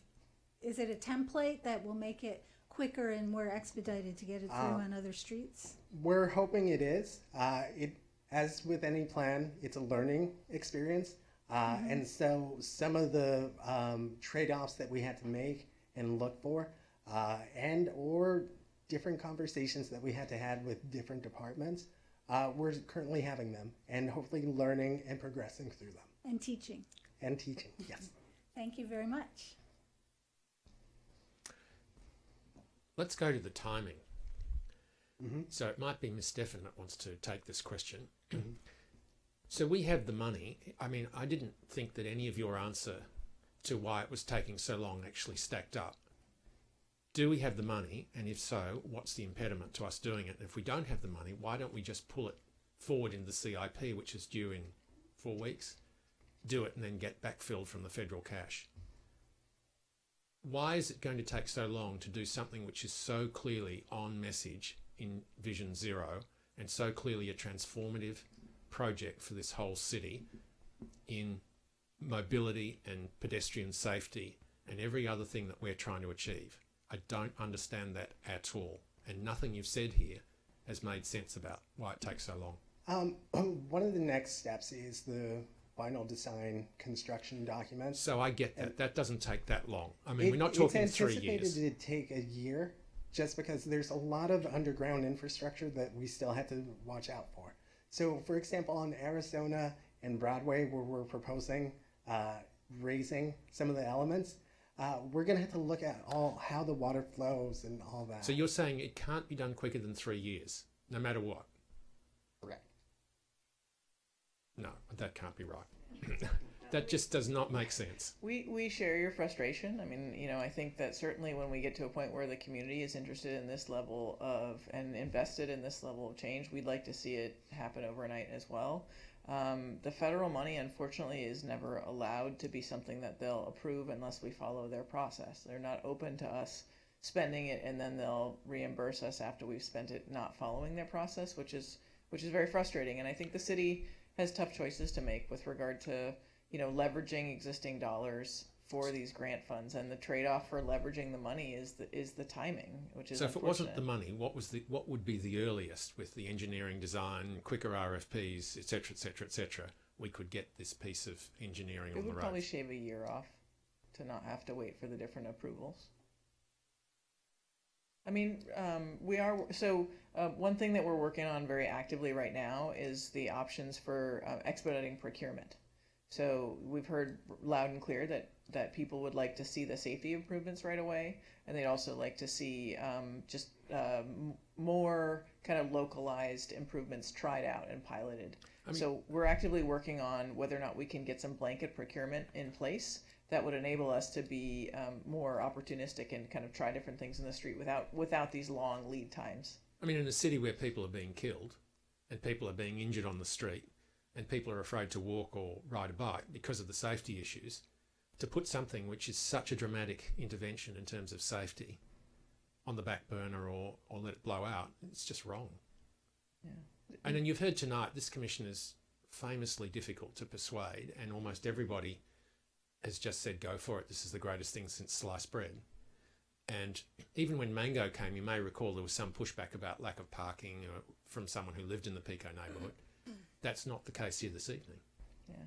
[SPEAKER 1] is it a template that will make it quicker and more expedited to get it through on other streets?
[SPEAKER 13] We're hoping it is. As with any plan, it's a learning experience. And so some of the trade-offs that we had to make and look for and or different conversations that we had to have with different departments, we're currently having them and hopefully learning and progressing through them.
[SPEAKER 1] And teaching.
[SPEAKER 13] And teaching, yes.
[SPEAKER 1] Thank you very much.
[SPEAKER 6] Let's go to the timing. So it might be Ms. Stefan that wants to take this question. So we have the money. I mean, I didn't think that any of your answer to why it was taking so long actually stacked up. Do we have the money? And if so, what's the impediment to us doing it? And if we don't have the money, why don't we just pull it forward in the CIP, which is due in 4 weeks, do it and then get backfilled from the federal cash? Why is it going to take so long to do something which is so clearly on message in Vision Zero and so clearly a transformative project for this whole city in mobility and pedestrian safety and every other thing that we're trying to achieve? I don't understand that at all. And nothing you've said here has made sense about why it takes so long.
[SPEAKER 13] One of the next steps is the final design construction documents.
[SPEAKER 6] So I get that. That doesn't take that long. I mean, we're not talking 3 years.
[SPEAKER 13] It's anticipated to take a year just because there's a lot of underground infrastructure that we still have to watch out for. So, for example, on Arizona and Broadway, where we're proposing raising some of the elements, we're going to have to look at how the water flows and all that.
[SPEAKER 6] So you're saying it can't be done quicker than 3 years, no matter what?
[SPEAKER 13] Correct.
[SPEAKER 6] No, that can't be right. That just does not make sense.
[SPEAKER 20] We share your frustration. I mean, you know, I think that certainly when we get to a point where the community is interested in this level of and invested in this level of change, we'd like to see it happen overnight as well. The federal money, unfortunately, is never allowed to be something that they'll approve unless we follow their process. They're not open to us spending it and then they'll reimburse us after we've spent it not following their process, which is very frustrating. And I think the city has tough choices to make with regard to, you know, leveraging existing dollars for these grant funds, and the trade-off for leveraging the money is the timing, which is
[SPEAKER 6] so. If it wasn't the
[SPEAKER 20] unfortunate.
[SPEAKER 6] money, what would be the earliest with the engineering design, quicker RFPs, etc., etc., etc., we could get this piece of engineering
[SPEAKER 20] It
[SPEAKER 6] on the
[SPEAKER 20] would
[SPEAKER 6] road?
[SPEAKER 20] probably shave a year off to not have to wait for the different approvals. I mean, one thing that we're working on very actively right now is the options for expediting procurement. So we've heard loud and clear that people would like to see the safety improvements right away, and they'd also like to see more kind of localized improvements tried out and piloted. So we're actively working on whether or not we can get some blanket procurement in place that would enable us to be more opportunistic and kind of try different things in the street without these long lead times.
[SPEAKER 6] I mean, in a city where people are being killed and people are being injured on the street and people are afraid to walk or ride a bike because of the safety issues, to put something which is such a dramatic intervention in terms of safety on the back burner or let it blow out, it's just wrong.
[SPEAKER 20] Yeah.
[SPEAKER 6] And then you've heard tonight, this commission is famously difficult to persuade, and almost everybody has just said, go for it. This is the greatest thing since sliced bread. And even when Mango came, you may recall there was some pushback about lack of parking from someone who lived in the Pico neighbourhood. That's not the case here this evening.
[SPEAKER 20] Yeah.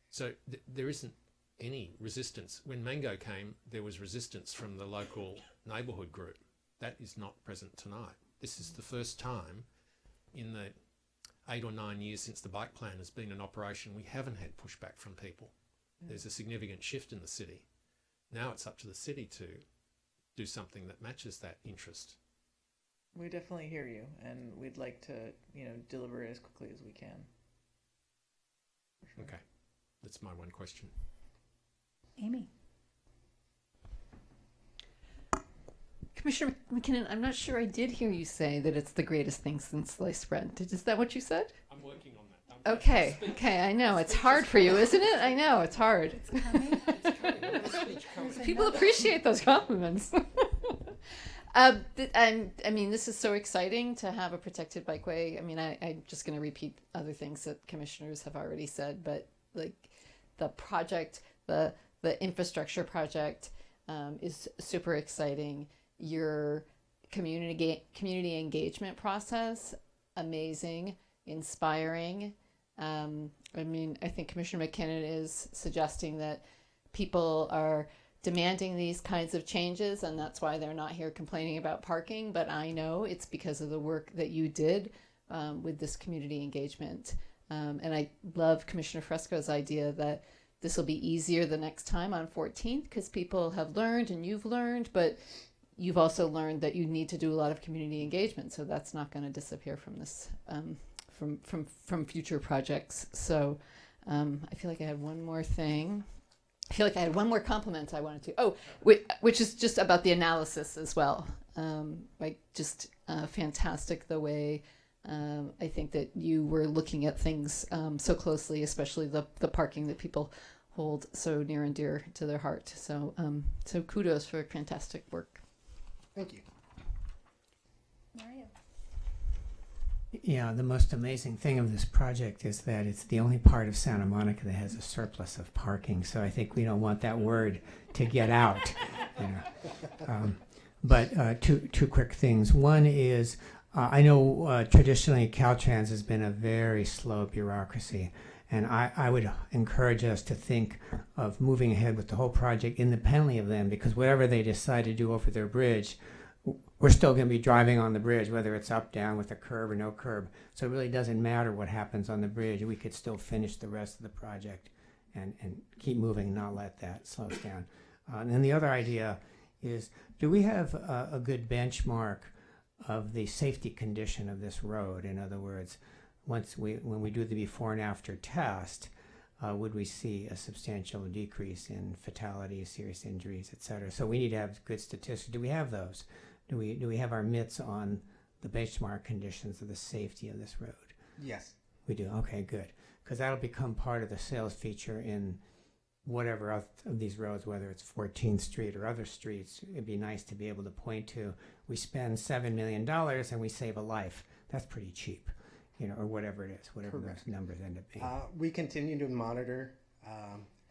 [SPEAKER 6] So there isn't any resistance. When Mango came, there was resistance from the local neighbourhood group. That is not present tonight. This is the first time in the 8 or 9 years since the bike plan has been in operation, we haven't had pushback from people. There's a significant shift in the city. Now it's up to the city to do something that matches that interest.
[SPEAKER 20] We definitely hear you, and we'd like to, deliver it as quickly as we can.
[SPEAKER 6] Sure. Okay, that's my one question.
[SPEAKER 1] Amy.
[SPEAKER 11] Commissioner McKinnon, I'm not sure I did hear you say that it's the greatest thing since sliced bread. Is that what you said?
[SPEAKER 6] I'm working on that.
[SPEAKER 11] Okay, I know. It's hard for you, isn't it? I know, it's hard. People appreciate those compliments. I mean, this is so exciting to have a protected bikeway. I mean, I'm just going to repeat other things that commissioners have already said, but like the project, the infrastructure project is super exciting. Your community engagement process, amazing, inspiring. I mean, I think Commissioner McKinnon is suggesting that people are demanding these kinds of changes, and that's why they're not here complaining about parking. But I know it's because of the work that you did with this community engagement. And I love Commissioner Fresco's idea that this will be easier the next time on 14th because people have learned and you've learned, but you've also learned that you need to do a lot of community engagement. So that's not going to disappear from this, from future projects. So I feel like I had one more thing. I feel like I had one more compliment I wanted to. Oh, which is just about the analysis as well. Like just fantastic the way I think that you were looking at things so closely, especially the parking that people hold so near and dear to their heart. So so kudos for fantastic work.
[SPEAKER 7] Thank you.
[SPEAKER 1] Mario.
[SPEAKER 7] Yeah, the most amazing thing of this project is that it's the only part of Santa Monica that has a surplus of parking. So I think we don't want that word to get out. But two quick things. One is I know traditionally Caltrans has been a very slow bureaucracy, and I would encourage us to think of moving ahead with the whole project independently of them, because whatever they decide to do over their bridge, we're still going to be driving on the bridge, whether it's up, down, with a curb or no curb. So it really doesn't matter what happens on the bridge. We could still finish the rest of the project and keep moving and not let that slow us down. And then the other idea is, do we have a good benchmark of the safety condition of this road? In other words, when we do the before and after test, would we see a substantial decrease in fatalities, serious injuries, et cetera? So we need to have good statistics. Do we have those? Do we have our mitts on the benchmark conditions of the safety of this road?
[SPEAKER 13] Yes.
[SPEAKER 7] We do. Okay, good. Because that'll become part of the sales feature in whatever of these roads, whether it's 14th Street or other streets. It'd be nice to be able to point to, we spend $7 million and we save a life. That's pretty cheap, or whatever it is, whatever
[SPEAKER 13] Correct.
[SPEAKER 7] those numbers end up being.
[SPEAKER 13] We continue to monitor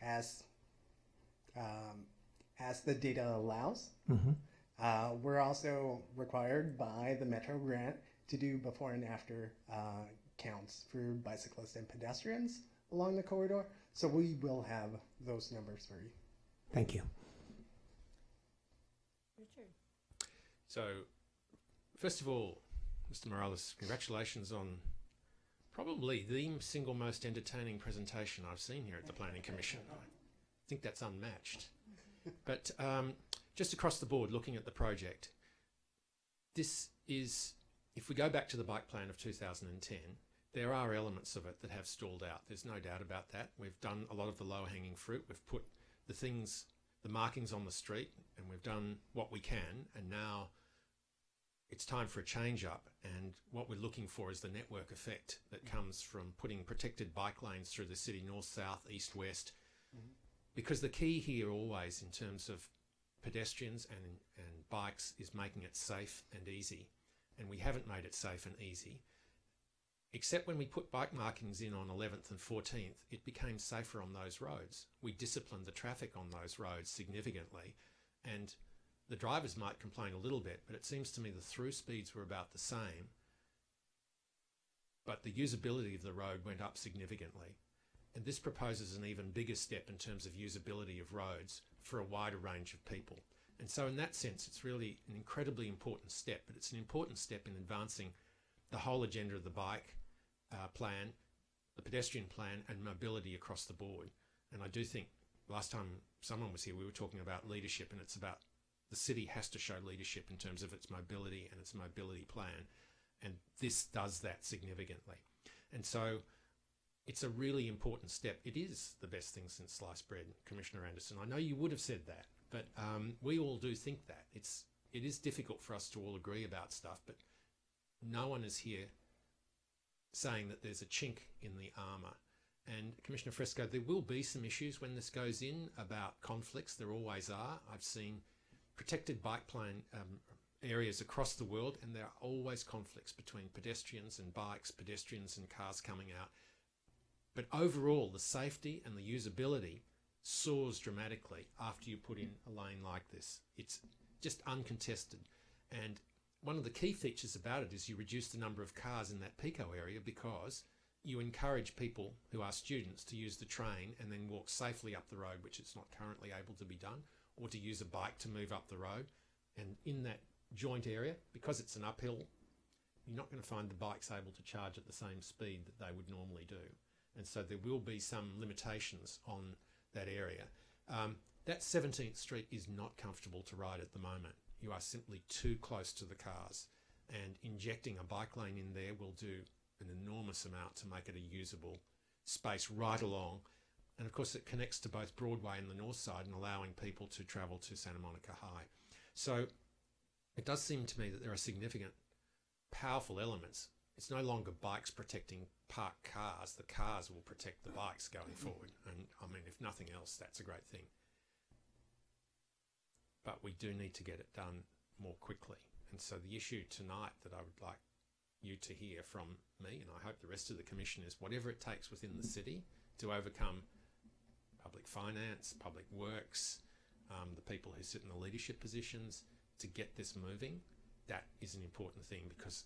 [SPEAKER 13] as as the data allows.
[SPEAKER 2] Mm-hmm.
[SPEAKER 13] We're also required by the Metro grant to do before and after counts for bicyclists and pedestrians along the corridor. So we will have those numbers for you. Thank you.
[SPEAKER 1] Richard.
[SPEAKER 6] So, first of all, Mr. Morales, congratulations on probably the single most entertaining presentation I've seen here at the Planning Commission. I think that's unmatched. But just across the board, looking at the project, this is, if we go back to the bike plan of 2010, there are elements of it that have stalled out. There's no doubt about that. We've done a lot of the low-hanging fruit. We've put the things, the markings on the street, and we've done what we can, and now it's time for a change-up. And what we're looking for is the network effect that comes from putting protected bike lanes through the city, north, south, east, west. Because the key here always in terms of pedestrians and bikes is making it safe and easy. And we haven't made it safe and easy. Except when we put bike markings in on 11th and 14th, it became safer on those roads. We disciplined the traffic on those roads significantly, and the drivers might complain a little bit, but it seems to me the through speeds were about the same, but the usability of the road went up significantly. And this proposes an even bigger step in terms of usability of roads for a wider range of people. And so in that sense, it's really an incredibly important step, but it's an important step in advancing the whole agenda of the bike plan, the pedestrian plan, and mobility across the board. And I do think last time someone was here, we were talking about leadership, and it's about the city has to show leadership in terms of its mobility and its mobility plan. And this does that significantly. And so it's a really important step. It is the best thing since sliced bread, Commissioner Anderson. I know you would have said that, but we all do think that. It is difficult for us to all agree about stuff, but no one is here saying that there's a chink in the armour. And Commissioner Fresco, there will be some issues when this goes in about conflicts. There always are. I've seen protected bike plan areas across the world, and there are always conflicts between pedestrians and bikes, pedestrians and cars coming out. But overall, the safety and the usability soars dramatically after you put in a lane like this. It's just uncontested. And one of the key features about it is you reduce the number of cars in that Pico area because you encourage people who are students to use the train and then walk safely up the road, which is not currently able to be done, or to use a bike to move up the road. And in that joint area, because it's an uphill, you're not going to find the bikes able to charge at the same speed that they would normally do. And so there will be some limitations on that area. That 17th Street is not comfortable to ride at the moment. You are simply too close to the cars, and injecting a bike lane in there will do an enormous amount to make it a usable space right along. And of course it connects to both Broadway and the north side and allowing people to travel to Santa Monica High. So it does seem to me that there are significant, powerful elements. It's no longer bikes protecting parked cars. The cars will protect the bikes going forward. And I mean, if nothing else, that's a great thing. But we do need to get it done more quickly. And so the issue tonight that I would like you to hear from me, and I hope the rest of the Commission, is whatever it takes within the city to overcome public finance, public works, the people who sit in the leadership positions, to get this moving. That is an important thing, because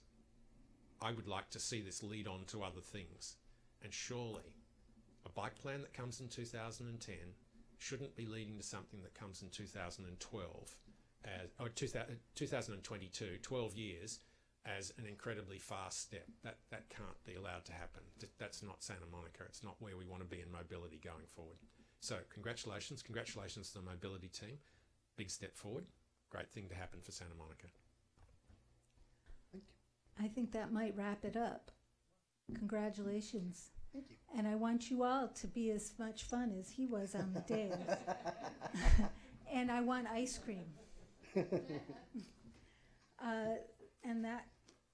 [SPEAKER 6] I would like to see this lead on to other things. And surely a bike plan that comes in 2010 shouldn't be leading to something that comes in 2012, or 2022, 12 years, as an incredibly fast step. That can't be allowed to happen. That's not Santa Monica. It's not where we want to be in mobility going forward. So congratulations to the mobility team. Big step forward. Great thing to happen for Santa Monica.
[SPEAKER 1] Thank you. I think that might wrap it up. Congratulations.
[SPEAKER 13] Thank you.
[SPEAKER 1] And I want you all to be as much fun as he was on the day. And I want ice cream. And that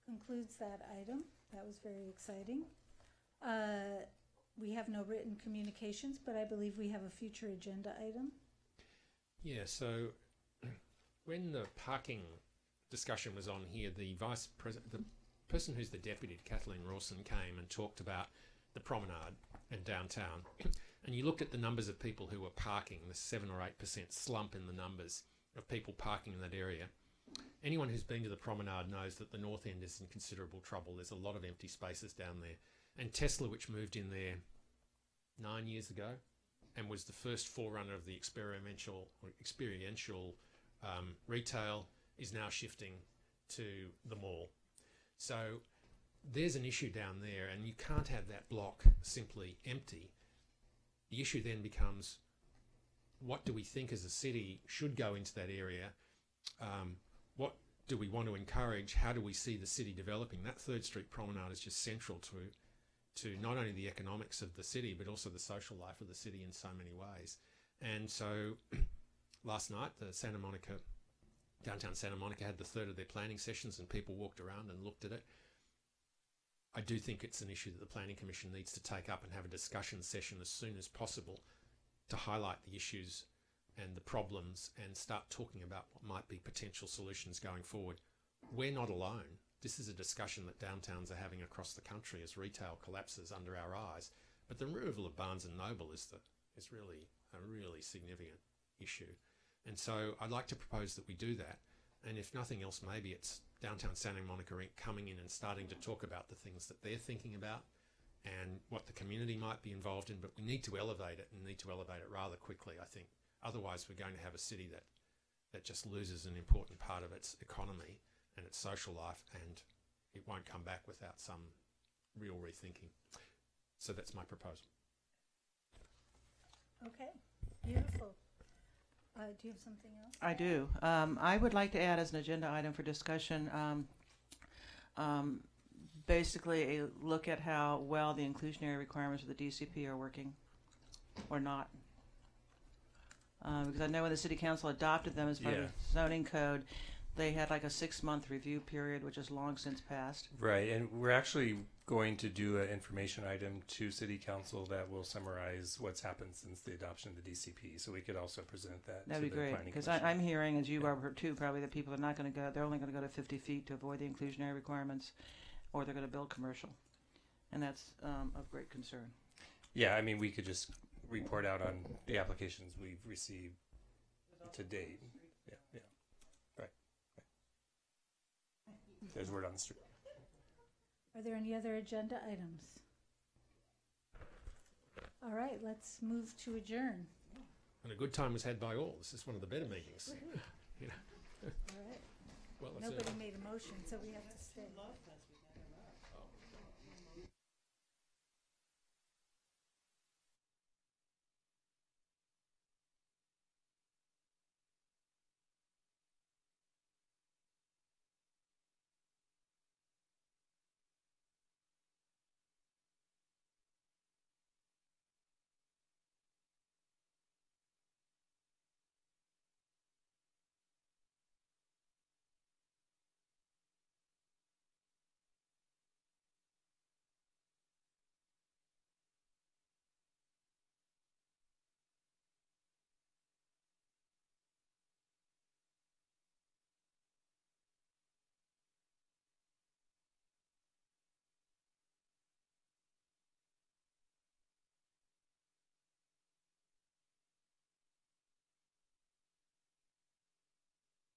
[SPEAKER 1] concludes that item. That was very exciting. We have no written communications, but I believe we have a future agenda item.
[SPEAKER 6] Yeah, so when the parking discussion was on here, the person who's the deputy, Kathleen Rawson, came and talked about the promenade and downtown. and you looked at the numbers of people who were parking, the 7 or 8% slump in the numbers of people parking in that area. Anyone who's been to the promenade knows that the north end is in considerable trouble. There's a lot of empty spaces down there. And Tesla, which moved in there 9 years ago and was the first forerunner of the experiential retail, is now shifting to the mall. So there's an issue down there, and you can't have that block simply empty. The issue then becomes, what do we think as a city should go into that area? What do we want to encourage? How do we see the city developing? That 3rd Street Promenade is just central to not only the economics of the city, but also the social life of the city in so many ways. And so last night, the downtown Santa Monica had the 3rd of their planning sessions, and people walked around and looked at it. I do think it's an issue that the Planning Commission needs to take up and have a discussion session as soon as possible to highlight the issues and the problems and start talking about what might be potential solutions going forward. We're not alone. This is a discussion that downtowns are having across the country as retail collapses under our eyes. But the removal of Barnes and Noble is really a really significant issue. And so I'd like to propose that we do that. And if nothing else, maybe it's Downtown Santa Monica Inc. coming in and starting to talk about the things that they're thinking about and what the community might be involved in. But we need to elevate it, and need to elevate it rather quickly, I think. Otherwise, we're going to have a city that just loses an important part of its economy and its social life, and it won't come back without some real rethinking. So that's my proposal.
[SPEAKER 1] Okay, beautiful. Do you have something else?
[SPEAKER 5] I do. I would like to add as an agenda item for discussion, basically a look at how well the inclusionary requirements of the DCP are working or not. Because I know when the City Council adopted them as part of the zoning code, they had like a 6-month review period, which has long since passed.
[SPEAKER 2] Right, and we're actually going to do an information item to City Council that will summarize what's happened since the adoption of the DCP. So we could also present that.
[SPEAKER 5] That'd be great, because I'm hearing, as you are too, probably that people are not going to go. They're only going to go to 50 feet to avoid the inclusionary requirements, or they're going to build commercial, and that's of great concern.
[SPEAKER 2] Yeah, I mean, we could just report out on the applications we've received to date. Yeah. Right. There's word on the street.
[SPEAKER 1] Are there any other agenda items? All right, let's move to adjourn.
[SPEAKER 6] And a good time was had by all. This is one of the better meetings.
[SPEAKER 1] All right.
[SPEAKER 6] Well,
[SPEAKER 1] Nobody made a motion, so we have to stay.